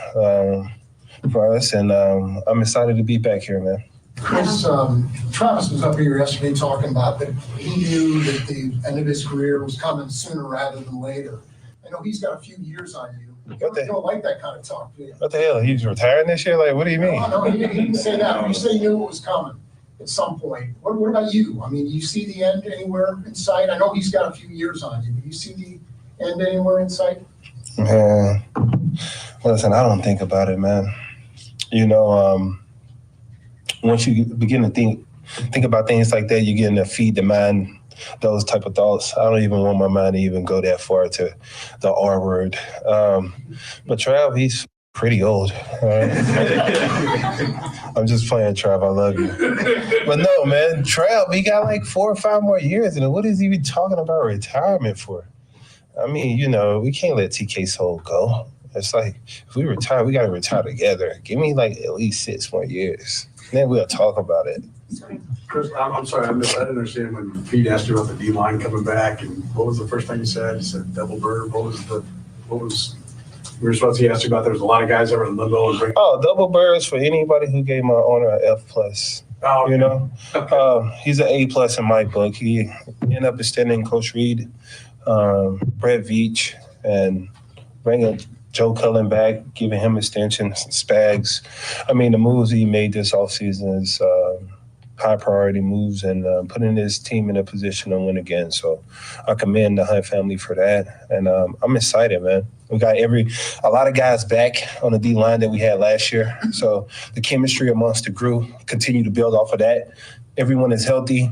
for us. And I'm excited to be back here, man. Chris, Travis was up here yesterday talking about that he knew that the end of his career was coming sooner rather than later. I know he's got a few years on you. You don't like that kind of talk, do you? What the hell? He's retiring this year? Like, what do you mean? No, he didn't say that. You said he knew it was coming at some point. What about you? I mean, you see the end anywhere in sight? I know he's got a few years on you, but you see the end anywhere in sight? Man, listen, I don't think about it, man. Once you begin to think about things like that, you're getting to feed the mind those type of thoughts. I don't even want my mind to even go that far to the R word. But Trav, he's pretty old. I'm just playing, Trav. I love you. But no, man, Trav, he got like 4 or 5 more years. And what is he talking about retirement for? I mean, we can't let TK Soul go. It's like, if we retire, we got to retire together. Give me like at least 6 more years. Then we'll talk about it. Chris, I'm sorry, I didn't understand when Pete asked you about the D-line coming back, and what was the first thing you said? You said double bird. What was we were supposed to ask you about? There was a lot of guys that were in limbo. Double birds for anybody who gave my owner an F+. Oh, okay. He's an A+ in my book. He ended up extending Coach Reed, Brett Veach, and bringing Joe Cullen back, giving him extensions, Spags. I mean, the moves he made this offseason is high priority moves and putting his team in a position to win again. So I commend the Hunt family for that. And I'm excited, man. We got a lot of guys back on the D-line that we had last year. So the chemistry amongst the group continue to build off of that. Everyone is healthy.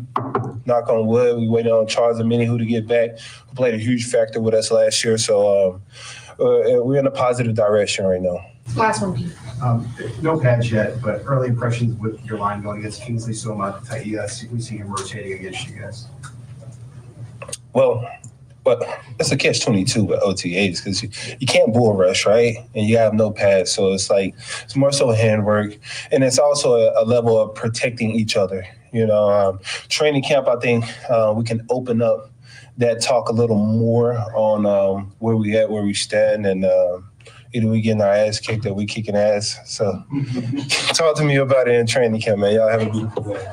Knock on wood. We waited on Charles and Minnie to get back, who played a huge factor with us last year. So we're in a positive direction right now. Last one, Pete. No patch yet, but early impressions with your line going against Kingsley Soma. We see him rotating against you guys. Well, it's a catch-22 with OTAs because you can't bull rush, right? And you have no pads, so it's more so handwork, and it's also a level of protecting each other. Training camp, I think we can open up that talk a little more on where we at, where we stand, and either we getting our ass kicked or we kicking ass. So talk to me about it in training camp, man. Y'all have a beautiful day.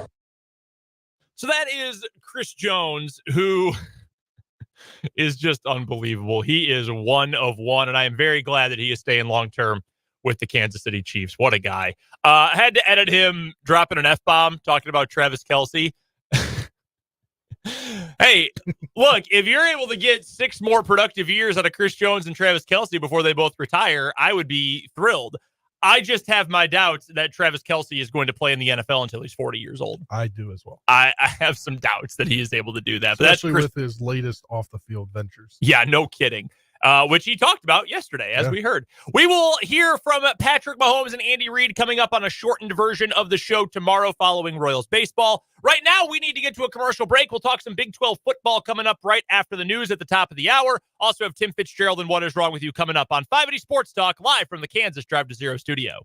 So that is Chris Jones, who is just unbelievable. He is one of one, and I am very glad that he is staying long-term with the Kansas City Chiefs. What a guy. I had to edit him dropping an F-bomb talking about Travis Kelce. Hey, look, if you're able to get 6 more productive years out of Chris Jones and Travis Kelce before they both retire, I would be thrilled. I just have my doubts that Travis Kelce is going to play in the NFL until he's 40 years old. I do as well. I have some doubts that he is able to do that. Especially but with his latest off-the-field ventures. Yeah, no kidding. Which he talked about yesterday, as we heard. We will hear from Patrick Mahomes and Andy Reid coming up on a shortened version of the show tomorrow following Royals baseball. Right now, we need to get to a commercial break. We'll talk some Big 12 football coming up right after the news at the top of the hour. Also have Tim Fitzgerald and What Is Wrong With You coming up on 580 Sports Talk, live from the Kansas Drive to Zero studio.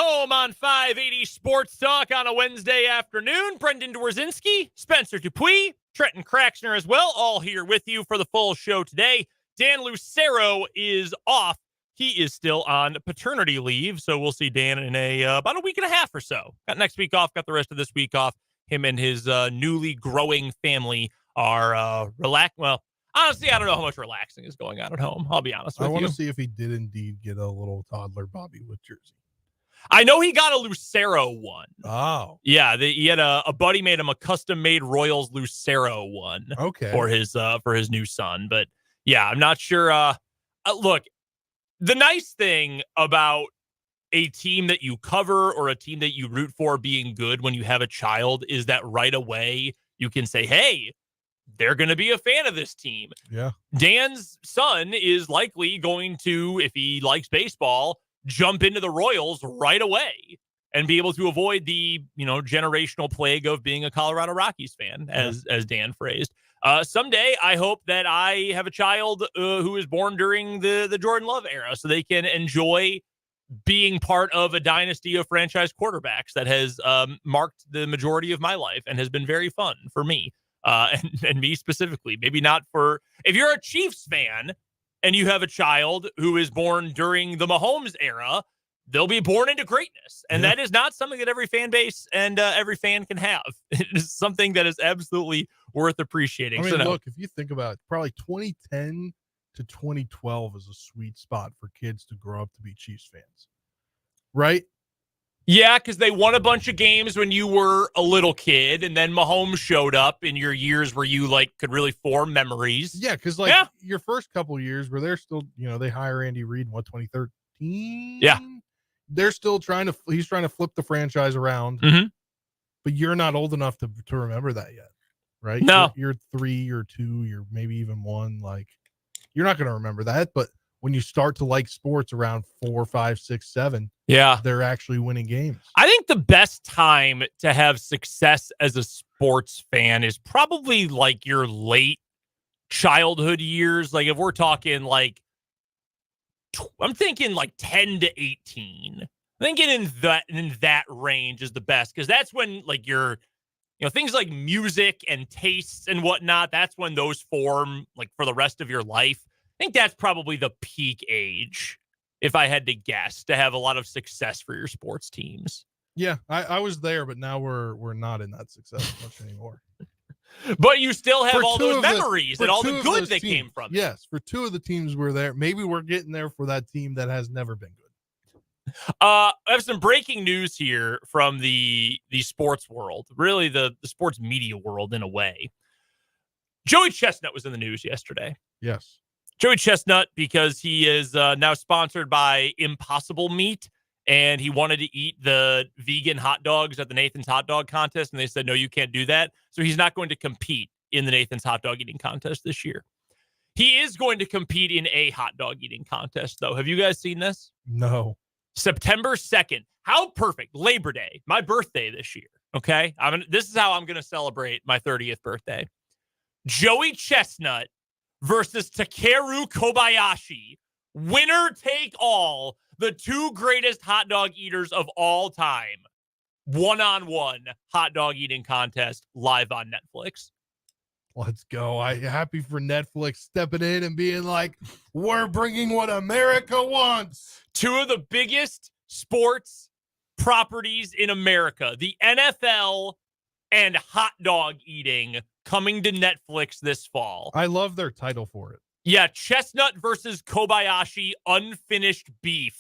home on 580 Sports Talk on a Wednesday afternoon. Brendan Dworzinski, Spencer Dupuis, Trenton Kraxner as well, all here with you for the full show today. Dan Lucero is off. He is still on paternity leave, so we'll see Dan in about a week and a half or so. Got next week off, got the rest of this week off. Him and his newly growing family are well, honestly, I don't know how much relaxing is going on at home. I'll be honest with you. I want to see if he did indeed get a little toddler Bobby with jersey. I know he got a Lucero one. Oh. Yeah, he had a buddy made him a custom-made Royals Lucero one for his new son. But, yeah, I'm not sure. Look, the nice thing about a team that you cover or a team that you root for being good when you have a child is that right away you can say, hey, they're going to be a fan of this team. Yeah. Dan's son is likely going to, if he likes baseball, jump into the Royals right away and be able to avoid the, generational plague of being a Colorado Rockies fan, as Dan phrased. Someday, I hope that I have a child who is born during the Jordan Love era so they can enjoy being part of a dynasty of franchise quarterbacks that has marked the majority of my life and has been very fun for me and me specifically. Maybe not for, if you're a Chiefs fan and you have a child who is born during the Mahomes era, they'll be born into greatness. And that is not something that every fan base and every fan can have. It is something that is absolutely worth appreciating. I mean, look, if you think about it, probably 2010 to 2012 is a sweet spot for kids to grow up to be Chiefs fans. Right? Yeah, because they won a bunch of games when you were a little kid, and then Mahomes showed up in your years where you could really form memories. Yeah, because your first couple of years where they're still, they hire Andy Reid in 2013. Yeah, they're still he's trying to flip the franchise around, but you're not old enough to remember that yet, right? No, you're 3 or 2, you're maybe even 1. You're not going to remember that, but when you start to like sports around 4, 5, 6, 7, they're actually winning games. I think the best time to have success as a sports fan is probably your late childhood years. If we're talking I'm thinking 10 to 18. I think in that range is the best, because that's when your things like music and tastes and whatnot, that's when those form for the rest of your life. I think that's probably the peak age, if I had to guess, to have a lot of success for your sports teams. Yeah, I was there, but now we're not in that success much anymore. But you still have all those memories and all the good that came from it. Yes, for 2 of the teams we're there. Maybe we're getting there for that team that has never been good. I have some breaking news here from the sports world, really the sports media world in a way. Joey Chestnut was in the news yesterday. Yes. Joey Chestnut, because he is now sponsored by Impossible Meat, and he wanted to eat the vegan hot dogs at the Nathan's Hot Dog Contest, and they said, no, you can't do that. So he's not going to compete in the Nathan's Hot Dog Eating Contest this year. He is going to compete in a hot dog eating contest, though. Have you guys seen this? No. September 2nd. How perfect. Labor Day, my birthday this year. Okay? This is how I'm going to celebrate my 30th birthday. Joey Chestnut versus Takeru Kobayashi. Winner take all. The 2 greatest hot dog eaters of all time. One-on-one hot dog eating contest live on Netflix. Let's go. I'm happy for Netflix stepping in and being like, we're bringing what America wants. 2 of the biggest sports properties in America, the NFL and hot dog eating, coming to Netflix this fall. I love their title for it. Yeah, Chestnut versus Kobayashi, unfinished beef.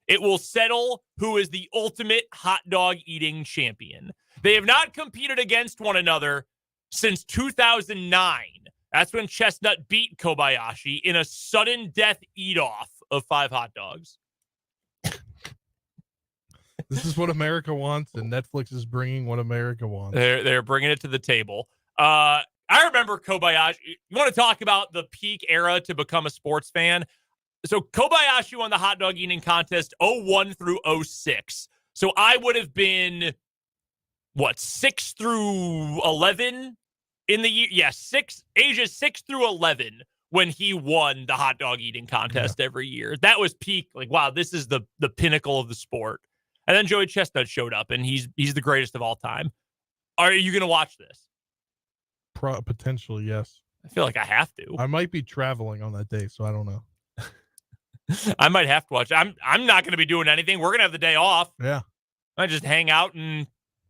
It will settle who is the ultimate hot dog eating champion. They have not competed against one another since 2009. That's when Chestnut beat Kobayashi in a sudden death eat-off of 5 hot dogs. This is what America wants, and Netflix is bringing what America wants. They're bringing it to the table. I remember Kobayashi. You want to talk about the peak era to become a sports fan? So Kobayashi won the hot dog eating contest 01 through 06. So I would have been, 6 through 11 in the year? Yeah, ages 6 through 11 when he won the hot dog eating contest every year. That was peak. Wow, this is the pinnacle of the sport. And then Joey Chestnut showed up, and he's the greatest of all time. Are you going to watch this? Potentially, yes. I feel like I have to. I might be traveling on that day, so I don't know. I might have to watch. I'm not going to be doing anything. We're going to have the day off. Yeah. I just hang out and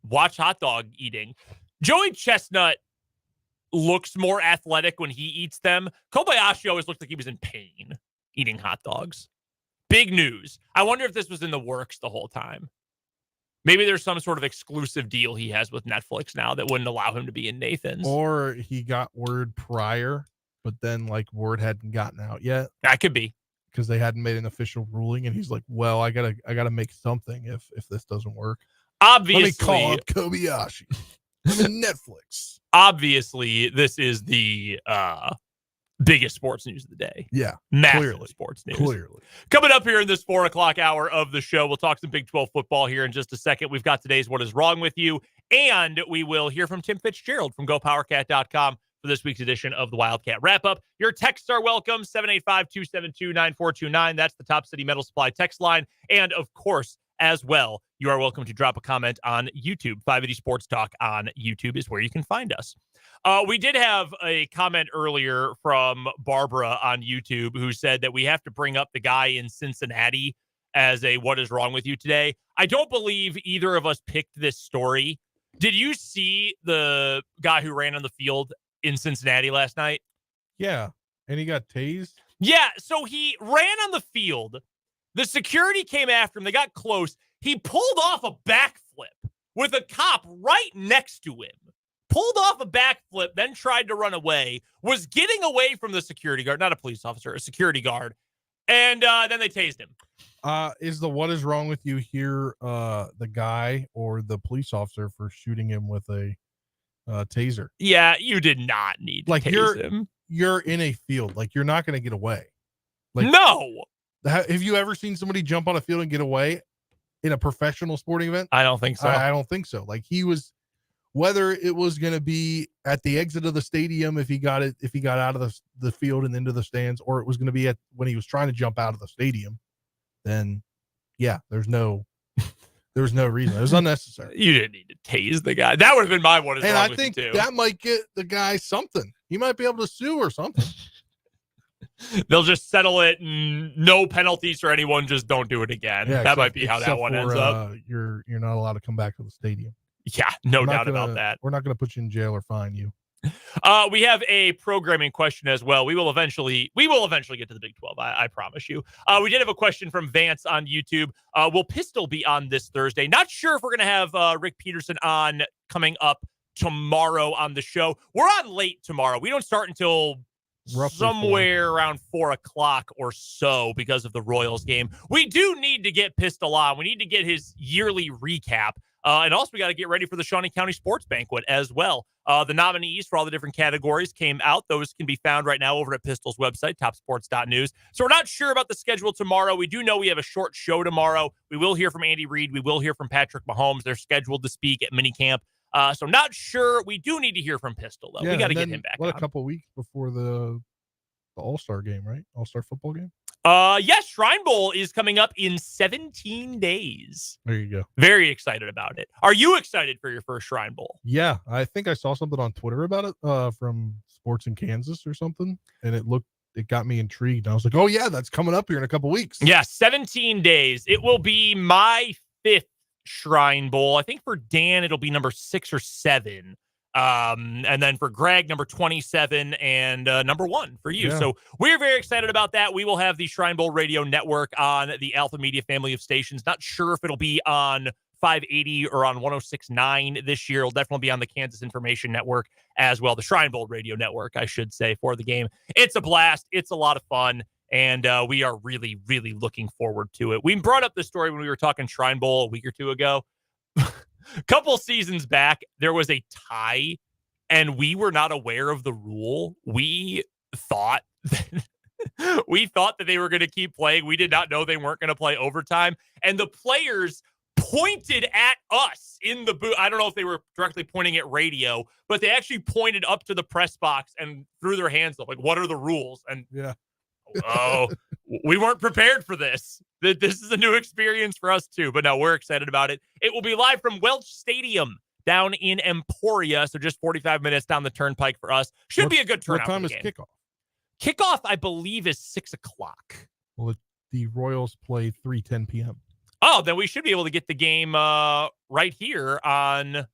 watch hot dog eating. Joey Chestnut looks more athletic when he eats them. Kobayashi always looked like he was in pain eating hot dogs. Big news. I wonder if this was in the works the whole time. Maybe there's some sort of exclusive deal he has with Netflix now that wouldn't allow him to be in Nathan's. Or he got word prior, but then like word hadn't gotten out yet. That could be. Because they hadn't made an official ruling, and he's like, well, I gotta make something if this doesn't work. Obviously. Let me call up Kobayashi. I'm in Netflix. Obviously, this is the biggest sports news of the day. Yeah. Massive sports news. Clearly. Coming up here in this 4 o'clock hour of the show, we'll talk some Big 12 football here in just a second. We've got today's What Is Wrong With You, and we will hear from Tim Fitzgerald from GoPowerCat.com for this week's edition of the Wildcat Wrap-up. Your texts are welcome, 785-272-9429. That's the Top City Metal Supply text line. And, of course, as well, you are welcome to drop a comment on YouTube. 580 Sports Talk on YouTube is where you can find us. We did have a comment earlier from Barbara on YouTube who said that we have to bring up the guy in Cincinnati as a What Is Wrong With You today. I don't believe either of us picked this story. Did you see the guy who ran on the field in Cincinnati last night? Yeah. And he got tased? Yeah. So he ran on the field. The security came after him. They got close. He pulled off a backflip with a cop right next to him. Pulled off a backflip, then tried to run away. Was getting away from the security guard. Not a police officer, a security guard. And then they tased him. Is the What Is Wrong With You here the guy or the police officer for shooting him with a taser? Yeah, you did not need to tase him. You're in a field. Like, you're not going to get away. Like, no. Have you ever seen somebody jump on a field and get away in a professional sporting event? I don't think so. I don't think so. Like, he was, whether it was going to be at the exit of the stadium if he got out of the field and into the stands, or it was going to be when he was trying to jump out of the stadium, then yeah, there was no reason. It was unnecessary. You didn't need to tase the guy. That would have been my What Is and Wrong I With think You too. that might get the guy something. He might be able to sue or something. They'll just settle it and no penalties for anyone. Just don't do it again. Yeah, that might be how that one ends up. You're not allowed to come back to the stadium. Yeah, no doubt about that. We're not going to put you in jail or fine you. We have a programming question as well. We will eventually get to the Big 12. I promise you. We did have a question from Vance on YouTube. Will Pistol be on this Thursday? Not sure if we're going to have Rick Peterson on coming up tomorrow on the show. We're on late tomorrow. We don't start until roughly somewhere around 4 o'clock or so because of the Royals game. We do need to get Pistol on. We need to get his yearly recap. And also, we got to get ready for the Shawnee County Sports Banquet as well. The nominees for all the different categories came out. Those can be found right now over at Pistol's website, topsports.news. So we're not sure about the schedule tomorrow. We do know we have a short show tomorrow. We will hear from Andy Reid. We will hear from Patrick Mahomes. They're scheduled to speak at minicamp. So not sure. We do need to hear from Pistol, though. Yeah, we got to get him back on. A couple weeks before the All-Star game, right? All-Star football game? Yes, Shrine Bowl is coming up in 17 days. There you go. Very excited about it. Are you excited for your first Shrine Bowl? Yeah, I think I saw something on Twitter about it from Sports in Kansas or something, and it got me intrigued. I was like, oh yeah, that's coming up here in a couple weeks. Yeah, 17 days. It will be my 5th Shrine Bowl. I think for Dan, it'll be number 6 or 7. And then for Greg, number 27 and number 1 for you. Yeah. So we're very excited about that. We will have the Shrine Bowl Radio Network on the Alpha Media family of stations. Not sure if it'll be on 580 or on 106.9 this year. It'll definitely be on the Kansas Information Network as well. The Shrine Bowl Radio Network, I should say, for the game. It's a blast. It's a lot of fun. And we are really, really looking forward to it. We brought up this story when we were talking Shrine Bowl a week or two ago. Couple seasons back, there was a tie, and we were not aware of the rule. We thought that they were going to keep playing. We did not know they weren't going to play overtime, and the players pointed at us in the booth. I don't know if they were directly pointing at radio, but they actually pointed up to the press box and threw their hands up, like, "What are the rules?" And yeah, oh, we weren't prepared for this. This is a new experience for us too, but no, we're excited about it. It will be live from Welch Stadium down in Emporia, so just 45 minutes down the turnpike for us. Should be a good turnout. What time is kickoff? Kickoff, I believe, is 6 o'clock. Well, the Royals play 3:10 p.m. Oh, then we should be able to get the game right here on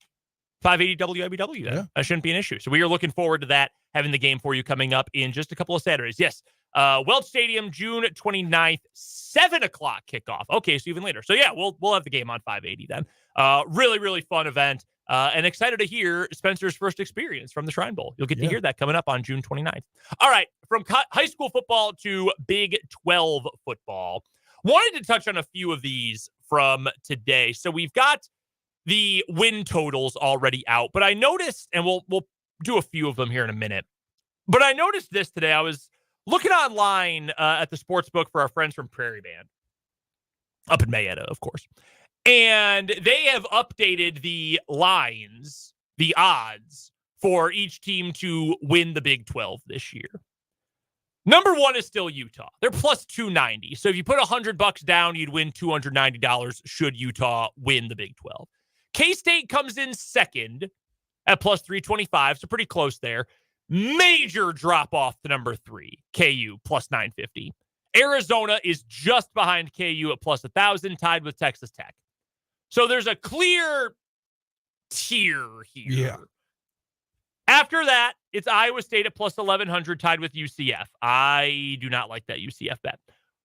580 WIBW then. Yeah. That shouldn't be an issue. So we are looking forward to that, having the game for you coming up in just a couple of Saturdays. Yes. Welch Stadium, June 29th, 7 o'clock kickoff. Okay, so even later. So yeah, we'll have the game on 580 then. Really, really fun event. And excited to hear Spencer's first experience from the Shrine Bowl. You'll get to hear that coming up on June 29th. All right, from high school football to Big 12 football. Wanted to touch on a few of these from today. So we've got the win totals already out, but I noticed, and we'll do a few of them here in a minute, but I noticed this today. I was looking online at the sports book for our friends from Prairie Band up in Mayetta, of course. And they have updated the lines, the odds for each team to win the Big 12 this year. Number one is still Utah. They're plus 290. So if you put $100 down, you'd win $290 should Utah win the Big 12. K-State comes in second at plus 325, so pretty close there. Major drop off to number 3, KU, plus 950. Arizona is just behind KU at plus 1,000, tied with Texas Tech. So there's a clear tier here. Yeah. After that, it's Iowa State at plus 1,100, tied with UCF. I do not like that UCF bet.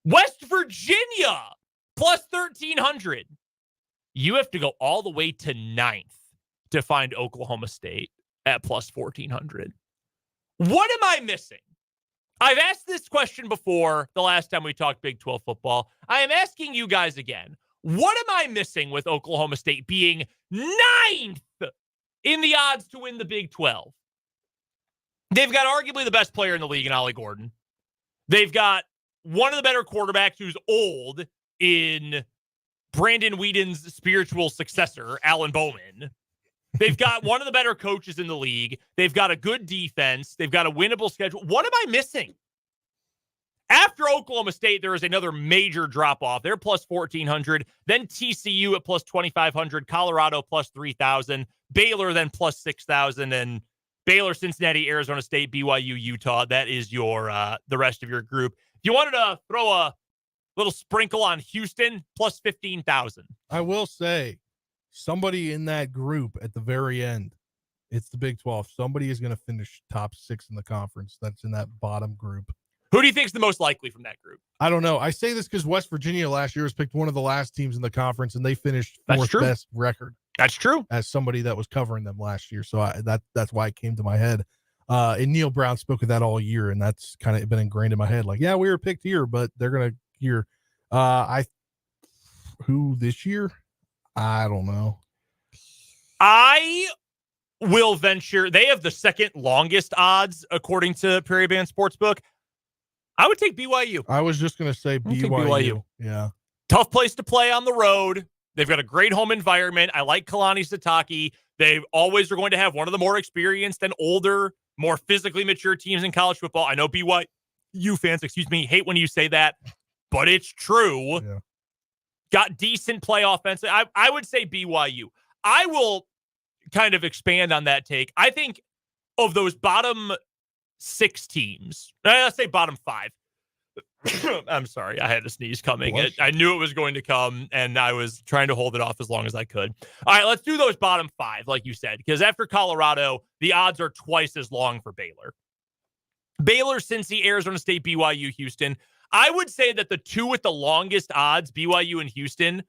West Virginia, plus 1,300. You have to go all the way to 9th to find Oklahoma State at plus 1,400. What am I missing? I've asked this question before the last time we talked Big 12 football. I am asking you guys again. What am I missing with Oklahoma State being 9th in the odds to win the Big 12? They've got arguably the best player in the league in Ollie Gordon. They've got one of the better quarterbacks who's old in Brandon Whedon's spiritual successor, Alan Bowman. They've got one of the better coaches in the league. They've got a good defense. They've got a winnable schedule. What am I missing? After Oklahoma State, there is another major drop-off. They're plus 1,400. Then TCU at plus 2,500. Colorado plus 3,000. Baylor then plus 6,000. And Baylor, Cincinnati, Arizona State, BYU, Utah. That is your the rest of your group. If you wanted to throw a little sprinkle on Houston, plus 15,000. I will say, somebody in that group at the very end, it's the Big 12. Somebody is going to finish top 6 in the conference. That's in that bottom group. Who do you think is the most likely from that group? I don't know. I say this because West Virginia last year was picked one of the last teams in the conference, and they finished fourth best record. That's true. As somebody that was covering them last year. So that's why it came to my head. And Neil Brown spoke of that all year, and that's kind of been ingrained in my head. Like, yeah, we were picked here, but they're going to hear. Who this year? I don't know. I will venture. They have the second longest odds, according to Prairie Band Sportsbook. I would take BYU. I was just going to say BYU. Yeah. Tough place to play on the road. They've got a great home environment. I like Kalani Sitake. They always are going to have one of the more experienced and older, more physically mature teams in college football. I know BYU fans, hate when you say that, but it's true. Yeah. Got decent play offense. I would say BYU. I will kind of expand on that take. I think of those bottom 6 teams, let's say bottom 5. I'm sorry, I had a sneeze coming. I knew it was going to come, and I was trying to hold it off as long as I could. All right, let's do those bottom 5, like you said, because after Colorado, the odds are twice as long for Baylor. Baylor, Cincy, Arizona State, BYU, Houston. I would say that the 2 with the longest odds, BYU and Houston,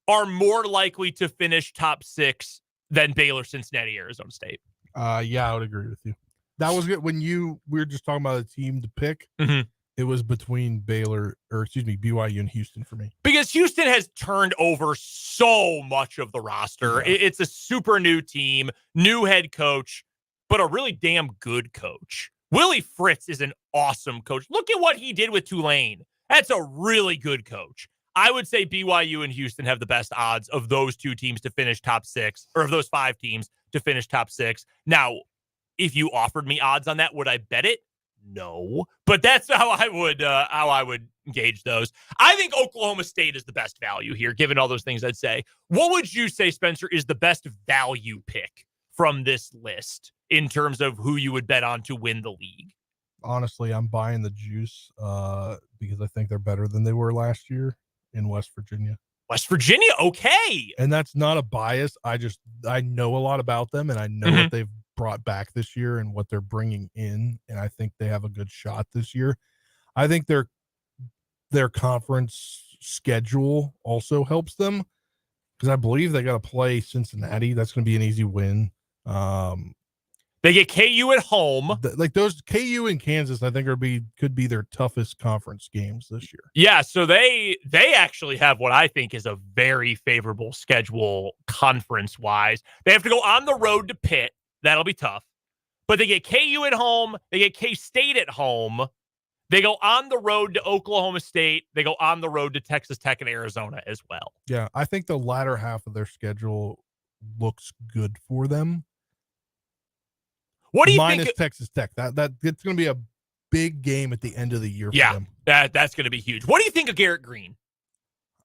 are more likely to finish top 6 than Baylor, Cincinnati, Arizona State. Yeah, I would agree with you. That was good when we were just talking about a team to pick. Mm-hmm. It was between BYU and Houston for me. Because Houston has turned over so much of the roster. Yeah. It's a super new team, new head coach, but a really damn good coach. Willie Fritz is an awesome coach. Look at what he did with Tulane. That's a really good coach. I would say BYU and Houston have the best odds of those 2 teams to finish top 6, or of those 5 teams to finish top 6. Now, if you offered me odds on that, would I bet it? No, but that's how I would gauge those. I think Oklahoma State is the best value here, given all those things I'd say. What would you say, Spencer, is the best value pick from this list in terms of who you would bet on to win the league? Honestly, I'm buying the juice because I think they're better than they were last year in West Virginia. West Virginia, okay. And that's not a bias. I know a lot about them, and I know what they've brought back this year and what they're bringing in, and I think they have a good shot this year. I think their conference schedule also helps them because I believe they got to play Cincinnati. That's going to be an easy win. They get KU at home. Like those KU and Kansas, I think could be their toughest conference games this year. Yeah, so they actually have what I think is a very favorable schedule conference-wise. They have to go on the road to Pitt. That'll be tough. But they get KU at home. They get K-State at home. They go on the road to Oklahoma State. They go on the road to Texas Tech and Arizona as well. Yeah, I think the latter half of their schedule looks good for them. What do you Minus think? Texas Tech. That it's going to be a big game at the end of the year for them. That's going to be huge. What do you think of Garrett Green?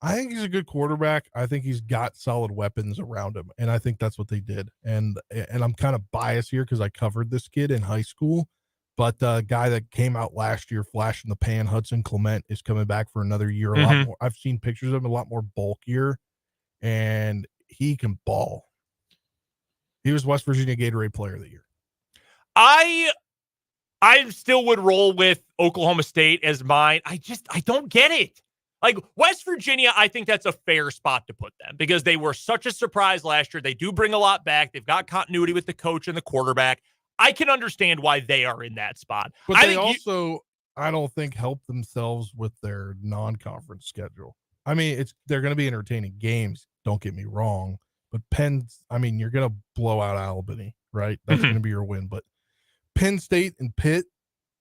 I think he's a good quarterback. I think he's got solid weapons around him, and I think that's what they did. And I'm kind of biased here because I covered this kid in high school, but the guy that came out last year, flash in the pan, Hudson Clement, is coming back for another year. A lot more. I've seen pictures of him, a lot more bulkier, and he can ball. He was West Virginia Gatorade Player of the Year. I still would roll with Oklahoma State as mine. I don't get it. Like West Virginia, I think that's a fair spot to put them because they were such a surprise last year. They do bring a lot back. They've got continuity with the coach and the quarterback. I can understand why they are in that spot. But I don't think, help themselves with their non-conference schedule. I mean, they're going to be entertaining games. Don't get me wrong. But you're going to blow out Albany, right? That's going to be your win. But Penn State and Pitt,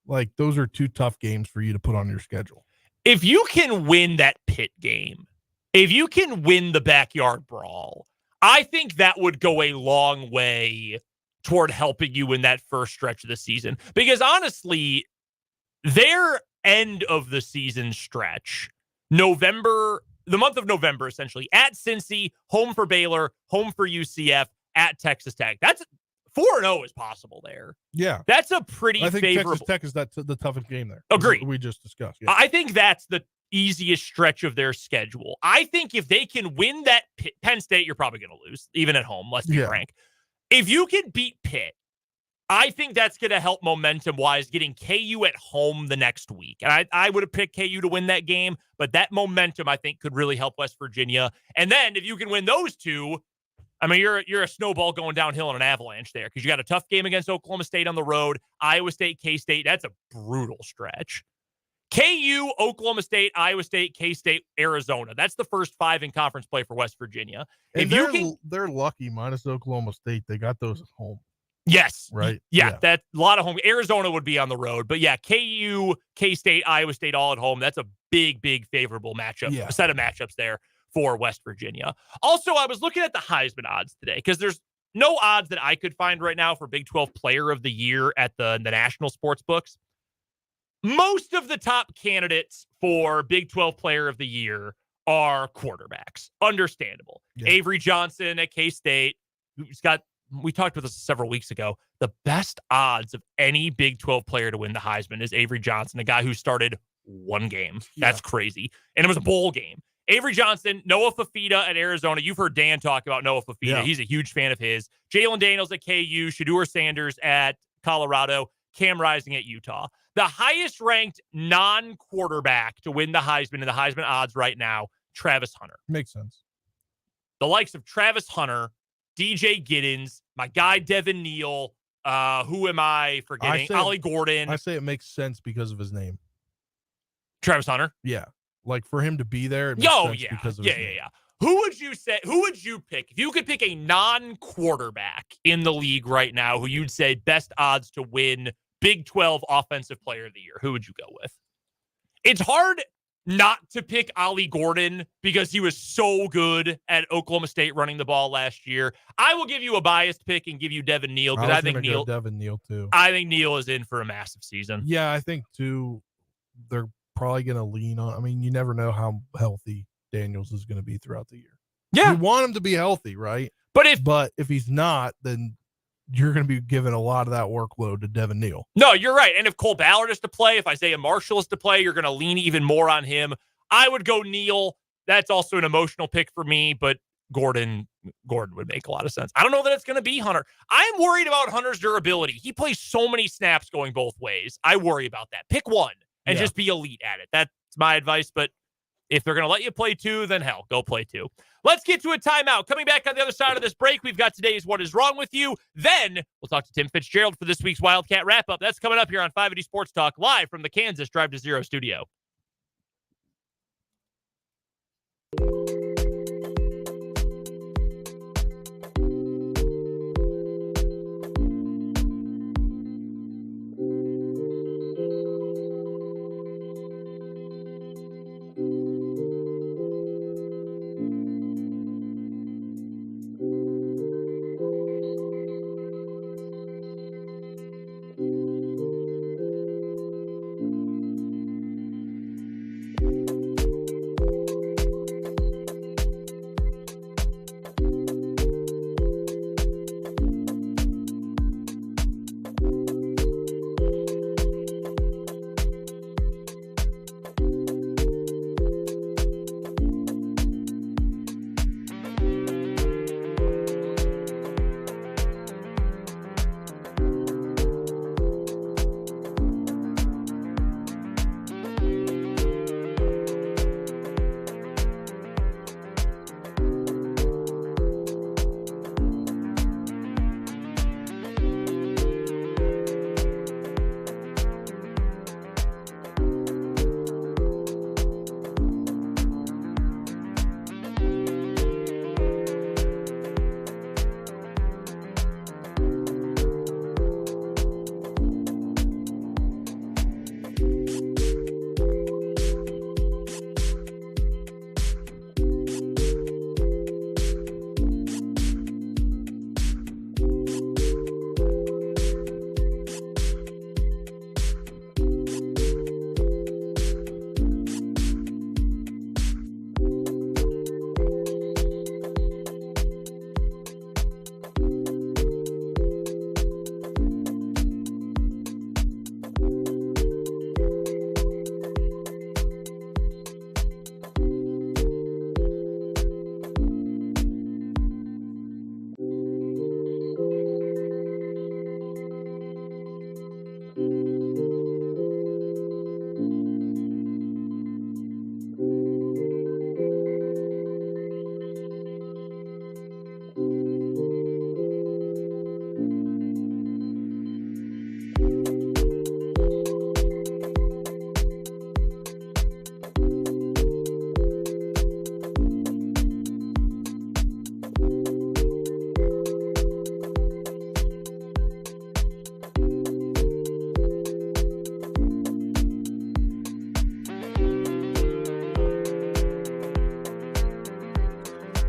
like those are two tough games for you to put on your schedule. If you can win that Pitt game, if you can win the backyard brawl, I think that would go a long way toward helping you in that first stretch of the season. Because honestly, their end of the season stretch, the month of November, essentially, at Cincy, home for Baylor, home for UCF, at Texas Tech. That's 4-0 is possible there. Yeah. That's a pretty I think favorable. Texas Tech is the toughest game there. Agree. We just discussed. Yeah. I think that's the easiest stretch of their schedule. I think if they can win that Penn State, you're probably going to lose, even at home, let's be frank. If you can beat Pitt, I think that's going to help momentum-wise getting KU at home the next week. And I would have picked KU to win that game, but that momentum, I think, could really help West Virginia. And then if you can win those two, I mean, you're a snowball going downhill in an avalanche there because you got a tough game against Oklahoma State on the road, Iowa State, K-State. That's a brutal stretch. KU, Oklahoma State, Iowa State, K-State, Arizona. That's the first 5 in conference play for West Virginia. And they're lucky, minus Oklahoma State. They got those at home. Yes. Right. Yeah. That's a lot of home. Arizona would be on the road. But yeah, KU, K-State, Iowa State all at home. That's a big favorable matchup, a set of matchups there for West Virginia. Also, I was looking at the Heisman odds today because there's no odds that I could find right now for Big 12 Player of the Year at the national sports books. Most of the top candidates for Big 12 Player of the Year are quarterbacks. Understandable. Yeah. Avery Johnson at K-State, who's got, we talked about this several weeks ago, the best odds of any Big 12 player to win the Heisman is Avery Johnson, a guy who started one game. That's crazy. And it was a bowl game. Avery Johnson, Noah Fafita at Arizona. You've heard Dan talk about Noah Fafita. Yeah. He's a huge fan of his. Jalen Daniels at KU, Shedeur Sanders at Colorado, Cam Rising at Utah. The highest ranked non-quarterback to win the Heisman in the Heisman odds right now, Travis Hunter. Makes sense. The likes of Travis Hunter, DJ Giddens, my guy Devin Neal, who am I forgetting? Ollie Gordon. I say it makes sense because of his name. Travis Hunter? Yeah. Like for him to be there, it makes sense because of his name. Who would you pick? If you could pick a non-quarterback in the league right now who you'd say best odds to win Big 12 Offensive Player of the Year, who would you go with? It's hard not to pick Ollie Gordon because he was so good at Oklahoma State running the ball last year. I will give you a biased pick and give you Devin Neal because I think Neal. Devin Neal too. I think Neal is in for a massive season. Yeah, I think too. They're probably going to lean on. I mean, you never know how healthy Daniels is going to be throughout the year. Yeah, you want him to be healthy, right? But if he's not, then you're going to be giving a lot of that workload to Devin Neal. No, you're right. And if Cole Ballard is to play, if Isaiah Marshall is to play, you're going to lean even more on him. I would go Neal. That's also an emotional pick for me, but Gordon would make a lot of sense. I don't know that it's going to be Hunter. I'm worried about Hunter's durability. He plays so many snaps going both ways. I worry about that. Pick one and just be elite at it. That's my advice. But if they're going to let you play two, then hell, go play two. Let's get to a timeout. Coming back on the other side of this break, we've got today's What Is Wrong With You. Then we'll talk to Tim Fitzgerald for this week's Wildcat Wrap-up. That's coming up here on 580 Sports Talk, live from the Kansas Drive to Zero studio.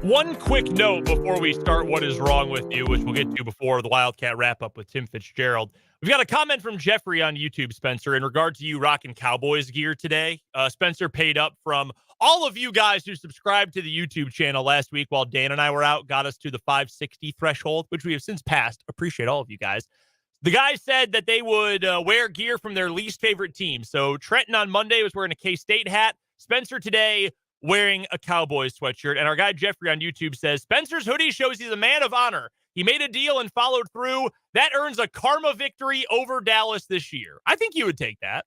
One quick note before we start What Is Wrong With You, which we'll get to before the Wildcat Wrap-up with Tim Fitzgerald. We've got a comment from Jeffrey on YouTube, Spencer, in regard to you rocking Cowboys gear today. Spencer paid up from all of you guys who subscribed to the YouTube channel last week while Dan and I were out, got us to the 560 threshold, which we have since passed. Appreciate all of you guys. The guys said that they would wear gear from their least favorite team. So Trenton on Monday was wearing a K-State hat. Spencer today wearing a Cowboys sweatshirt. And our guy Jeffrey on YouTube says, Spencer's hoodie shows he's a man of honor. He made a deal and followed through. That earns a karma victory over Dallas this year. I think you would take that.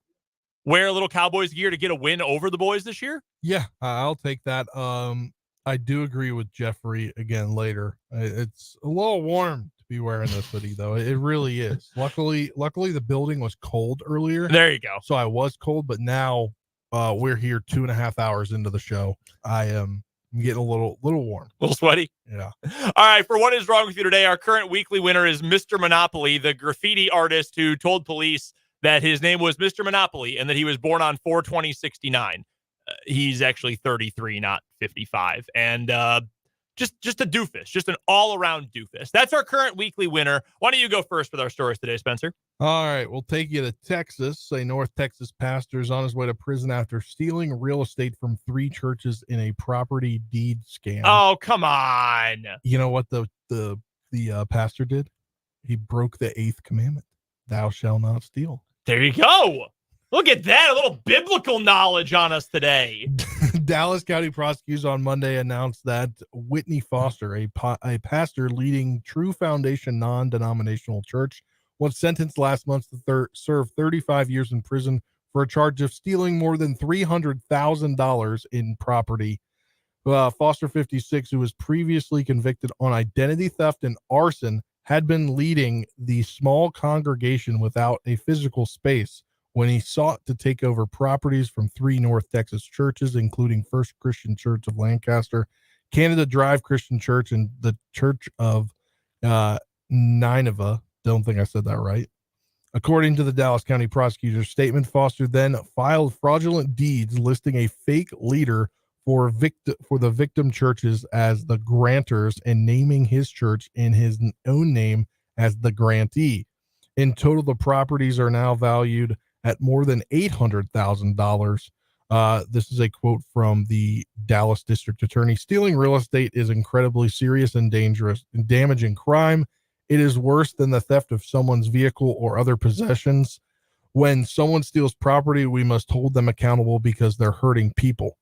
Wear a little Cowboys gear to get a win over the boys this year? Yeah, I'll take that. I do agree with Jeffrey again later. It's a little warm to be wearing this hoodie, though. It really is. Luckily, the building was cold earlier. There you go. So I was cold, but now we're here 2.5 hours into the show. I'm getting a little warm. A little sweaty? Yeah. All right, for What Is Wrong With You today, our current weekly winner is Mr. Monopoly, the graffiti artist who told police that his name was Mr. Monopoly and that he was born on 4/20/69. He's actually 33, not 55. And just a doofus, just an all-around doofus. That's our current weekly winner. Why don't you go first with our stories today, Spencer? All right, we'll take you to Texas. A North Texas pastor is on his way to prison after stealing real estate from 3 churches in a property deed scam. Oh, come on. You know what the pastor did? He broke the 8th commandment. Thou shalt not steal. There you go. Look at that. A little biblical knowledge on us today. Dallas County prosecutors on Monday announced that Whitney Foster, a pastor leading True Foundation non-denominational church, was sentenced last month to serve 35 years in prison for a charge of stealing more than $300,000 in property. Foster, 56, who was previously convicted on identity theft and arson, had been leading the small congregation without a physical space when he sought to take over properties from 3 North Texas churches, including First Christian Church of Lancaster, Canada Drive Christian Church, and the Church of Nineveh. Don't think I said that right. According to the Dallas County prosecutor's statement, Foster then filed fraudulent deeds listing a fake leader for the victim churches as the grantors and naming his church in his own name as the grantee. In total, the properties are now valued at more than $800,000. This is a quote from the Dallas district attorney. Stealing real estate is incredibly serious and dangerous and damaging crime. It is worse than the theft of someone's vehicle or other possessions. When someone steals property, we must hold them accountable because they're hurting people.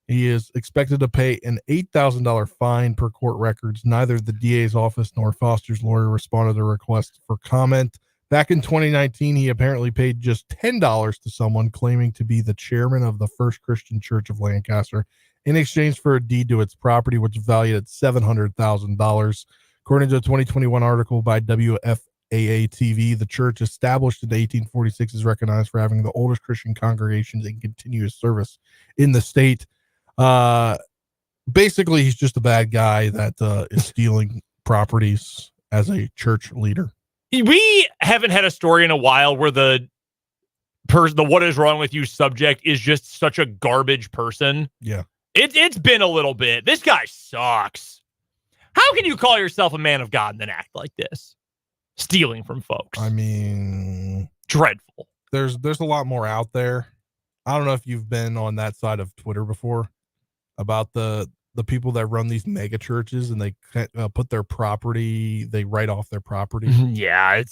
He is expected to pay an $8,000 fine per court records. Neither the DA's office nor Foster's lawyer responded to requests for comment. Back in 2019, he apparently paid just $10 to someone claiming to be the chairman of the First Christian Church of Lancaster in exchange for a deed to its property, which is valued at $700,000. According to a 2021 article by WFAA-TV, the church, established in 1846, is recognized for having the oldest Christian congregations in continuous service in the state. Basically, he's just a bad guy that is stealing properties as a church leader. We haven't had a story in a while where the what is wrong with you subject is just such a garbage person. Yeah. It's been a little bit. This guy sucks. How can you call yourself a man of God and then act like this? Stealing from folks. I mean, dreadful. There's a lot more out there. I don't know if you've been on that side of Twitter before about the people that run these mega churches and they put their property, they write off their property. Yeah,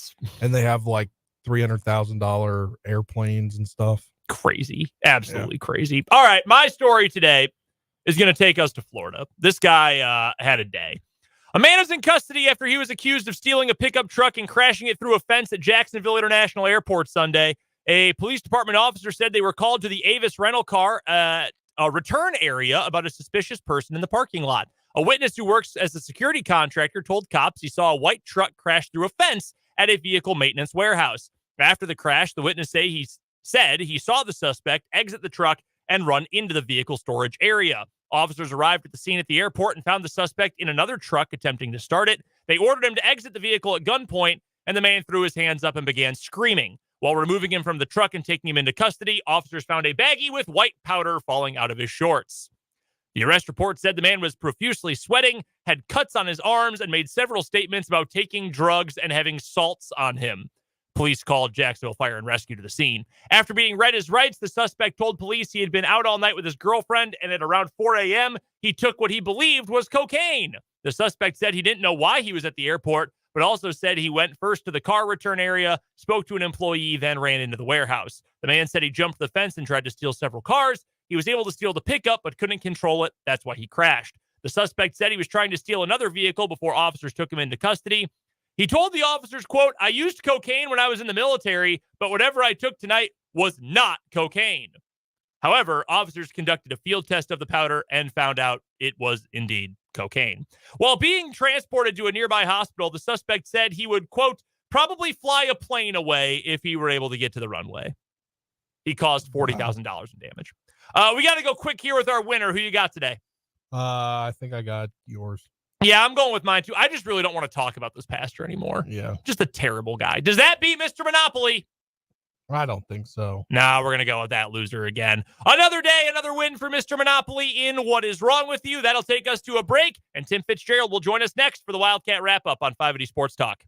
and they have like $300,000 airplanes and stuff. Crazy. Absolutely crazy. All right. My story today is going to take us to Florida. This guy had a day. A man is in custody after he was accused of stealing a pickup truck and crashing it through a fence at Jacksonville International Airport Sunday. A police department officer said they were called to the Avis rental car a return area about a suspicious person in the parking lot. A witness who works as a security contractor told cops he saw a white truck crash through a fence at a vehicle maintenance warehouse. After the crash, the witness said he saw the suspect exit the truck and run into the vehicle storage area. Officers arrived at the scene at the airport and found the suspect in another truck attempting to start it. They ordered him to exit the vehicle at gunpoint, and the man threw his hands up and began screaming. While removing him from the truck and taking him into custody, officers found a baggie with white powder falling out of his shorts. The arrest report said the man was profusely sweating, had cuts on his arms, and made several statements about taking drugs and having salts on him. Police called Jacksonville Fire and Rescue to the scene. After being read his rights, the suspect told police he had been out all night with his girlfriend, and at around 4 a.m., he took what he believed was cocaine. The suspect said he didn't know why he was at the airport, but also said he went first to the car return area, spoke to an employee, then ran into the warehouse. The man said he jumped the fence and tried to steal several cars. He was able to steal the pickup, but couldn't control it. That's why he crashed. The suspect said he was trying to steal another vehicle before officers took him into custody. He told the officers, quote, "I used cocaine when I was in the military, but whatever I took tonight was not cocaine." However, officers conducted a field test of the powder and found out it was indeed cocaine. While being transported to a nearby hospital, the suspect said he would, quote, "probably fly a plane away if he were able to get to the runway." He caused $40,000 in damage. We got to go quick here with our winner. Who you got today? I think I got yours. Yeah, I'm going with mine too. I just really don't want to talk about this pastor anymore. Yeah. Just a terrible guy. Does that beat Mr. Monopoly? I don't think so. Nah, we're going to go with that loser again. Another day, another win for Mr. Monopoly in What Is Wrong With You. That'll take us to a break, and Tim Fitzgerald will join us next for the Wildcat Wrap-up on 580 Sports Talk.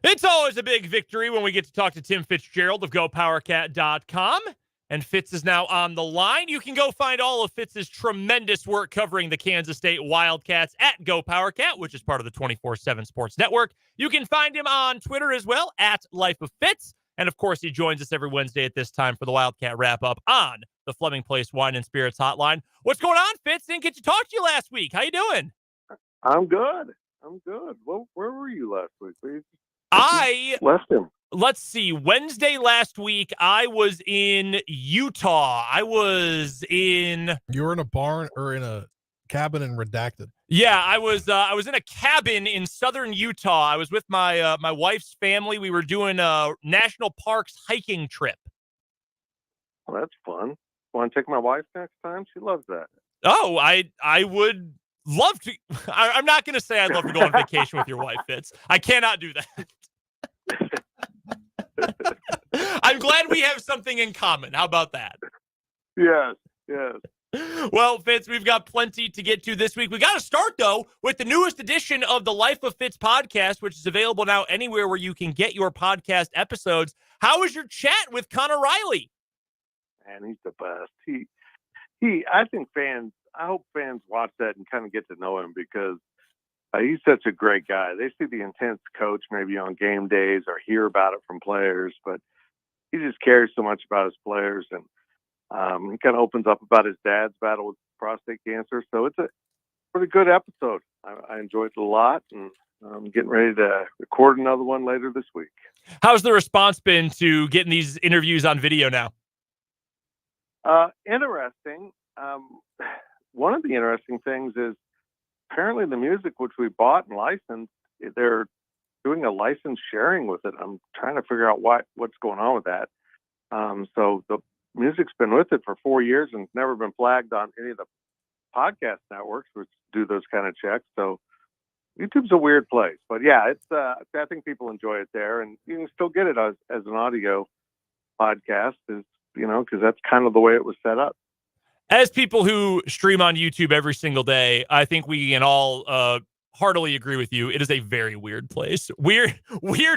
It's always a big victory when we get to talk to Tim Fitzgerald of GoPowerCat.com. And Fitz is now on the line. You can go find all of Fitz's tremendous work covering the Kansas State Wildcats at GoPowerCat, which is part of the 24/7 Sports Network. You can find him on Twitter as well, at Life of Fitz. And, of course, he joins us every Wednesday at this time for the Wildcat Wrap-up on the Fleming Place Wine and Spirits Hotline. What's going on, Fitz? Didn't get to talk to you last week. How you doing? I'm good. Well, where were you last week? I left him. Let's see. Wednesday last week, I was in Utah. You were in a barn or in a cabin in Redacted. Yeah, I was in a cabin in southern Utah. I was with my my wife's family. We were doing a national parks hiking trip. Well, that's fun. Want to take my wife next time? She loves that. Oh, I would love to. I'm not going to say I'd love to go on vacation with your wife, Fitz. I cannot do that. I'm glad we have something in common. How about that? Yes. Well, Fitz, we've got plenty to get to this week. We got to start, though, with the newest edition of the Life of Fitz podcast, which is available now anywhere where you can get your podcast episodes. How was your chat with Connor Riley? Man, he's the best. I hope fans watch that and kind of get to know him because he's such a great guy. They see the intense coach maybe on game days or hear about it from players, but he just cares so much about his players. And He kind of opens up about his dad's battle with prostate cancer. So it's a pretty good episode. I enjoyed it a lot, and I'm getting ready to record another one later this week. How's the response been to getting these interviews on video now? Interesting. One of the interesting things is apparently the music, which we bought and licensed, they're doing a license sharing with it. I'm trying to figure out what's going on with that. So the music's been with it for 4 years and never been flagged on any of the podcast networks, which do those kind of checks. So YouTube's a weird place, but yeah, it's. I think people enjoy it there, and you can still get it as an audio podcast, because that's kind of the way it was set up. As people who stream on YouTube every single day, I think we can all heartily agree with you. It is a very weird place. Weird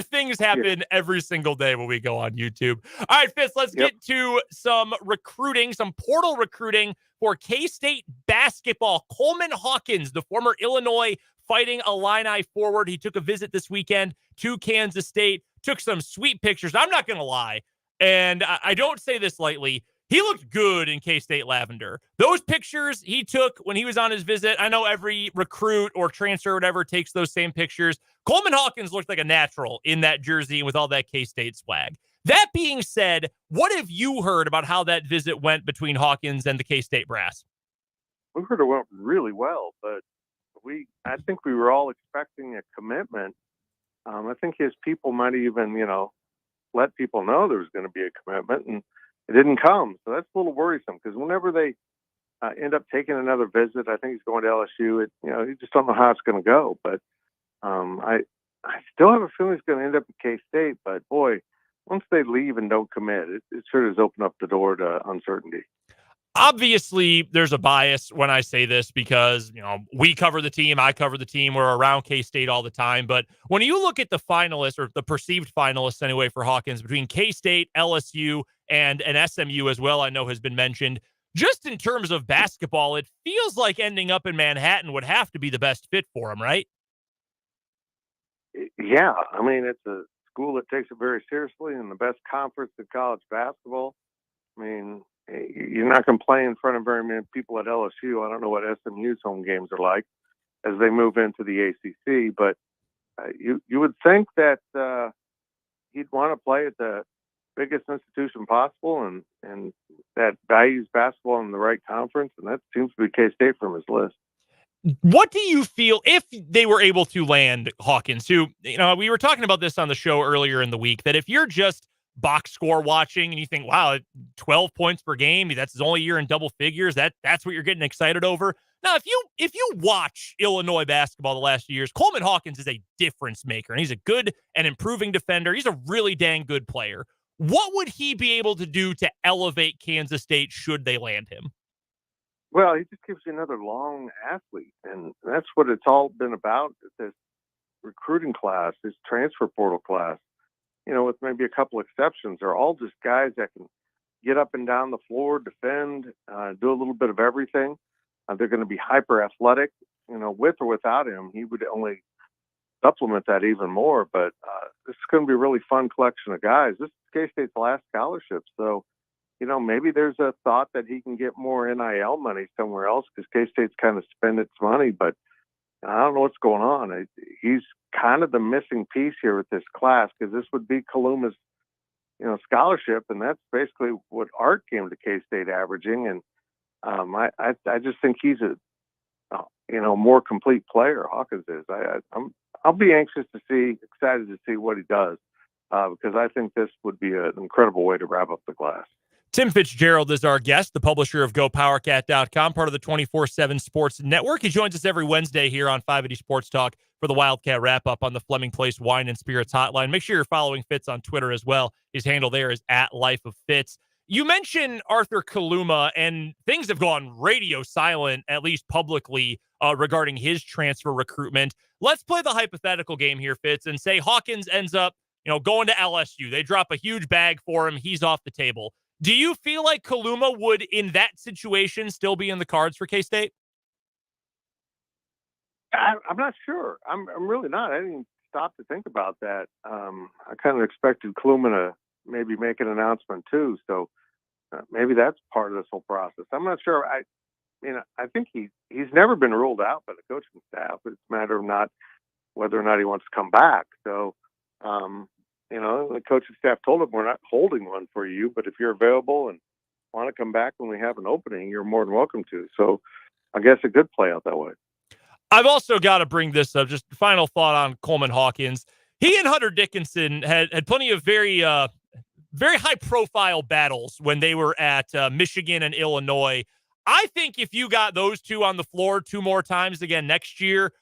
things happen every single day when we go on YouTube. All right, Fitz, let's get to some recruiting, some portal recruiting for K-State basketball. Coleman Hawkins, the former Illinois Fighting Illini forward. He took a visit this weekend to Kansas State, took some sweet pictures. I'm not going to lie, and I don't say this lightly. He looked good in K-State lavender. Those pictures he took when he was on his visit, I know every recruit or transfer or whatever takes those same pictures. Coleman Hawkins looked like a natural in that jersey with all that K-State swag. That being said, what have you heard about how that visit went between Hawkins and the K-State brass? We heard it went really well, but I think we were all expecting a commitment. I think his people might even, let people know there was going to be a commitment, and it didn't come. So that's a little worrisome, because whenever they end up taking another visit, I think he's going to LSU. You just don't know how it's going to go. But I still have a feeling he's going to end up at K-State. But boy, once they leave and don't commit, it sure does open up the door to uncertainty. Obviously, there's a bias when I say this because, we cover the team. I cover the team. We're around K-State all the time. But when you look at the finalists, or the perceived finalists anyway, for Hawkins, between K-State, LSU, and an SMU as well, I know has been mentioned, just in terms of basketball, it feels like ending up in Manhattan would have to be the best fit for him, right? Yeah. I mean, it's a school that takes it very seriously, and the best conference in college basketball. I mean, you're not going to play in front of very many people at LSU. I don't know what SMU's home games are like as they move into the ACC, but you would think that he'd want to play at the biggest institution possible, and that values basketball in the right conference, and that seems to be K-State from his list. What do you feel if they were able to land Hawkins, who, we were talking about this on the show earlier in the week, that if you're just box score watching and you think, wow, 12 points per game, that's his only year in double figures, that's what you're getting excited over. Now, if you watch Illinois basketball the last few years, Coleman Hawkins is a difference maker, and he's a good and improving defender. He's a really dang good player. What would he be able to do to elevate Kansas State should they land him? Well, he just gives you another long athlete, and that's what it's all been about, this recruiting class, this transfer portal class. With maybe a couple exceptions, they're all just guys that can get up and down the floor, defend, do a little bit of everything. They're going to be hyper athletic, with or without him. He would only supplement that even more. But this is going to be a really fun collection of guys. This is K-State's last scholarship. So, maybe there's a thought that he can get more NIL money somewhere else, because K-State's kind of spent its money, but I don't know what's going on. He's kind of the missing piece here with this class, because this would be Kaluma's, scholarship, and that's basically what Art came to K-State averaging. And I just think he's a more complete player. Hawkins is. I'll be excited to see what he does, because I think this would be an incredible way to wrap up the class. Tim Fitzgerald is our guest, the publisher of GoPowerCat.com, part of the 24/7 Sports Network. He joins us every Wednesday here on 580 Sports Talk for the Wildcat Wrap-up on the Fleming Place Wine and Spirits Hotline. Make sure you're following Fitz on Twitter as well. His handle there is @LifeOfFitz. You mentioned Arthur Kaluma, and things have gone radio silent, at least publicly, regarding his transfer recruitment. Let's play the hypothetical game here, Fitz, and say Hawkins ends up, going to LSU. They drop a huge bag for him. He's off the table. Do you feel like Kaluma would, in that situation, still be in the cards for K-State? I'm not sure. I'm really not. I didn't stop to think about that. I kind of expected Kaluma to maybe make an announcement too. So maybe that's part of this whole process. I'm not sure. I think he's never been ruled out by the coaching staff. It's a matter of not whether or not he wants to come back. So, the coaching staff told him, we're not holding one for you, but if you're available and want to come back when we have an opening, you're more than welcome to. So I guess it could play out that way. I've also got to bring this up. Just final thought on Coleman Hawkins. He and Hunter Dickinson had plenty of very high-profile battles when they were at Michigan and Illinois. I think if you got those two on the floor 2 more times again next year,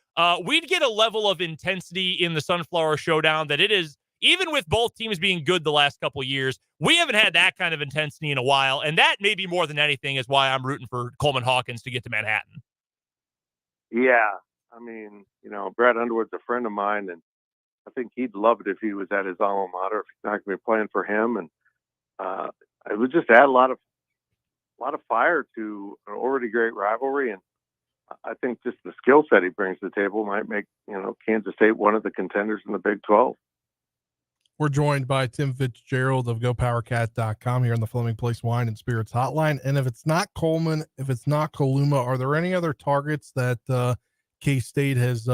we'd get a level of intensity in the Sunflower Showdown that it is, even with both teams being good the last couple of years, we haven't had that kind of intensity in a while. And that maybe more than anything is why I'm rooting for Coleman Hawkins to get to Manhattan. Yeah. I mean, Brad Underwood's a friend of mine, and I think he'd love it if he was at his alma mater, if he's not going to be playing for him. And it would just add a lot of fire to an already great rivalry. And I think just the skill set he brings to the table might make, Kansas State one of the contenders in the Big 12. We're joined by Tim Fitzgerald of GoPowerCat.com here on the Fleming Place Wine and Spirits Hotline. And if it's not Coleman, if it's not Kaluma, are there any other targets that K-State has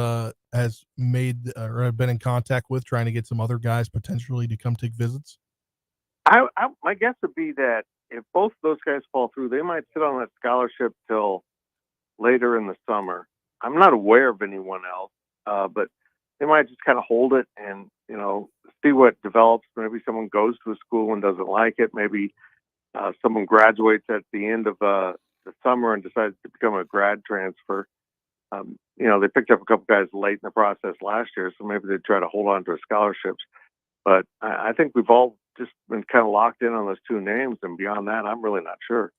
made or have been in contact with, trying to get some other guys potentially to come take visits? My guess would be that if both of those guys fall through, they might sit on that scholarship till later in the summer. I'm not aware of anyone else, but they might just kind of hold it and, see what develops. Maybe someone goes to a school and doesn't like it. Maybe someone graduates at the end of the summer and decides to become a grad transfer. They picked up a couple guys late in the process last year, so maybe they try to hold on to their scholarships. But I think we've all just been kind of locked in on those 2 names, and beyond that, I'm really not sure.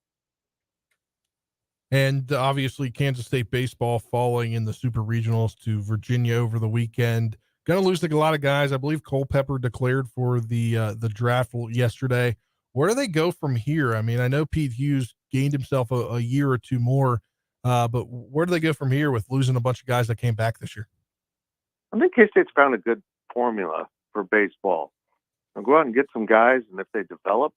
And obviously Kansas State baseball falling in the super regionals to Virginia over the weekend. Going to lose a lot of guys. I believe Culpepper declared for the draft yesterday. Where do they go from here? I mean, I know Pete Hughes gained himself a year or 2 more, but where do they go from here with losing a bunch of guys that came back this year? I think K-State's found a good formula for baseball. Go out and get some guys, and if they develop,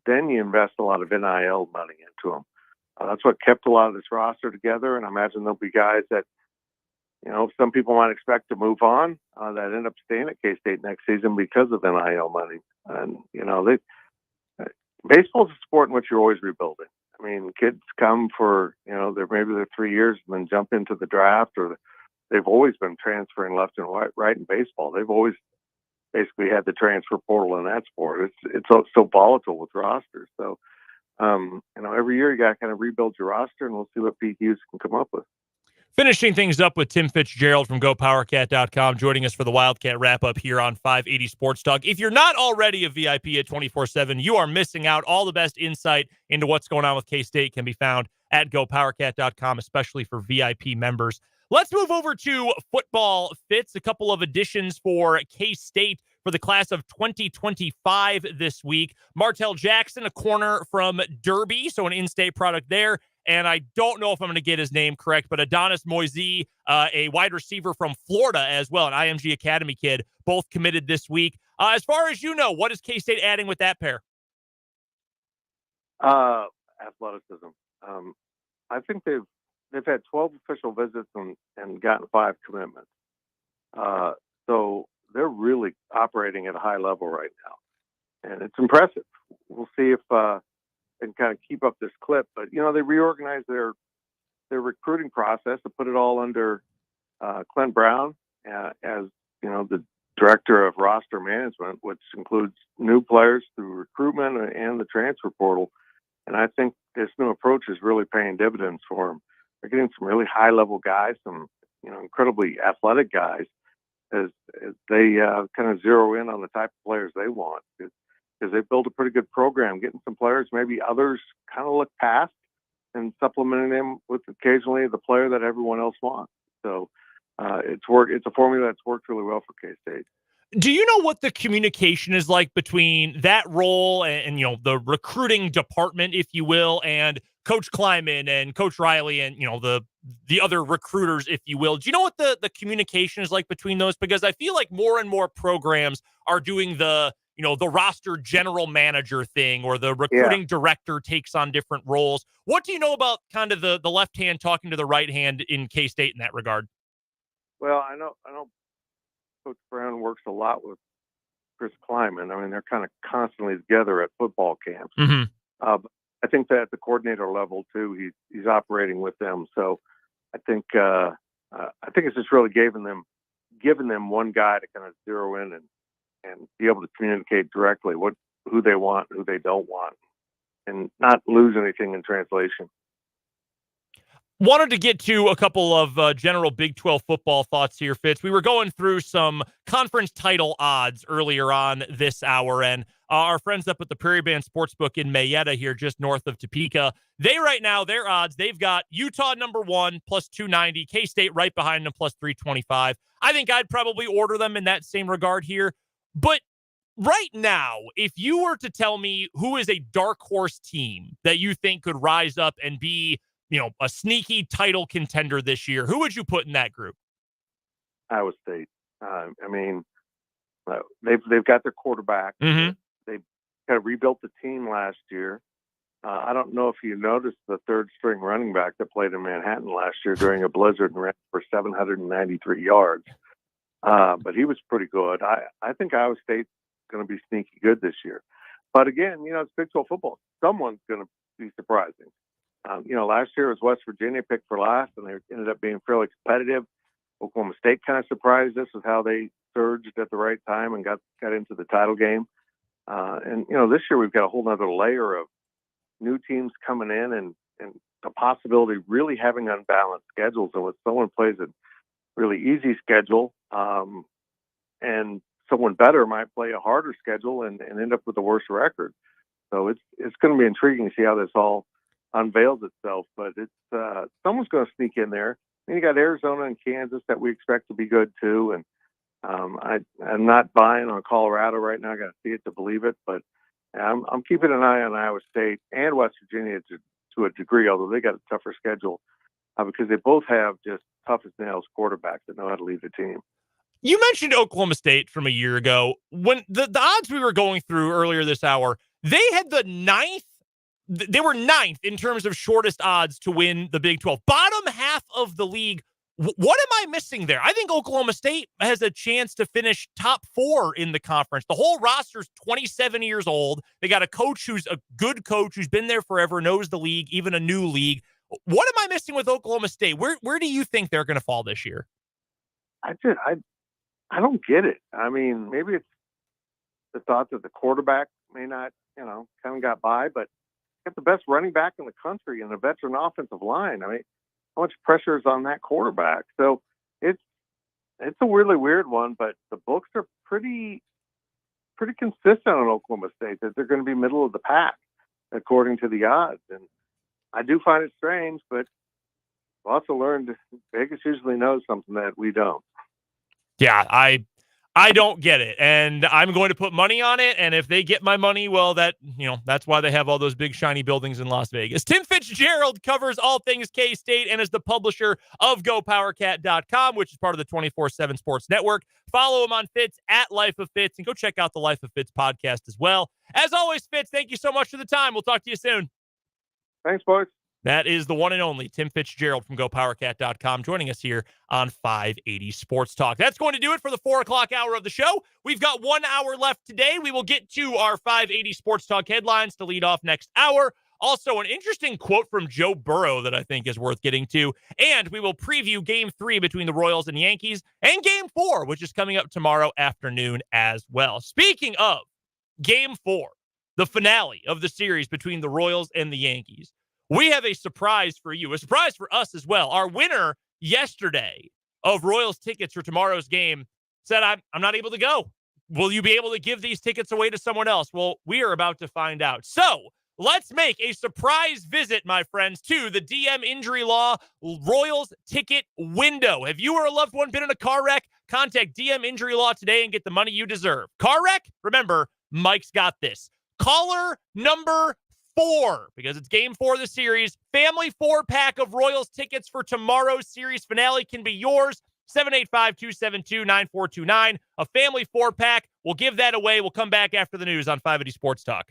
then you invest a lot of NIL money into them. That's what kept a lot of this roster together, and I imagine there'll be guys that, some people might expect to move on that end up staying at K-State next season because of NIL money. And, baseball's a sport in which you're always rebuilding. I mean, kids come for, they're 3 years and then jump into the draft, or they've always been transferring left and right in baseball. They've always basically had the transfer portal in that sport. It's so volatile with rosters. So, every year you got to kind of rebuild your roster, and we'll see what Pete Hughes can come up with. Finishing things up with Tim Fitzgerald from GoPowerCat.com, joining us for the Wildcat Wrap-up here on 580 Sports Talk. If you're not already a VIP at 24/7, you are missing out. All the best insight into what's going on with K-State can be found at GoPowerCat.com, especially for VIP members. Let's move over to football fits. A couple of additions for K-State for the class of 2025 this week. Martell Jackson, a corner from Derby, so an in-state product there. And I don't know if I'm going to get his name correct, but Adonis Moisey, a wide receiver from Florida as well, an IMG Academy kid, both committed this week. As far as you know, what is K-State adding with that pair? Athleticism. I think they've had 12 official visits and gotten 5 commitments. So they're really operating at a high level right now, and it's impressive. We'll see if and kind of keep up this clip. But, they reorganized their recruiting process to put it all under Clint Brown as, the director of roster management, which includes new players through recruitment and the transfer portal. And I think this new approach is really paying dividends for them. They're getting some really high-level guys, some, incredibly athletic guys, as they kind of zero in on the type of players they want. Because they built a pretty good program, getting some players maybe others kind of look past, and supplementing them with occasionally the player that everyone else wants. So it's a formula that's worked really well for K-State. Do you know what the communication is like between that role and the recruiting department, if you will, and Coach Kleiman and Coach Riley and, the other recruiters, if you will? Do you know what the communication is like between those? Because I feel like more and more programs are doing the the roster general manager thing, or the recruiting director takes on different roles. What do you know about kind of the left hand talking to the right hand in K-State in that regard? Well, I know Coach Brown works a lot with Chris Kleiman. I mean, they're kind of constantly together at football camps. Mm-hmm. I think that at the coordinator level too, he's operating with them. So I think it's just really giving them one guy to kind of zero in and be able to communicate directly who they want, who they don't want, and not lose anything in translation. Wanted to get to a couple of general Big 12 football thoughts here, Fitz. We were going through some conference title odds earlier on this hour, and our friends up at the Prairie Band Sportsbook in Mayetta here, just north of Topeka, they right now, their odds, they've got Utah number 1 plus 290, K-State right behind them plus 325. I think I'd probably order them in that same regard here. But right now, if you were to tell me who is a dark horse team that you think could rise up and be a sneaky title contender this year, who would you put in that group? Iowa State. They've got their quarterback. Mm-hmm. They kind of rebuilt the team last year. I don't know if you noticed the third string running back that played in Manhattan last year during a blizzard and ran for 793 yards. But he was pretty good. I think Iowa State's going to be sneaky good this year. But again, it's Big 12 football. Someone's going to be surprising. Last year it was West Virginia picked for last, and they ended up being fairly competitive. Oklahoma State kind of surprised us with how they surged at the right time and got into the title game. And this year we've got a whole other layer of new teams coming in and the possibility of really having unbalanced schedules. And when someone plays a really easy schedule, and someone better might play a harder schedule and end up with a worse record. So it's going to be intriguing to see how this all unveils itself, but it's someone's going to sneak in there. And you got Arizona and Kansas that we expect to be good too. And I'm not buying on Colorado right now. I got to see it to believe it, but I'm keeping an eye on Iowa State and West Virginia to a degree, although they got a tougher schedule because they both have just tough as nails quarterbacks that know how to lead the team. You mentioned Oklahoma State from a year ago. When the odds we were going through earlier this hour, they had they were ninth in terms of shortest odds to win the Big 12. Bottom half of the league. What am I missing there? I think Oklahoma State has a chance to finish top 4 in the conference. The whole roster's 27 years old. They got a coach who's a good coach who's been there forever, knows the league, even a new league. What am I missing with Oklahoma State? Where do you think they're going to fall this year? I don't get it. I mean, maybe it's the thought that the quarterback may not, kind of got by, but got the best running back in the country and a veteran offensive line. I mean, how much pressure is on that quarterback? So it's a really weird one, but the books are pretty consistent on Oklahoma State that they're going to be middle of the pack according to the odds. And I do find it strange, but I've also learned Vegas usually knows something that we don't. Yeah, I don't get it, and I'm going to put money on it, and if they get my money, well, that's why they have all those big shiny buildings in Las Vegas. Tim Fitzgerald covers all things K-State and is the publisher of GoPowerCat.com, which is part of the 24/7 Sports Network. Follow him on Fitz at Life of Fitz, and go check out the Life of Fitz podcast as well. As always, Fitz, thank you so much for the time. We'll talk to you soon. Thanks, boys. That is the one and only Tim Fitzgerald from GoPowerCat.com joining us here on 580 Sports Talk. That's going to do it for the 4 o'clock hour of the show. We've got 1 hour left today. We will get to our 580 Sports Talk headlines to lead off next hour. Also, an interesting quote from Joe Burrow that I think is worth getting to. And we will preview Game 3 between the Royals and Yankees and Game 4, which is coming up tomorrow afternoon as well. Speaking of Game 4, the finale of the series between the Royals and the Yankees, we have a surprise for you, a surprise for us as well. Our winner yesterday of Royals tickets for tomorrow's game said, I'm not able to go. Will you be able to give these tickets away to someone else? Well, we are about to find out. So let's make a surprise visit, my friends, to the DM Injury Law Royals ticket window. Have you or a loved one been in a car wreck? Contact DM Injury Law today and get the money you deserve. Car wreck? Remember, Mike's got this. Caller number 4, because it's Game 4 of the series. Family 4-pack of Royals tickets for tomorrow's series finale can be yours. 785-272-9429. A family 4-pack. We'll give that away. We'll come back after the news on 580 Sports Talk.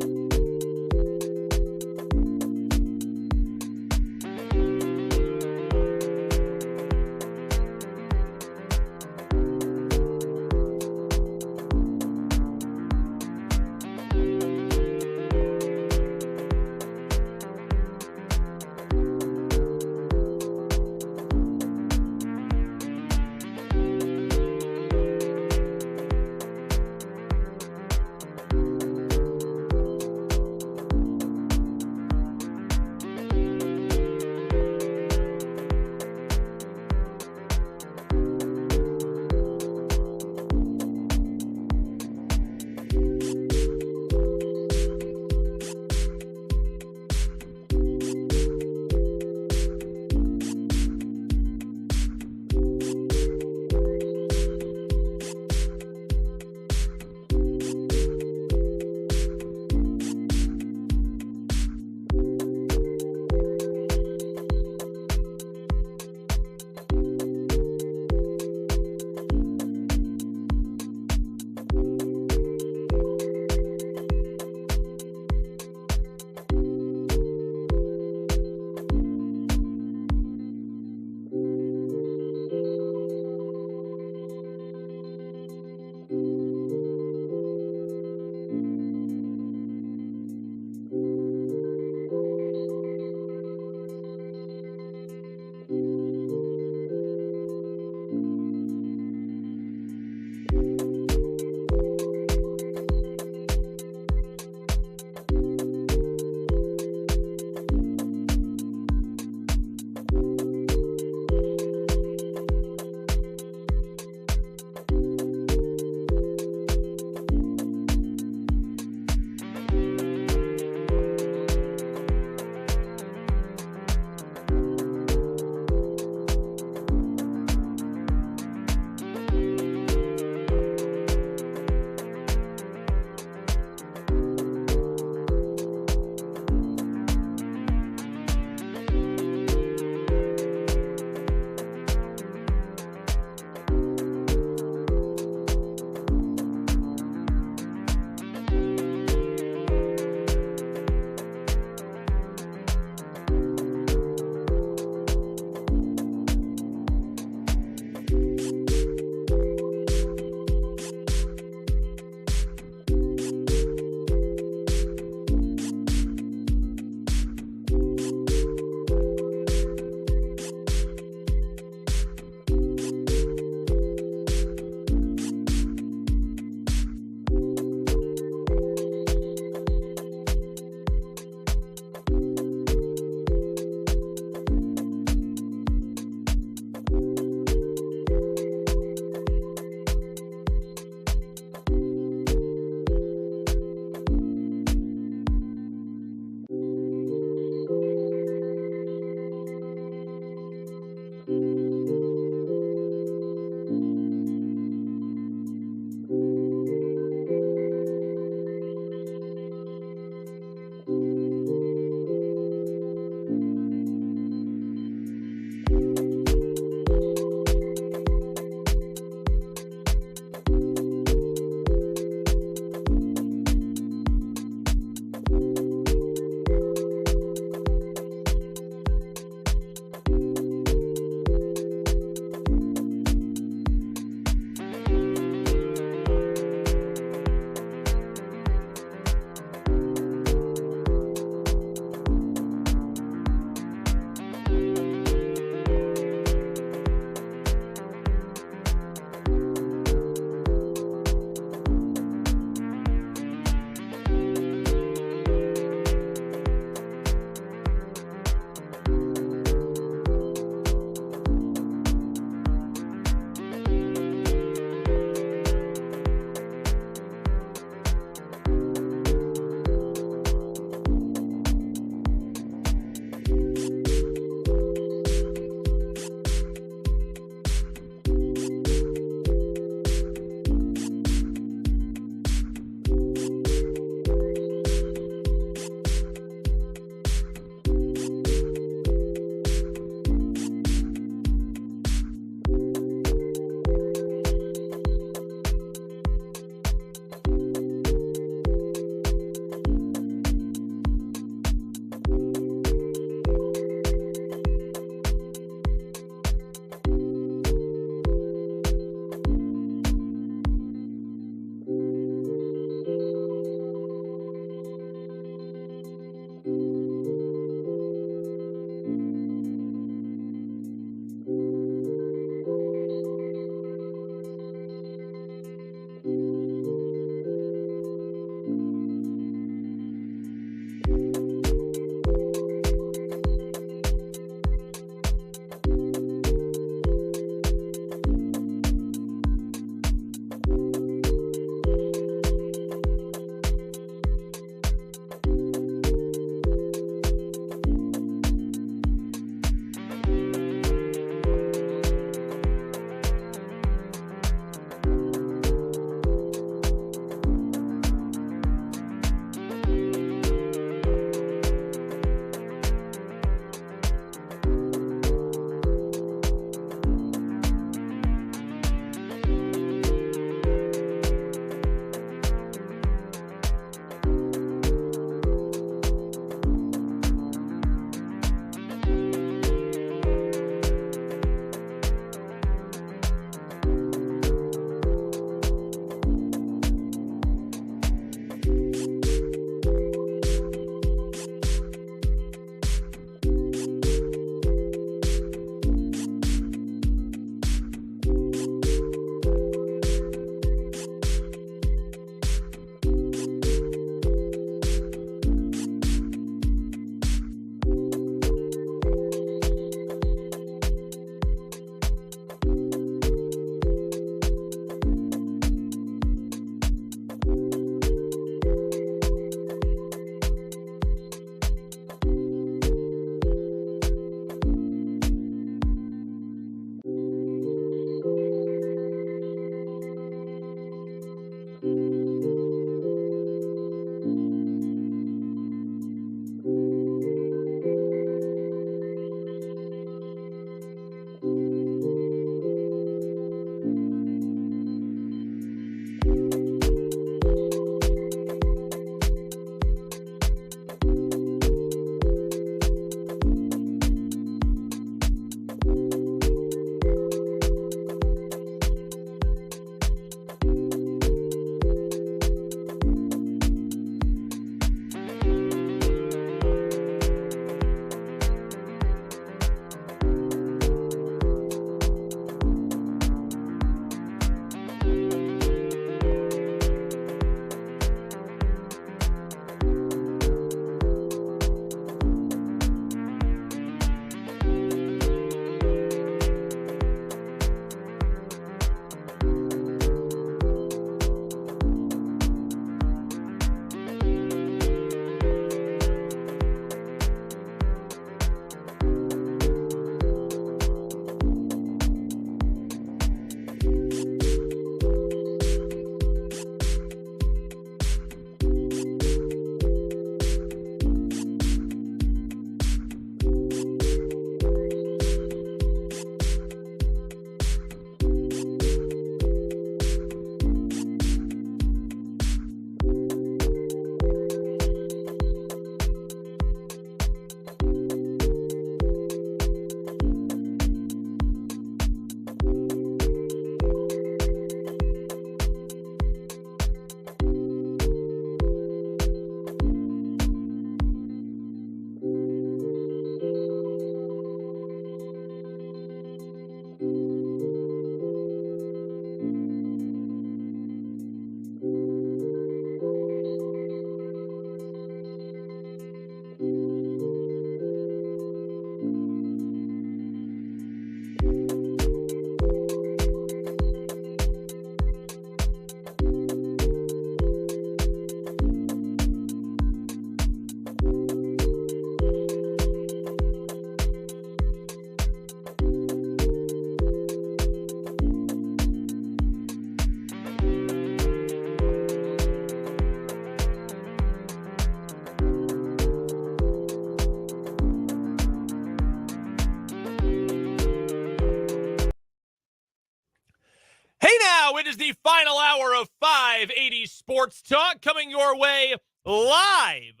final hour of 580 Sports Talk coming your way live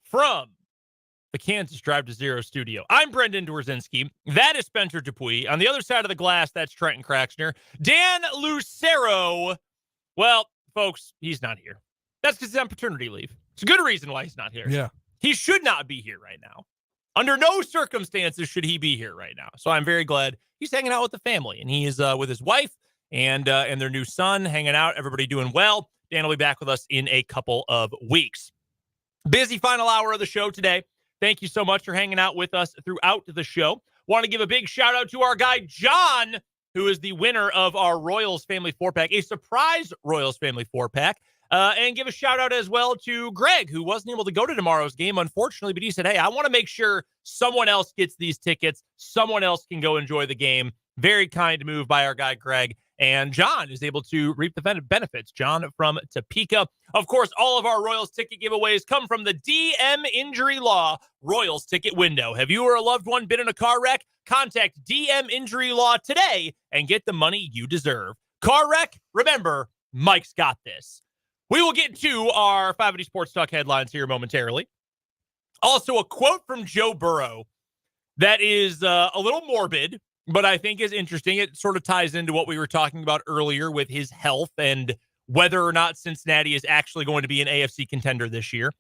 from the Kansas Drive to Zero studio. I'm Brendan Dworzinski. That is Spencer Dupuis. On the other side of the glass, that's Trenton Kraxner. Dan Lucero, well, folks, he's not here. That's because he's on paternity leave. It's a good reason why he's not here. Yeah. He should not be here right now. Under no circumstances should he be here right now. So I'm very glad he's hanging out with the family, and he is with his wife and their new son, hanging out, everybody doing well. Dan will be back with us in a couple of weeks. Busy final hour of the show today. Thank you so much for hanging out with us throughout the show. Want to give a big shout out to our guy, John, who is the winner of our Royals Family 4-pack, a surprise Royals Family 4-pack. And give a shout out as well to Greg, who wasn't able to go to tomorrow's game, unfortunately, but he said, hey, I want to make sure someone else gets these tickets. Someone else can go enjoy the game. Very kind move by our guy, Greg. And John is able to reap the benefits. John from Topeka. Of course, all of our Royals ticket giveaways come from the DM Injury Law Royals ticket window. Have you or a loved one been in a car wreck? Contact DM Injury Law today and get the money you deserve. Car wreck? Remember, Mike's got this. We will get to our 580 Sports Talk headlines here momentarily. Also, a quote from Joe Burrow that is a little morbid, but I think is interesting. It sort of ties into what we were talking about earlier with his health and whether or not Cincinnati is actually going to be an AFC contender this year.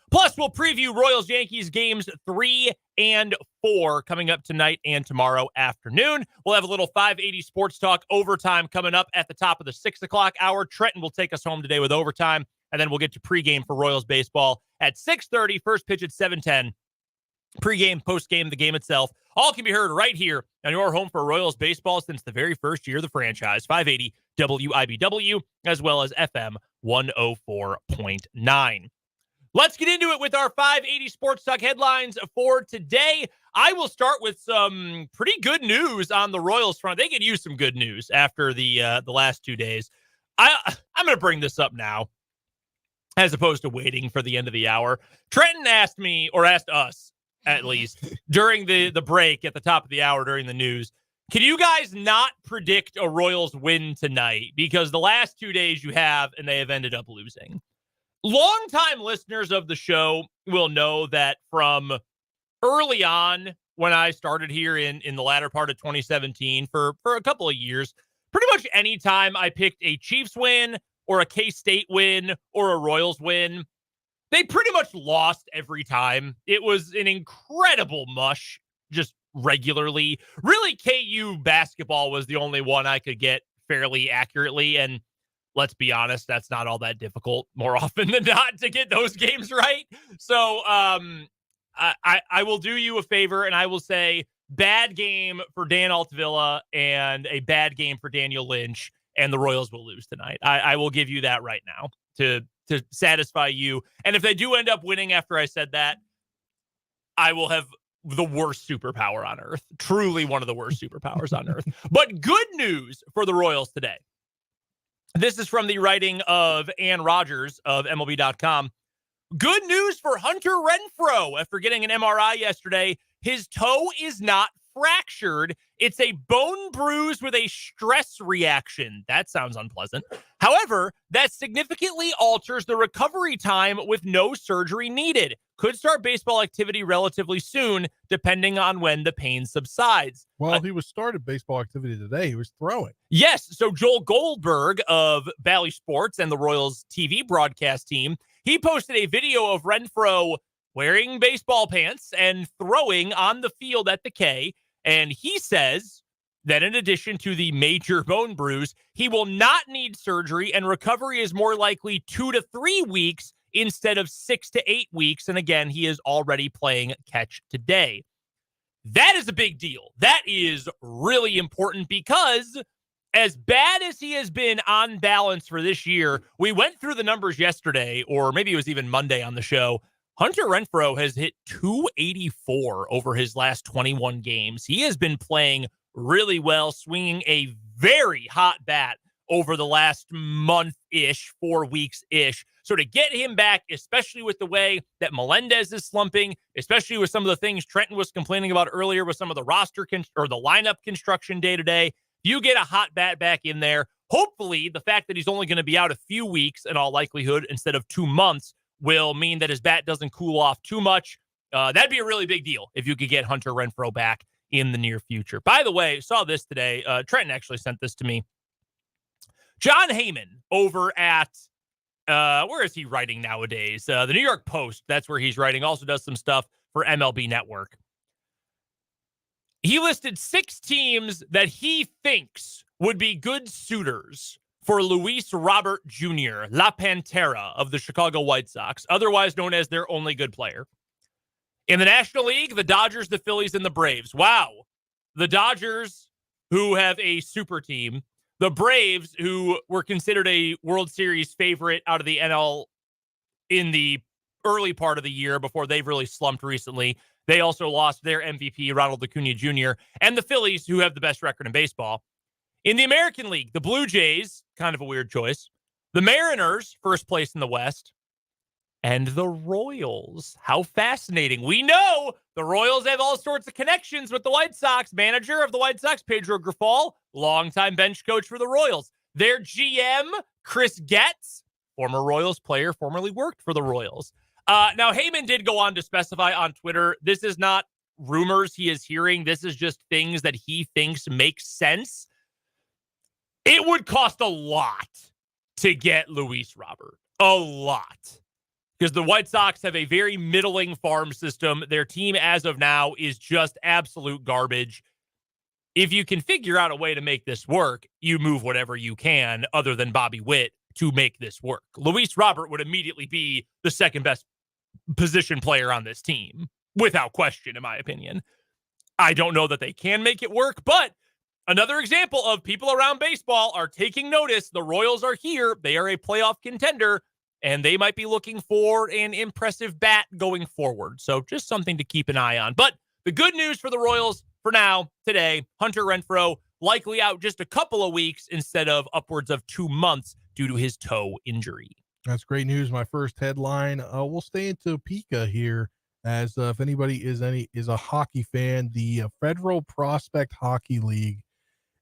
Plus, we'll preview Royals-Yankees games 3 and 4 coming up tonight and tomorrow afternoon. We'll have a little 580 Sports Talk overtime coming up at the top of the 6 o'clock hour. Trenton will take us home today with overtime, and then we'll get to pregame for Royals baseball at 6:30, first pitch at 7:10. Pregame, postgame, the game itself. All can be heard right here on your home for Royals baseball since the very first year of the franchise, 580 WIBW, as well as FM 104.9. Let's get into it with our 580 Sports Talk headlines for today. I will start with some pretty good news on the Royals front. They could use some good news after the last 2 days. I'm going to bring this up now, as opposed to waiting for the end of the hour. Trenton asked me, or asked us at least, during the break at the top of the hour during the news, can you guys not predict a Royals win tonight? Because the last 2 days you have, and they have ended up losing. Longtime listeners of the show will know that from early on, when I started here in the latter part of 2017, for a couple of years, pretty much any time I picked a Chiefs win or a K-State win or a Royals win, they pretty much lost every time. It was an incredible mush, just regularly. Really, KU basketball was the only one I could get fairly accurately, and let's be honest, that's not all that difficult more often than not to get those games right. So I will do you a favor, and I will say bad game for Dan Altavilla and a bad game for Daniel Lynch, and the Royals will lose tonight. I will give you that right now to satisfy you. And if they do end up winning after I said that, I will have the worst superpower on earth. Truly one of the worst superpowers on earth. But good news for the Royals today. This is from the writing of Ann Rogers of MLB.com. Good news for Hunter Renfroe. After getting an MRI yesterday, his toe is not fractured. It's a bone bruise with a stress reaction. That sounds unpleasant. However, that significantly alters the recovery time with no surgery needed. Could start baseball activity relatively soon, depending on when the pain subsides. Well, he was started baseball activity today. He was throwing. Yes. So Joel Goldberg of Bally Sports and the Royals TV broadcast team, he posted a video of Renfroe wearing baseball pants and throwing on the field at the K. And he says that in addition to the major bone bruise, he will not need surgery, and recovery is more likely 2 to 3 weeks instead of 6 to 8 weeks. And again, he is already playing catch today. That is a big deal. That is really important because as bad as he has been on balance for this year, we went through the numbers yesterday, or maybe it was even Monday on the show. Hunter Renfroe has hit 284 over his last 21 games. He has been playing really well, swinging a very hot bat over the last month-ish, 4 weeks-ish. So to get him back, especially with the way that Melendez is slumping, especially with some of the things Trenton was complaining about earlier with some of the roster or the lineup construction day-to-day, you get a hot bat back in there, Hopefully, the fact that he's only going to be out a few weeks in all likelihood instead of 2 months will mean that his bat doesn't cool off too much. That'd be a really big deal if you could get Hunter Renfroe back in the near future. By the way, saw this today. Trenton actually sent this to me. John Heyman over at, where is he writing nowadays? The New York Post. That's where he's writing. Also does some stuff for MLB Network. He listed 6 teams that he thinks would be good suitors for Luis Robert Jr., La Pantera of the Chicago White Sox, otherwise known as their only good player. In the National League, the Dodgers, the Phillies, and the Braves. Wow. The Dodgers, who have a super team. The Braves, who were considered a World Series favorite out of the NL in the early part of the year before they've really slumped recently. They also lost their MVP, Ronald Acuna Jr., and the Phillies, who have the best record in baseball. In the American League, the Blue Jays, kind of a weird choice. The Mariners, first place in the West. And the Royals. How fascinating. We know the Royals have all sorts of connections with the White Sox. Manager of the White Sox, Pedro Grifol, longtime bench coach for the Royals. Their GM, Chris Getz, former Royals player, formerly worked for the Royals. Now, Heyman did go on to specify on Twitter, this is not rumors he is hearing. This is just things that he thinks make sense. It would cost a lot to get Luis Robert. A lot. Because the White Sox have a very middling farm system. Their team as of now is just absolute garbage. If you can figure out a way to make this work, you move whatever you can other than Bobby Witt to make this work. Luis Robert would immediately be the second best position player on this team, without question, in my opinion. I don't know that they can make it work, but another example of people around baseball are taking notice. The Royals are here. They are a playoff contender, and they might be looking for an impressive bat going forward. So just something to keep an eye on. But the good news for the Royals for now, today, Hunter Renfroe likely out just a couple of weeks instead of upwards of 2 months due to his toe injury. That's great news. My first headline. We'll stay in Topeka here, as if anybody is a hockey fan, the Federal Prospect Hockey League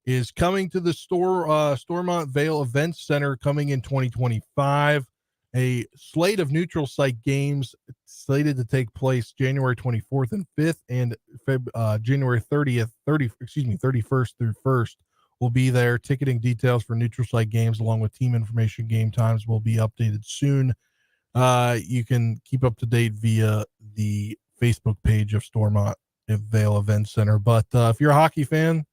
is coming to the Stormont Vale Events Center coming in 2025. A slate of neutral site games slated to take place January 24th and 5th, and January 31st through 1st will be there. Ticketing details for neutral site games along with team information, game times will be updated soon. You can keep up to date via the Facebook page of Stormont Vale Event Center. But if you're a hockey fan,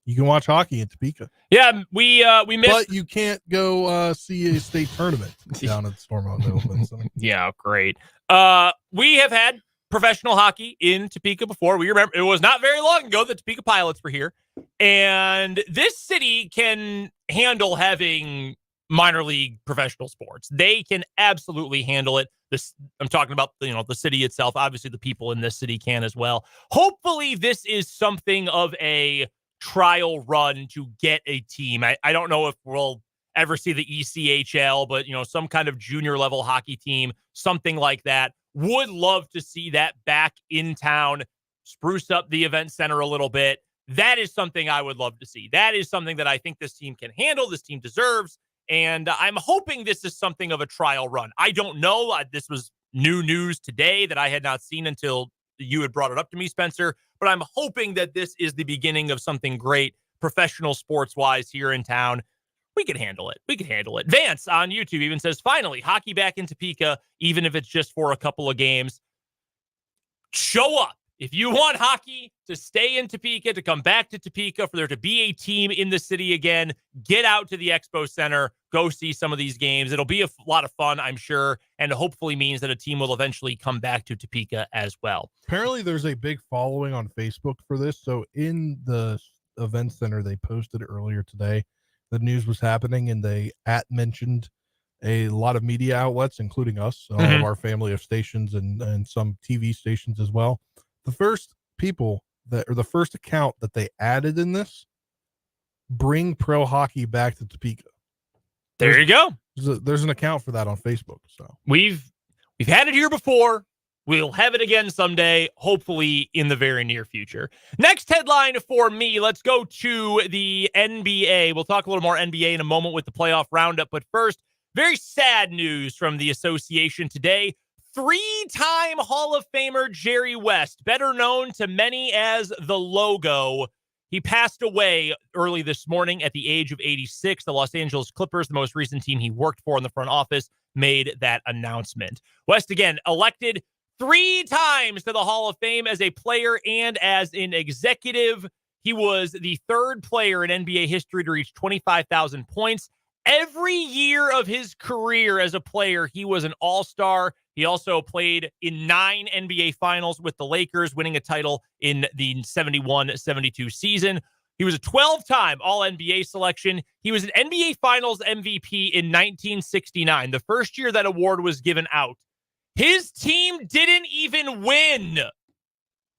you can watch hockey in Topeka. Yeah, we missed. But you can't go see a state tournament down at Stormont Vale Event Center. Yeah, great. We have had professional hockey in Topeka before. We remember it was not very long ago that Topeka Pilots were here. And this city can handle having minor league professional sports. They can absolutely handle it. I'm talking about, the city itself. Obviously, the people in this city can as well. Hopefully, this is something of a trial run to get a team. I don't know if we'll ever see the ECHL, but, some kind of junior level hockey team, something like that. Would love to see that back in town, spruce up the event center a little bit. That is something I would love to see. That is something that I think this team can handle, this team deserves, and I'm hoping this is something of a trial run. I don't know. This was new news today that I had not seen until you had brought it up to me, Spencer, but I'm hoping that this is the beginning of something great, professional sports-wise here in town. We can handle it. Vance on YouTube even says, finally, hockey back in Topeka, even if it's just for a couple of games. Show up. If you want hockey to stay in Topeka, to come back to Topeka, for there to be a team in the city again, get out to the Expo Center, go see some of these games. It'll be a lot of fun, I'm sure, and hopefully means that a team will eventually come back to Topeka as well. Apparently there's a big following on Facebook for this. So in the event center, they posted earlier today, the news was happening, and they mentioned a lot of media outlets, including us, all of our family of stations and some TV stations as well. The first the first account that they added in this, bring pro hockey back to Topeka. There you go. There's an account for that on Facebook. So we've had it here before. We'll have it again someday, hopefully in the very near future. Next headline for me, let's go to the NBA. We'll talk a little more NBA in a moment with the playoff roundup, but first, very sad news from the association today. Three-time Hall of Famer Jerry West, better known to many as the Logo. He passed away early this morning at the age of 86. The Los Angeles Clippers, the most recent team he worked for in the front office, made that announcement. West, again, elected 3 times to the Hall of Fame as a player and as an executive. He was the 3rd player in NBA history to reach 25,000 points. Every year of his career as a player, he was an all-star. He also played in 9 NBA finals with the Lakers, winning a title in the 71-72 season. He was a 12-time All-NBA selection. He was an NBA Finals MVP in 1969, the first year that award was given out. His team didn't even win.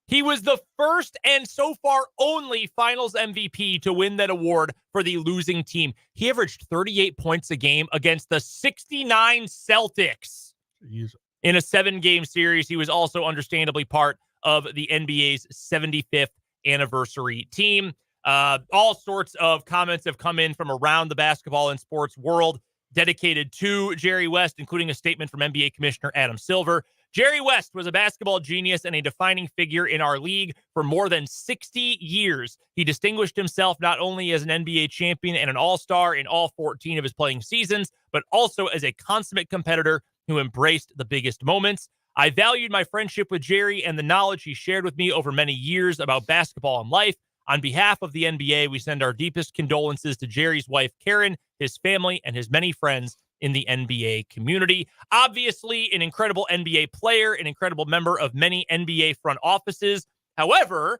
He was the first and so far only Finals MVP to win that award for the losing team. He averaged 38 points a game against the 69 Celtics. Jeez. In a 7-game series. He was also understandably part of the NBA's 75th anniversary team. All sorts of comments have come in from around the basketball and sports world dedicated to Jerry West, including a statement from NBA Commissioner Adam Silver. Jerry West was a basketball genius and a defining figure in our league for more than 60 years. He distinguished himself not only as an NBA champion and an all-star in all 14 of his playing seasons, but also as a consummate competitor who embraced the biggest moments. I valued my friendship with Jerry and the knowledge he shared with me over many years about basketball and life. On behalf of the NBA, we send our deepest condolences to Jerry's wife, Karen, his family, and his many friends in the NBA community. Obviously, an incredible NBA player, an incredible member of many NBA front offices. However,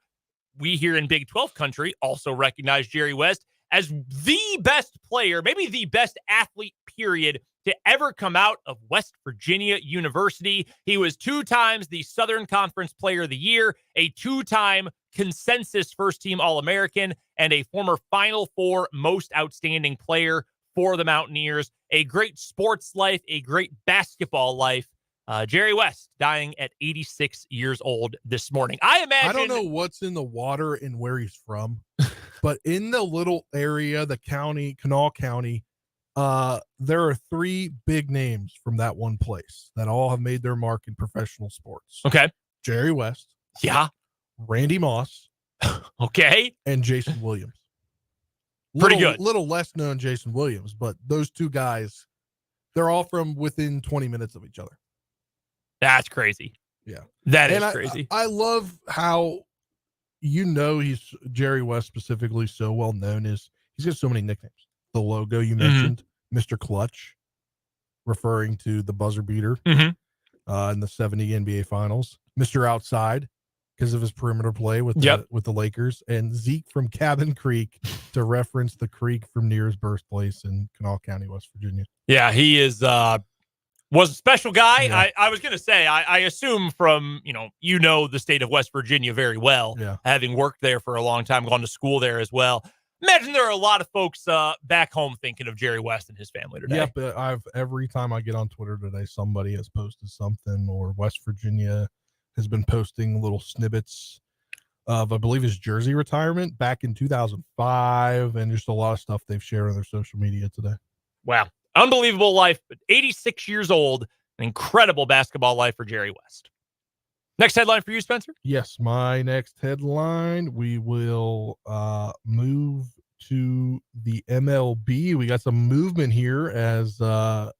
we here in Big 12 country also recognize Jerry West as the best player, maybe the best athlete, period, to ever come out of West Virginia University. He was 2 times the Southern Conference Player of the Year, a 2-time consensus first-team All-American, and a former Final Four most outstanding player for the Mountaineers. A great sports life, a great basketball life. Jerry West dying at 86 years old this morning. I don't know what's in the water and where he's from, but in the little area, the county, Kanawha County, there are 3 big names from that one place that all have made their mark in professional sports. Okay. Jerry West. Yeah. Randy Moss. Okay. And Jason Williams. Pretty good. Little less known Jason Williams, but those 2 guys, they're all from within 20 minutes of each other. That's crazy. Yeah. That is crazy. I love how, he's Jerry West specifically so well known is he's got so many nicknames. The Logo you mentioned, Mr. Clutch, referring to the buzzer beater in the 70 NBA Finals. Mr. Outside, because of his perimeter play with the Lakers, and Zeke from Cabin Creek to reference the creek from near his birthplace in Kanawha County, West Virginia. Yeah, he is was a special guy. Yeah. I was going to say, I assume from, the state of West Virginia very well, having worked there for a long time, gone to school there as well. Imagine there are a lot of folks back home thinking of Jerry West and his family today. Yeah, but every time I get on Twitter today, somebody has posted something, or West Virginia has been posting little snippets of, I believe, his jersey retirement back in 2005, and just a lot of stuff they've shared on their social media today. Wow. Unbelievable life, but 86 years old, an incredible basketball life for Jerry West. Next headline for you, Spencer? Yes, my next headline, we will move to the MLB. We got some movement here as the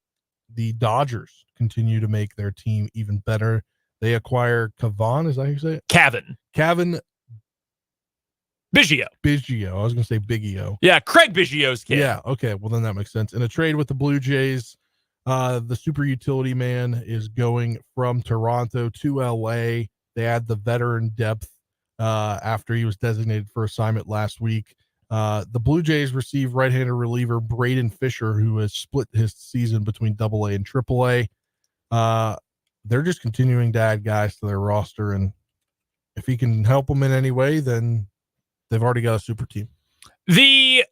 Dodgers continue to make their team even better. They acquire Cavan, is that how you say it? Cavan Biggio. I was going to say Biggio. Yeah, Craig Biggio's kid. Yeah, okay. Well, then that makes sense. In a trade with the Blue Jays, the super utility man is going from Toronto to LA. They add the veteran depth after he was designated for assignment last week. The Blue Jays receive right-handed reliever Braden Fisher, who has split his season between AA and AAA. They're just continuing to add guys to their roster, and if he can help them in any way, then they've already got a super team. The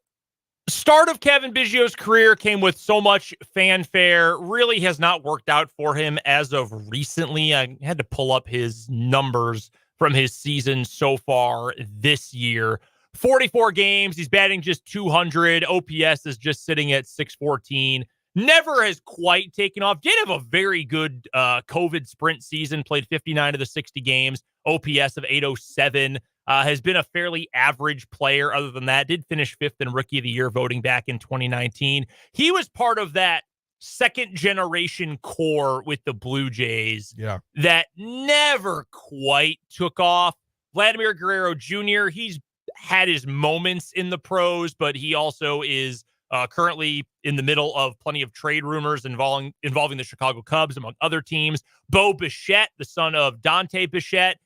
start of Kevin Biggio's career came with so much fanfare, really has not worked out for him as of recently. I had to pull up his numbers from his season so far this year. 44 games, he's batting just 200. OPS is just sitting at 614. Never has quite taken off. Did have a very good COVID sprint season, played 59 of the 60 games, OPS of 807. Has been a fairly average player other than that. Did finish 5th in Rookie of the Year voting back in 2019. He was part of that second-generation core with the Blue Jays that never quite took off. Vladimir Guerrero Jr., he's had his moments in the pros, but he also is currently in the middle of plenty of trade rumors involving the Chicago Cubs, among other teams. Bo Bichette, the son of Dante Bichette,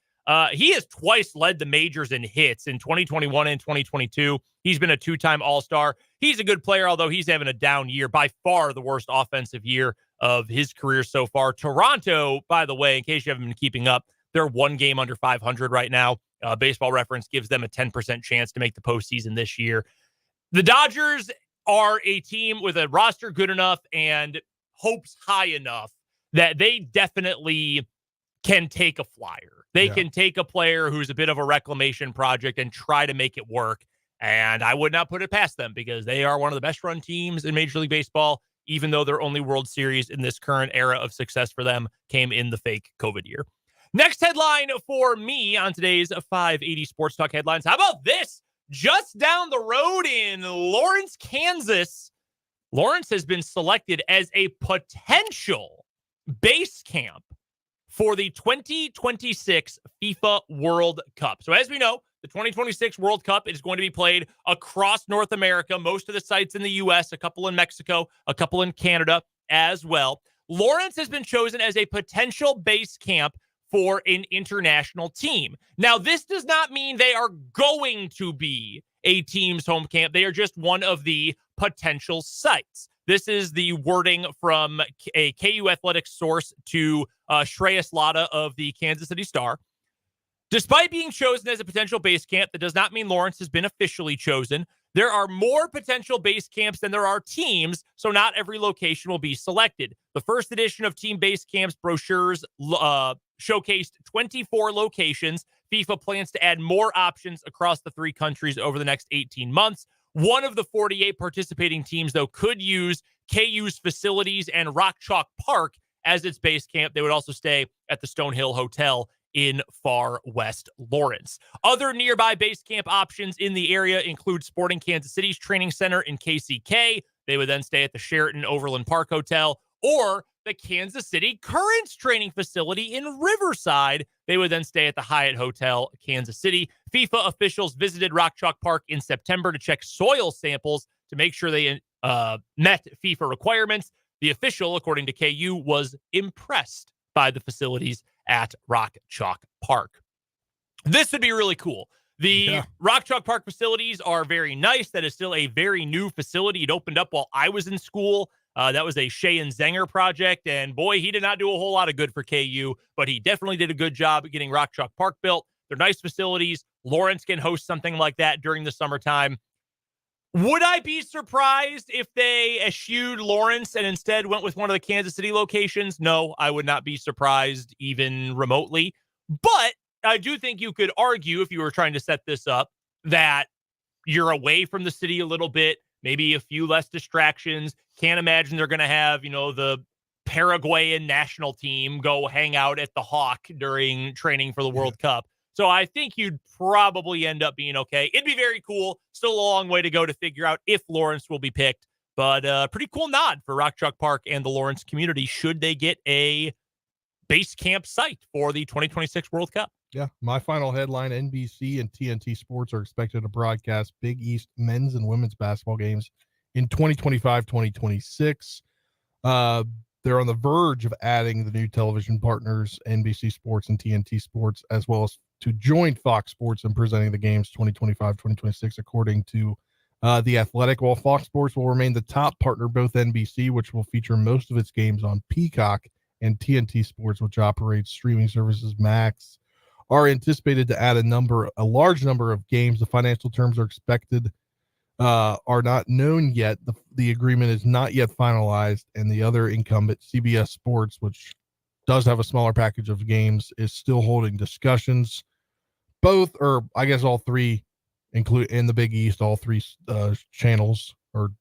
he has twice led the majors in hits in 2021 and 2022. He's been a 2-time All-Star. He's a good player, although he's having a down year, by far the worst offensive year of his career so far. Toronto, by the way, in case you haven't been keeping up, they're 1 game under 500 right now. Baseball Reference gives them a 10% chance to make the postseason this year. The Dodgers are a team with a roster good enough and hopes high enough that they definitely can take a flyer. They can take a player who's a bit of a reclamation project and try to make it work. And I would not put it past them because they are one of the best run teams in Major League Baseball, even though their only World Series in this current era of success for them came in the fake COVID year. Next headline for me on today's 580 Sports Talk headlines. How about this? Just down the road in Lawrence, Kansas, Lawrence has been selected as a potential base camp for the 2026 FIFA World Cup. So as we know, the 2026 World Cup is going to be played across North America, most of the sites in the U.S., a couple in Mexico, a couple in Canada as well. Lawrence has been chosen as a potential base camp for an international team. Now, this does not mean they are going to be a team's home camp. They are just one of the potential sites. This is the wording from a KU Athletics source to Shreyas Laddha of the Kansas City Star. Despite being chosen as a potential base camp, that does not mean Lawrence has been officially chosen. There are more potential base camps than there are teams, so not every location will be selected. The first edition of Team Base Camps brochures showcased 24 locations. FIFA plans to add more options across the 3 countries over the next 18 months. One of the 48 participating teams, though, could use KU's facilities and Rock Chalk Park as its base camp. They would also stay at the Stonehill Hotel in Far West Lawrence. Other nearby base camp options in the area include Sporting Kansas City's training center in KCK. They would then stay at the Sheraton Overland Park Hotel, or the Kansas City Currents training facility in Riverside. They would then stay at the Hyatt Hotel, Kansas City. FIFA officials visited Rock Chalk Park in September to check soil samples to make sure they met FIFA requirements. The official, according to KU, was impressed by the facilities at Rock Chalk Park. This would be really cool. The Rock Chalk Park facilities are very nice. That is still a very new facility. It opened up while I was in school. That was a Shea and Zenger project, and boy, he did not do a whole lot of good for KU, but he definitely did a good job at getting Rock Chalk Park built. They're nice facilities. Lawrence can host something like that during the summertime. Would I be surprised if they eschewed Lawrence and instead went with one of the Kansas City locations? No, I would not be surprised even remotely. But I do think you could argue, if you were trying to set this up, that you're away from the city a little bit, maybe a few less distractions. Can't imagine they're going to have, the Paraguayan national team go hang out at the Hawk during training for the World Cup. So I think you'd probably end up being okay. It'd be very cool. Still a long way to go to figure out if Lawrence will be picked, but pretty cool nod for Rock Chalk Park and the Lawrence community should they get a base camp site for the 2026 World Cup. Yeah, my final headline, NBC and TNT Sports are expected to broadcast Big East men's and women's basketball games in 2025-2026. They're on the verge of adding the new television partners, NBC Sports and TNT Sports, as well as to join Fox Sports in presenting the games 2025-2026, according to The Athletic. While Fox Sports will remain the top partner, both NBC, which will feature most of its games on Peacock, and TNT Sports, which operates streaming services Max, are anticipated to add a large number of games. The financial terms are expected are not known yet. The agreement is not yet finalized, and the other incumbent, CBS Sports, which does have a smaller package of games, is still holding discussions. Both, or I guess all three, include in the Big East, all three channels or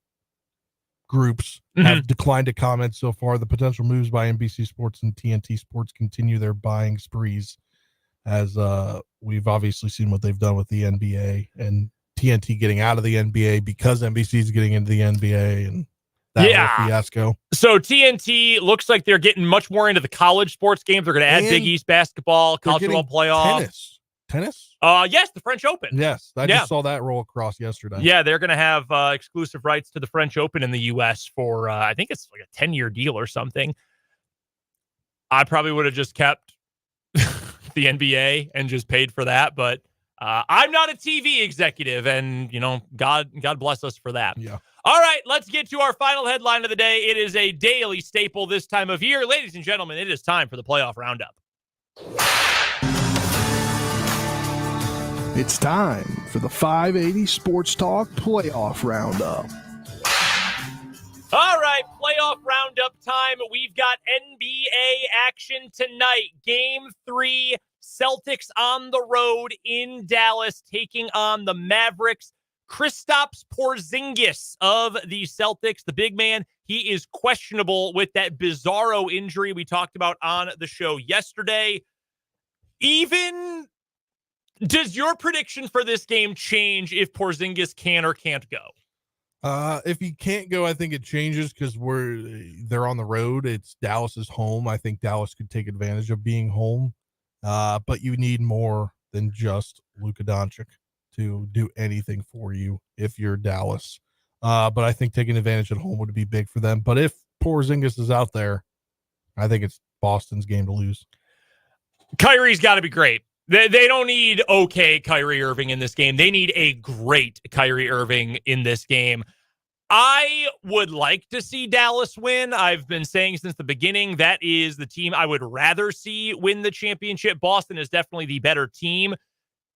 groups have declined to comment so far. The potential moves by NBC Sports and TNT Sports continue their buying sprees, as we've obviously seen what they've done with the NBA and TNT getting out of the NBA because NBC is getting into the NBA and that whole fiasco. So TNT looks like they're getting much more into the college sports games. They're going to add Big East basketball, college football playoff. Tennis? Yes, the French Open. Yes, I just saw that roll across yesterday. Yeah, they're going to have exclusive rights to the French Open in the U.S. for, I think it's like a 10-year deal or something. I probably would have just kept the NBA and just paid for that, but I'm not a TV executive, and, God bless us for that. Yeah. All right, let's get to our final headline of the day. It is a daily staple this time of year. Ladies and gentlemen, it is time for the playoff roundup. It's time for the 580 Sports Talk Playoff Roundup. All right, playoff roundup time. We've got NBA action tonight. Game 3, Celtics on the road in Dallas, taking on the Mavericks. Kristaps Porzingis of the Celtics, the big man, he is questionable with that bizarro injury we talked about on the show yesterday. Does your prediction for this game change if Porzingis can or can't go? If he can't go, I think it changes because they're on the road. It's Dallas's home. I think Dallas could take advantage of being home. But you need more than just Luka Doncic to do anything for you if you're Dallas. But I think taking advantage at home would be big for them. But if Porzingis is out there, I think it's Boston's game to lose. Kyrie's got to be great. They don't need okay Kyrie Irving in this game. They need a great Kyrie Irving in this game. I would like to see Dallas win. I've been saying since the beginning that is the team I would rather see win the championship. Boston is definitely the better team.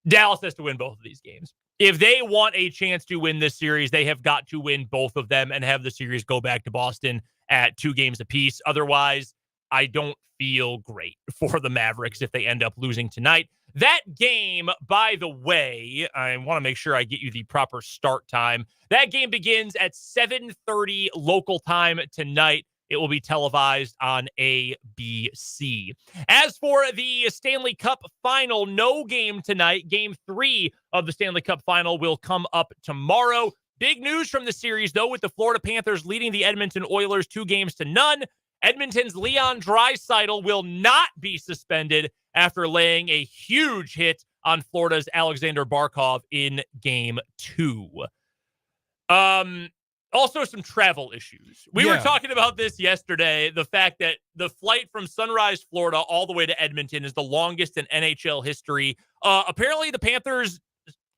Dallas has to win both of these games. If they want a chance to win this series, they have got to win both of them and have the series go back to Boston at 2 games apiece. Otherwise, I don't feel great for the Mavericks if they end up losing tonight. That game, by the way, I want to make sure I get you the proper start time. That game begins at 7:30 local time tonight. It will be televised on ABC. As for the Stanley Cup final, no game tonight. Game 3 of the Stanley Cup final will come up tomorrow. Big news from the series, though, with the Florida Panthers leading the Edmonton Oilers 2-0. Edmonton's Leon Draisaitl will not be suspended after laying a huge hit on Florida's Alexander Barkov in Game 2. Also, some travel issues. We were talking about this yesterday, the fact that the flight from Sunrise, Florida, all the way to Edmonton is the longest in NHL history. Apparently, the Panthers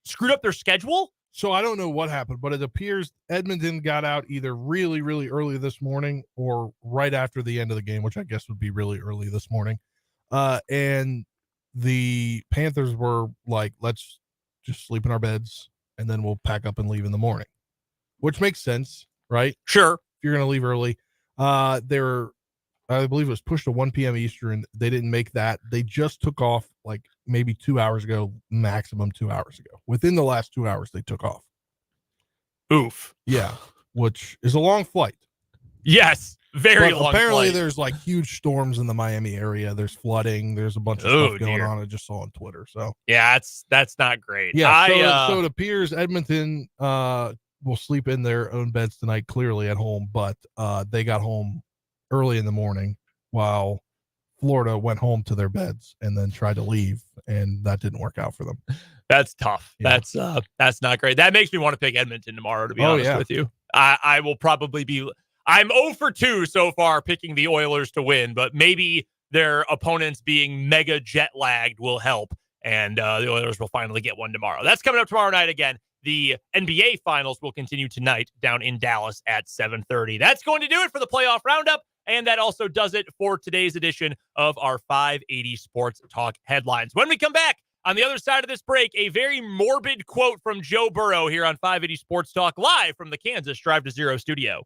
screwed up their schedule. So I don't know what happened, but it appears Edmonton got out either really, really early this morning or right after the end of the game, which I guess would be really early this morning. And the Panthers were like, let's just sleep in our beds and then we'll pack up and leave in the morning, which makes sense, right? Sure. If you're going to leave early. I believe it was pushed to 1 p.m. Eastern. They didn't make that. They just took off like maybe 2 hours ago, maximum 2 hours ago. Within the last 2 hours, they took off. Oof. Yeah, which is a long flight. Yes, very long apparently flight. There's like huge storms in the Miami area. There's flooding. There's a bunch of stuff going on. I just saw on Twitter. So yeah, that's not great. Yeah, so it appears Edmonton will sleep in their own beds tonight, clearly at home, but they got home early in the morning while Florida went home to their beds and then tried to leave, and that didn't work out for them. That's tough. Yeah. That's not great. That makes me want to pick Edmonton tomorrow, to be honest with you. I will probably be I'm 0 for 2 so far picking the Oilers to win, but maybe their opponents being mega jet lagged will help, and the Oilers will finally get one tomorrow. That's coming up tomorrow night again. The NBA Finals will continue tonight down in Dallas at 7:30. That's going to do it for the playoff roundup, and that also does it for today's edition of our 580 Sports Talk headlines. When we come back, On the other side of this break, a very morbid quote from Joe Burrow here on 580 Sports Talk, live from the Kansas Drive to Zero studio.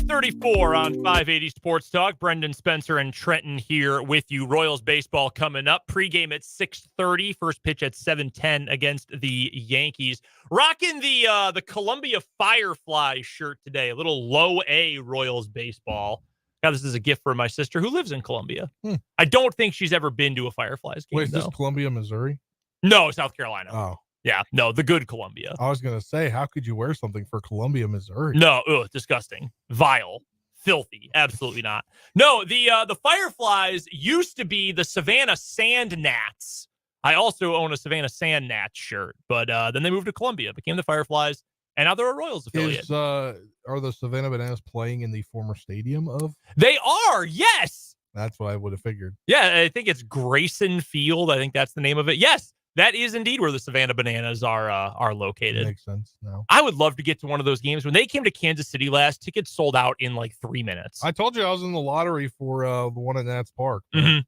.34 on 580 Sports Talk. Brendan Spencer and Trenton here with you. Royals baseball coming up. Pregame at 6:30. First pitch at 7:10 against the Yankees. Rocking the Columbia Firefly shirt today. A little low A Royals baseball. Now, this is a gift for my sister who lives in Columbia. I don't think she's ever been to a Fireflies game. Wait, is this Columbia, Missouri? No, South Carolina. Oh. Yeah, no, the good Columbia. I was going to say, how could you wear something for Columbia, Missouri? No, disgusting. Vile. Filthy. Absolutely not. No, the Fireflies used to be the Savannah Sand Gnats. I also own a Savannah Sand Gnats shirt, but then they moved to Columbia, became the Fireflies, and now they're a Royals affiliate. Are the Savannah Bananas playing in the former stadium of? They are, yes. That's what I would have figured. Yeah, I think it's Grayson Field. I think that's the name of it. Yes. That is indeed where the Savannah Bananas are located. Makes sense now. I would love to get to one of those games. When they came to Kansas City last, tickets sold out in like 3 minutes. I told you I was in the lottery for the one at Nats Park. I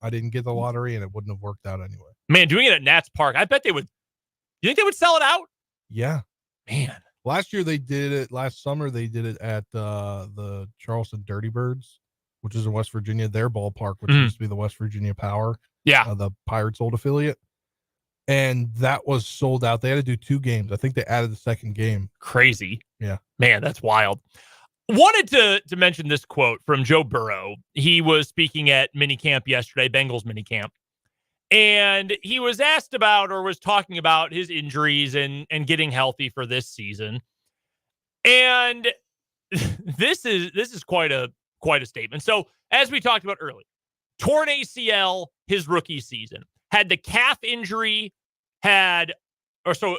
didn't get the lottery, and it wouldn't have worked out anyway. Man, doing it at Nats Park, I bet they would. You think they would sell it out? Yeah. Man. Last year they did it. Last summer they did it at the Charleston Dirty Birds, which is in West Virginia, their ballpark, which used to be the West Virginia Power. Yeah. The Pirates' old affiliate. And that was sold out. They had to do 2 games. I think they added the second game. Crazy. Yeah. Man, that's wild. Wanted to mention this quote from Joe Burrow. He was speaking at minicamp yesterday, Bengals minicamp. And he was asked about or was talking about his injuries and getting healthy for this season. And this is quite a statement. So, as we talked about earlier, torn ACL his rookie season. Had the calf injury, so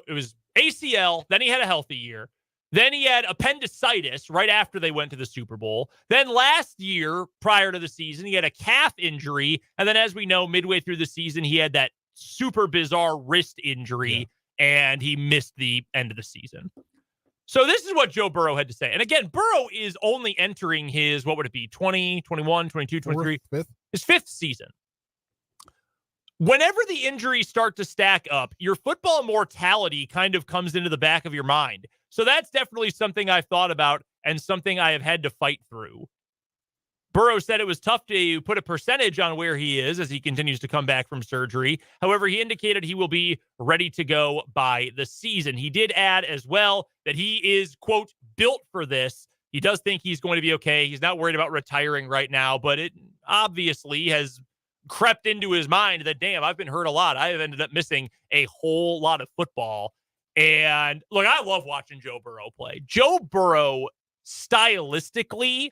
it was ACL, then he had a healthy year. Then he had appendicitis right after they went to the Super Bowl. Then last year, prior to the season, he had a calf injury. And then, as we know, midway through the season, he had that super bizarre wrist injury, and he missed the end of the season. So this is what Joe Burrow had to say. And again, Burrow is only entering his, what would it be, 20, 21, 22, 23? His fifth season. Whenever the injuries start to stack up, your football mortality kind of comes into the back of your mind. So that's definitely something I've thought about and something I have had to fight through. Burrow said it was tough to put a percentage on where he is as he continues to come back from surgery. However, he indicated he will be ready to go by the season. He did add as well that he is, quote, built for this. He does think he's going to be okay. He's not worried about retiring right now, but it obviously has crept into his mind that, damn, I've been hurt a lot. I have ended up missing a whole lot of football. And look, I love watching Joe Burrow play. Joe Burrow, stylistically,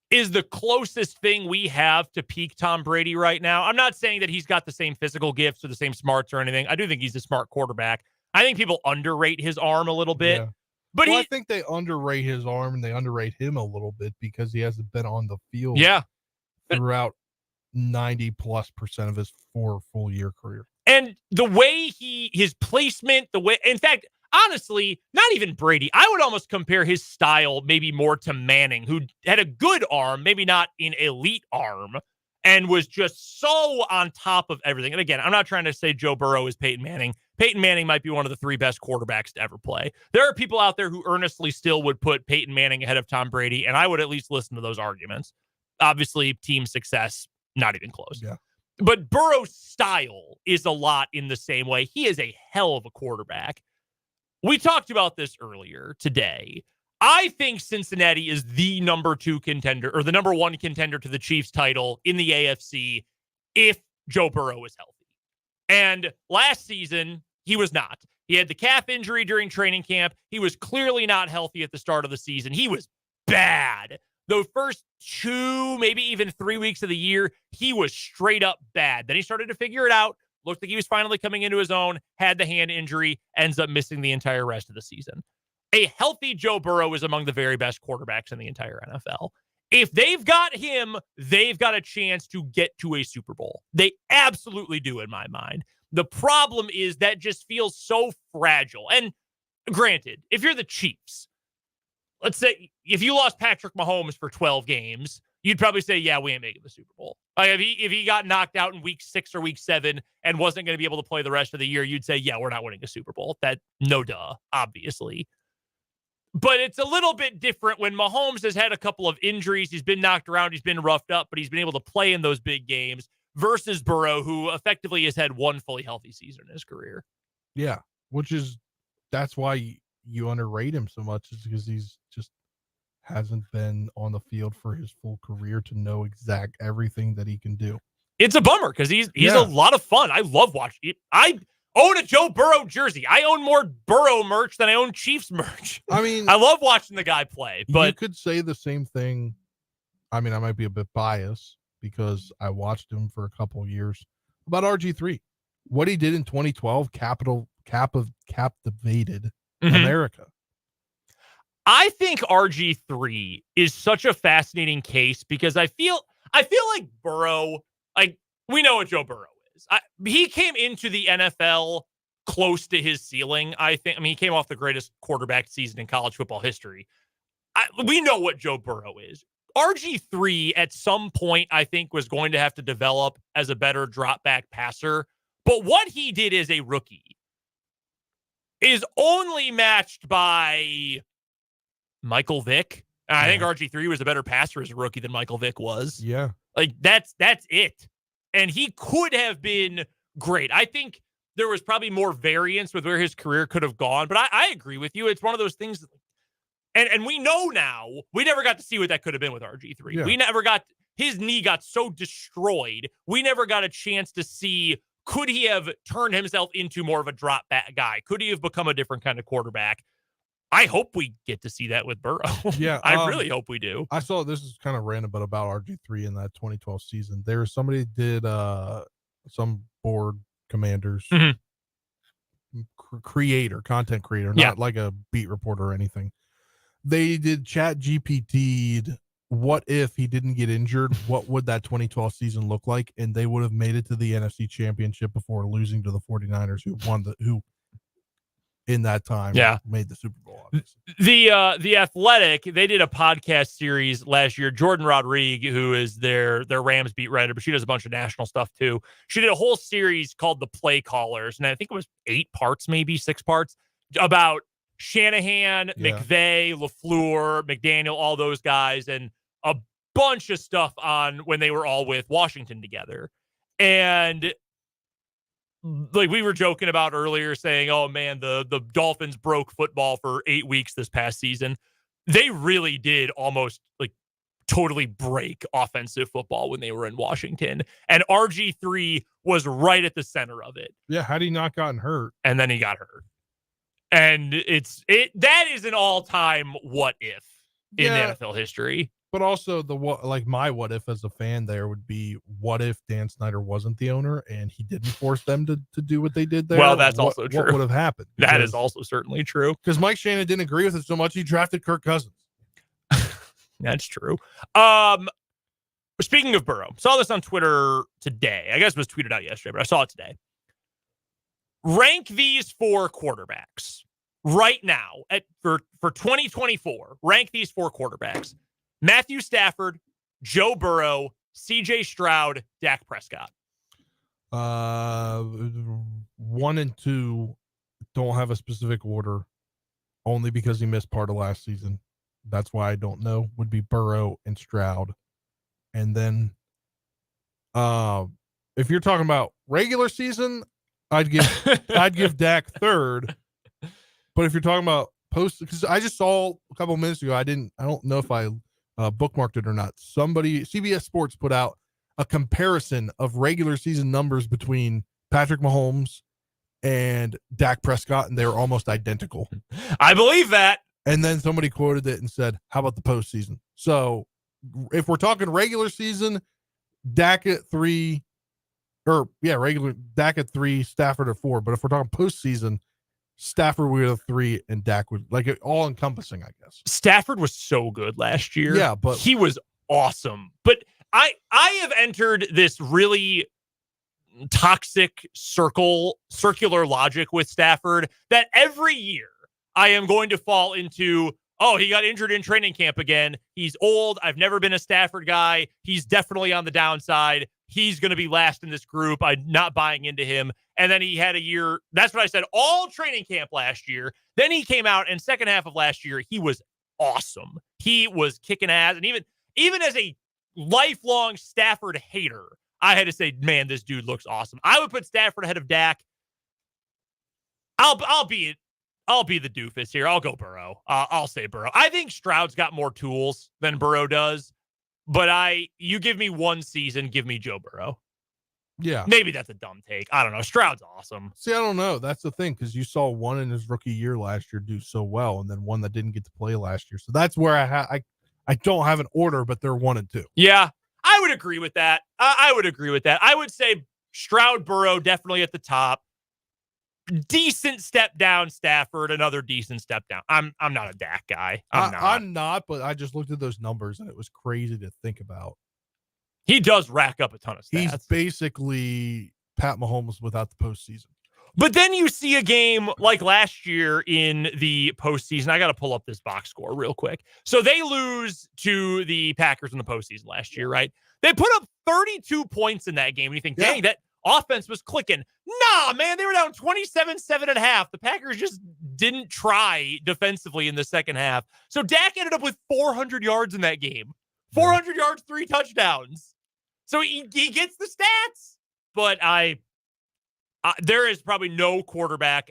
is the closest thing we have to peak Tom Brady right now. I'm not saying that he's got the same physical gifts or the same smarts or anything. I do think he's a smart quarterback. I think people underrate his arm a little bit. Yeah. But I think they underrate his arm and they underrate him a little bit because he hasn't been on the field throughout 90+% of his 4 full year career. And the way his placement, in fact, honestly, not even Brady. I would almost compare his style maybe more to Manning, who had a good arm, maybe not an elite arm, and was just so on top of everything. And again, I'm not trying to say Joe Burrow is Peyton Manning. Peyton Manning might be one of the 3 best quarterbacks to ever play. There are people out there who earnestly still would put Peyton Manning ahead of Tom Brady, and I would at least listen to those arguments. Obviously, team success, not even close. Yeah. But Burrow's style is a lot in the same way. He is a hell of a quarterback. We talked about this earlier today. I think Cincinnati is the number 2 contender or the number 1 contender to the Chiefs title in the AFC if Joe Burrow is healthy. And last season, he was not. He had the calf injury during training camp. He was clearly not healthy at the start of the season. He was bad. The first 2, maybe even 3 weeks of the year, he was straight up bad. Then he started to figure it out. Looked like he was finally coming into his own, had the hand injury, ends up missing the entire rest of the season. A healthy Joe Burrow is among the very best quarterbacks in the entire NFL. If they've got him, they've got a chance to get to a Super Bowl. They absolutely do, in my mind. The problem is that just feels so fragile. And granted, if you're the Chiefs, let's say if you lost Patrick Mahomes for 12 games, you'd probably say, yeah, we ain't making the Super Bowl. Like if he got knocked out in week 6 or week 7 and wasn't going to be able to play the rest of the year, you'd say, yeah, we're not winning a Super Bowl. That no duh, obviously. But it's a little bit different when Mahomes has had a couple of injuries. He's been knocked around. He's been roughed up, but he's been able to play in those big games versus Burrow, who effectively has had 1 fully healthy season in his career. Yeah, that's why you underrate him so much, is because he's just hasn't been on the field for his full career to know exact everything that he can do. It's a bummer because he's a lot of fun. I love watching it. I own a Joe Burrow jersey. I own more Burrow merch than I own Chiefs merch. I mean, I love watching the guy play, but you could say the same thing. I mean, I might be a bit biased because I watched him for a couple of years about RG3. What he did in 2012 captivated America. I think RG3 is such a fascinating case because I feel like Burrow, like we know what Joe Burrow is. He came into the NFL close to his ceiling. I mean, he came off the greatest quarterback season in college football history. We know what Joe Burrow is. RG3 at some point, I think, was going to have to develop as a better drop back passer. But what he did as a rookie is only matched by Michael Vick. And I think RG3 was a better passer as a rookie than Michael Vick was. Yeah. Like that's it. And he could have been great. I think there was probably more variance with where his career could have gone. But I agree with you. It's one of those things. And we know now, we never got to see what that could have been with RG3. Yeah. We never got, his knee got so destroyed. We never got a chance to see, could he have turned himself into more of a drop back guy? Could he have become a different kind of quarterback? I hope we get to see that with Burrow. Yeah. I really hope we do. I saw, this is kind of random, but about RG3 in that 2012 season, somebody did some board commanders content creator, Yeah. not like a beat reporter or anything. They did Chat GPT'd what if he didn't get injured, what would that 2012 season look like? And they would have made it to the NFC Championship before losing to the 49ers, who in that time made the Super Bowl, obviously. The Athletic, they did a podcast series last year. Jordan Rodriguez, who is their Rams beat writer, but she does a bunch of national stuff too. She did a whole series called The Play Callers, and I think it was 8 parts, maybe 6 parts, about Shanahan, McVay, LaFleur, McDaniel, all those guys, and a bunch of stuff on when they were all with Washington together. And like we were joking about earlier, saying, oh man, the Dolphins broke football for 8 weeks this past season. They really did almost like totally break offensive football when they were in Washington. And RG3 was right at the center of it. Yeah, had he not gotten hurt? And then he got hurt. And that is an all-time what if in NFL history. But also my what if as a fan there would be, what if Dan Snyder wasn't the owner and he didn't force them to do what they did there? Well, that's also true. What would have happened? That is also certainly true. Because Mike Shannon didn't agree with it so much he drafted Kirk Cousins. That's true. Speaking of Burrow, saw this on Twitter today. I guess it was tweeted out yesterday, but I saw it today. Rank these 4 quarterbacks right now for 2024. Rank these 4 quarterbacks: Matthew Stafford, Joe Burrow, CJ Stroud, Dak Prescott. 1 and 2 don't have a specific order, only because he missed part of last season. That's why I don't know. Would be Burrow and Stroud. And then if you're talking about regular season, I'd give Dak third. But if you're talking about post, because I just saw a couple of minutes ago, I don't know if I bookmarked it or not. CBS Sports put out a comparison of regular season numbers between Patrick Mahomes and Dak Prescott, and they were almost identical. I believe that. And then somebody quoted it and said, how about the postseason? So if we're talking regular season, Dak at 3, Dak at 3, Stafford at 4. But if we're talking postseason, Stafford would have 3 and Dak would, like, it all encompassing, I guess. Stafford was so good last year. Yeah, but he was awesome. But I have entered this really toxic circular logic with Stafford that every year I am going to fall into, oh, he got injured in training camp again. He's old. I've never been a Stafford guy. He's definitely on the downside. He's going to be last in this group. I'm not buying into him. And then he had a year. That's what I said all training camp last year. Then he came out, and second half of last year, he was awesome. He was kicking ass. And even as a lifelong Stafford hater, I had to say, man, this dude looks awesome. I would put Stafford ahead of Dak. I'll be the doofus here. I'll go Burrow. I'll say Burrow. I think Stroud's got more tools than Burrow does, but you give me one season, give me Joe Burrow. Yeah. Maybe that's a dumb take. I don't know. Stroud's awesome. See, I don't know. That's the thing, because you saw one in his rookie year last year do so well, and then one that didn't get to play last year. So that's where I don't have an order, but they're 1 and 2. Yeah, I would agree with that. I would agree with that. I would say Stroud, Burrow definitely at the top. Decent step down, Stafford, another decent step down. I'm not a Dak guy. I'm not, but I just looked at those numbers and it was crazy to think about. He does rack up a ton of stats. He's basically Pat Mahomes without the postseason. But then you see a game like last year in the postseason. I got to pull up this box score real quick. So they lose to the Packers in the postseason last year, right? They put up 32 points in that game. And you think, dang, that offense was clicking. Nah, man, they were down 27-7.5. The Packers just didn't try defensively in the second half. So Dak ended up with 400 yards in that game. 400 yards, 3 touchdowns. So he gets the stats. But there is probably no quarterback.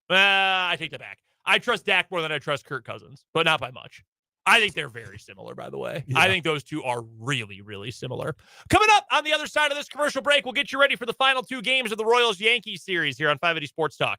I take that back. I trust Dak more than I trust Kirk Cousins, but not by much. I think they're very similar, by the way. Yeah. I think those two are really, really similar. Coming up on the other side of this commercial break, we'll get you ready for the final 2 games of the Royals-Yankees series here on 580 Sports Talk.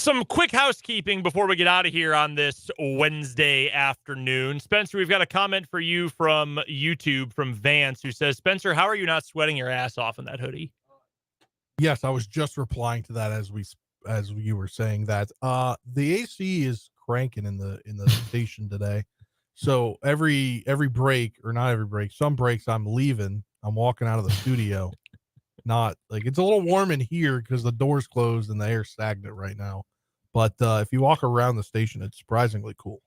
Some quick housekeeping before we get out of here on this Wednesday afternoon. Spencer, we've got a comment for you from YouTube from Vance, who says, Spencer, how are you not sweating your ass off in that hoodie? Yes, I was just replying to that as you were saying that. The AC is cranking in the station today. So every break, or not every break, some breaks I'm leaving. I'm walking out of the studio. Not like it's a little warm in here because the door's closed and the air's stagnant right now. But if you walk around the station, it's surprisingly cool.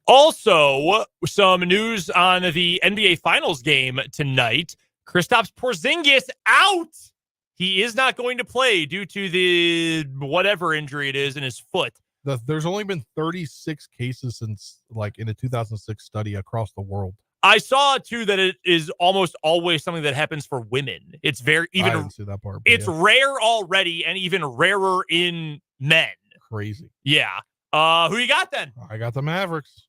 Also, some news on the NBA Finals game tonight. Kristaps Porzingis out. He is not going to play due to the whatever injury it is in his foot. There's only been 36 cases since like in a 2006 study across the world. I saw too that it is almost always something that happens for women. It's very I didn't see that part. It's rare already, and even rarer in men. Crazy. Yeah. Who you got then? I got the Mavericks.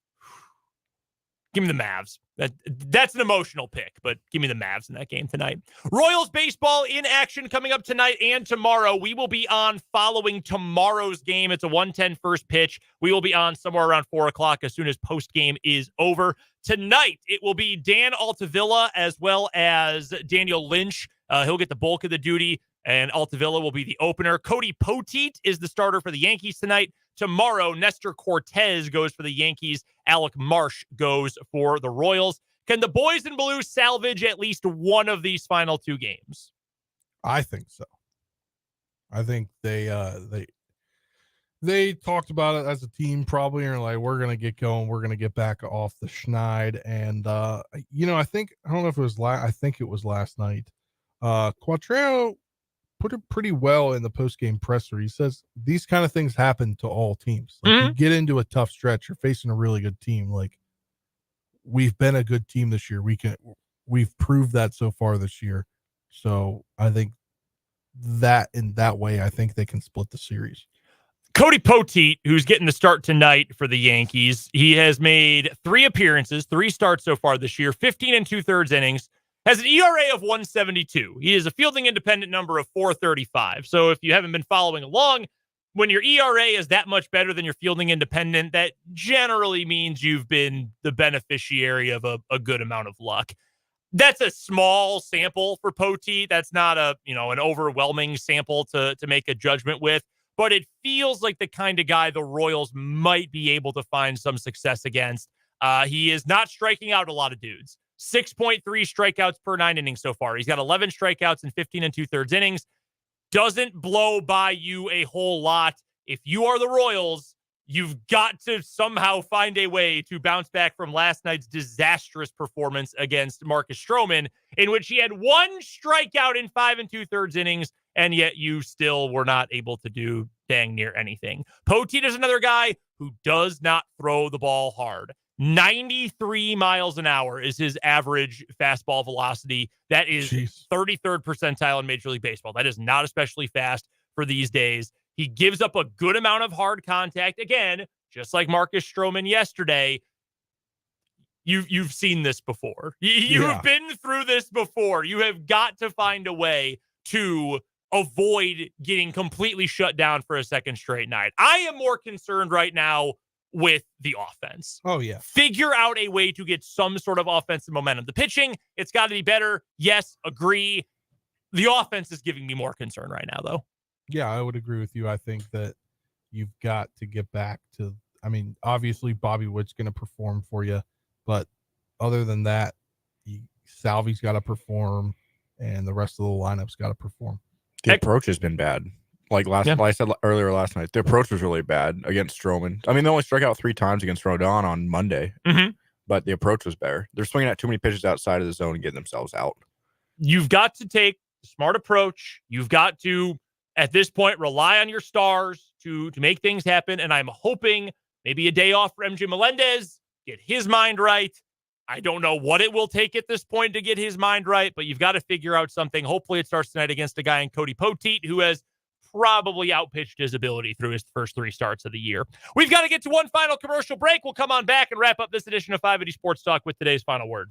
Give me the Mavs. That's an emotional pick, but give me the Mavs in that game tonight. Royals baseball in action coming up tonight and tomorrow. We will be on following tomorrow's game. It's a 1:10 first pitch. We will be on somewhere around 4 o'clock as soon as post game is over. Tonight, it will be Dan Altavilla as well as Daniel Lynch. He'll get the bulk of the duty, and Altavilla will be the opener. Cody Poteet is the starter for the Yankees tonight. Tomorrow, Nestor Cortez goes for the Yankees. Alec Marsh goes for the Royals. Can the boys in blue salvage at least one of these final two games? I think so. I think they talked about it as a team probably, and like, we're going to get going. We're going to get back off the schneid. And, I don't know if it was I think it was last night. Quatraro put it pretty well in the post-game presser. He says these kind of things happen to all teams. Like, you get into a tough stretch, you're facing a really good team. Like, we've been a good team this year. We've proved that so far this year. So I think that in that way, I think they can split the series. Cody Poteet, who's getting the start tonight for the Yankees, he has made 3 appearances, 3 starts so far this year, 15 2/3 innings, has an ERA of 1.72. He is a fielding independent number of 4.35. So if you haven't been following along, when your ERA is that much better than your fielding independent, that generally means you've been the beneficiary of a good amount of luck. That's a small sample for Poteet. That's not an overwhelming sample to make a judgment with, but it feels like the kind of guy the Royals might be able to find some success against. He is not striking out a lot of dudes. 6.3 strikeouts per 9 innings so far. He's got 11 strikeouts in 15 2/3 innings. Doesn't blow by you a whole lot. If you are the Royals, you've got to somehow find a way to bounce back from last night's disastrous performance against Marcus Stroman, in which he had 1 strikeout in 5 2/3 innings, and yet you still were not able to do dang near anything. Poteet is another guy who does not throw the ball hard. 93 miles an hour is his average fastball velocity. That is 33rd percentile in Major League Baseball. That is not especially fast for these days. He gives up a good amount of hard contact. Again, just like Marcus Stroman yesterday, you've seen this before. You've been through this before. You have got to find a way to avoid getting completely shut down for a second straight night. I am more concerned right now with the offense. Oh, yeah. Figure out a way to get some sort of offensive momentum. The pitching, it's got to be better. Yes, agree. The offense is giving me more concern right now, though. Yeah, I would agree with you. I think that you've got to get back to, obviously Bobby Wood's going to perform for you, but other than that, Salvi's got to perform and the rest of the lineup's got to perform. The approach has been bad. Like I said earlier last night, the approach was really bad against Stroman. They only struck out 3 times against Rodon on Monday, but the approach was better. They're swinging at too many pitches outside of the zone and getting themselves out. You've got to take a smart approach. You've got to, at this point, rely on your stars to make things happen. And I'm hoping maybe a day off for MJ Melendez, get his mind right. I don't know what it will take at this point to get his mind right, but you've got to figure out something. Hopefully it starts tonight against a guy in Cody Poteet who has probably outpitched his ability through his first 3 starts of the year. We've got to get to one final commercial break. We'll come on back and wrap up this edition of 580 Sports Talk with today's final word.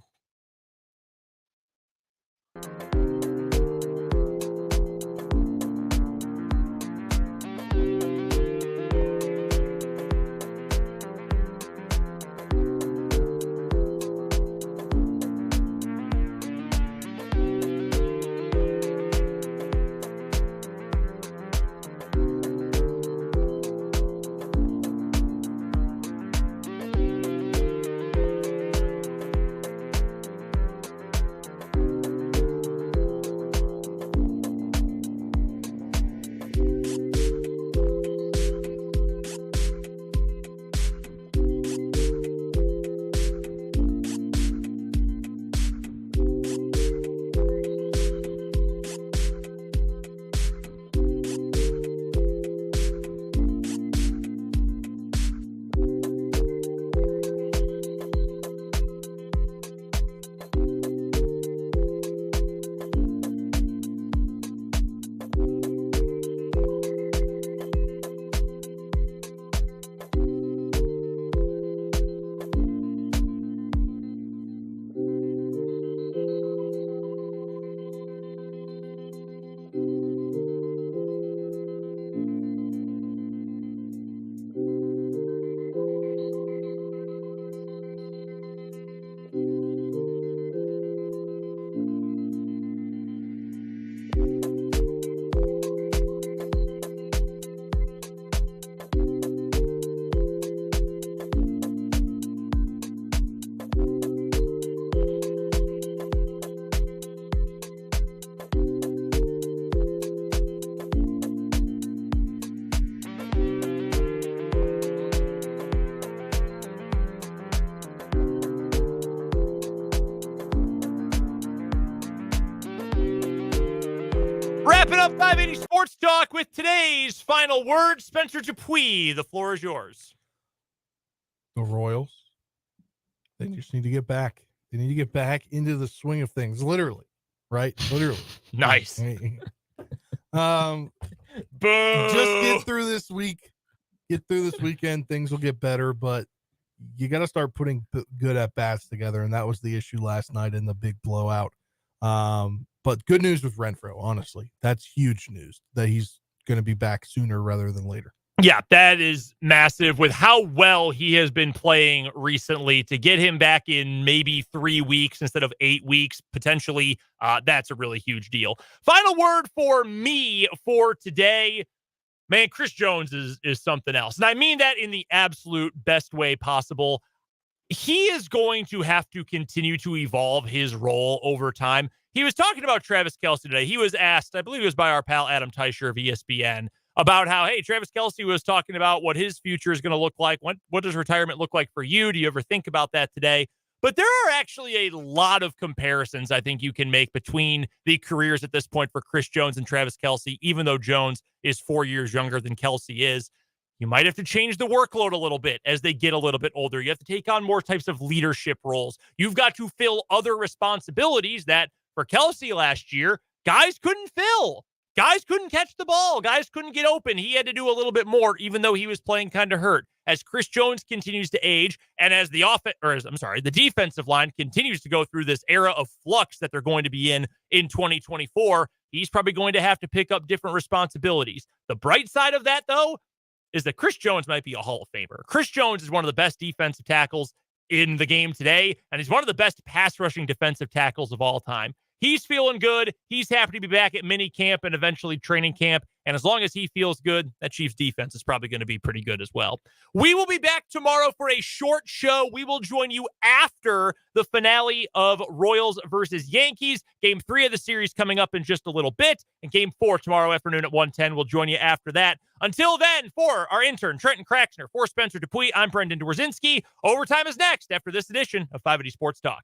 Wrapping up 580 Sports Talk with today's final word, Spencer Dupuis. The floor is yours. The Royals, they just need to get back. They need to get back into the swing of things, literally, right? Literally. Nice. Boo. Just get through this week. Get through this weekend. Things will get better, but you got to start putting good at-bats together, and that was the issue last night in the big blowout. But good news with Renfroe, honestly. That's huge news that he's going to be back sooner rather than later. Yeah, that is massive with how well he has been playing recently. To get him back in maybe 3 weeks instead of 8 weeks, potentially, that's a really huge deal. Final word for me for today. Man, Chris Jones is something else. And I mean that in the absolute best way possible. He is going to have to continue to evolve his role over time. He was talking about Travis Kelce today. He was asked, I believe it was by our pal Adam Teicher of ESPN, about how, hey, Travis Kelce was talking about what his future is going to look like. What does retirement look like for you? Do you ever think about that today? But there are actually a lot of comparisons I think you can make between the careers at this point for Chris Jones and Travis Kelce, even though Jones is 4 years younger than Kelce is. You might have to change the workload a little bit as they get a little bit older. You have to take on more types of leadership roles. You've got to fill other responsibilities that for Kelce last year, guys couldn't fill. Guys couldn't catch the ball. Guys couldn't get open. He had to do a little bit more, even though he was playing kind of hurt. As Chris Jones continues to age, and as the defensive line continues to go through this era of flux that they're going to be in 2024, he's probably going to have to pick up different responsibilities. The bright side of that, though, is that Chris Jones might be a Hall of Famer. Chris Jones is one of the best defensive tackles in the game today, and he's one of the best pass rushing defensive tackles of all time. He's feeling good. He's happy to be back at minicamp and eventually training camp. And as long as he feels good, that Chiefs defense is probably going to be pretty good as well. We will be back tomorrow for a short show. We will join you after the finale of Royals versus Yankees. Game 3 of the series coming up in just a little bit. And Game 4 tomorrow afternoon at 1:10. We'll join you after that. Until then, for our intern, Trenton Kraxner, for Spencer Dupuis, I'm Brendan Dworzinski. Overtime is next after this edition of 580 Sports Talk.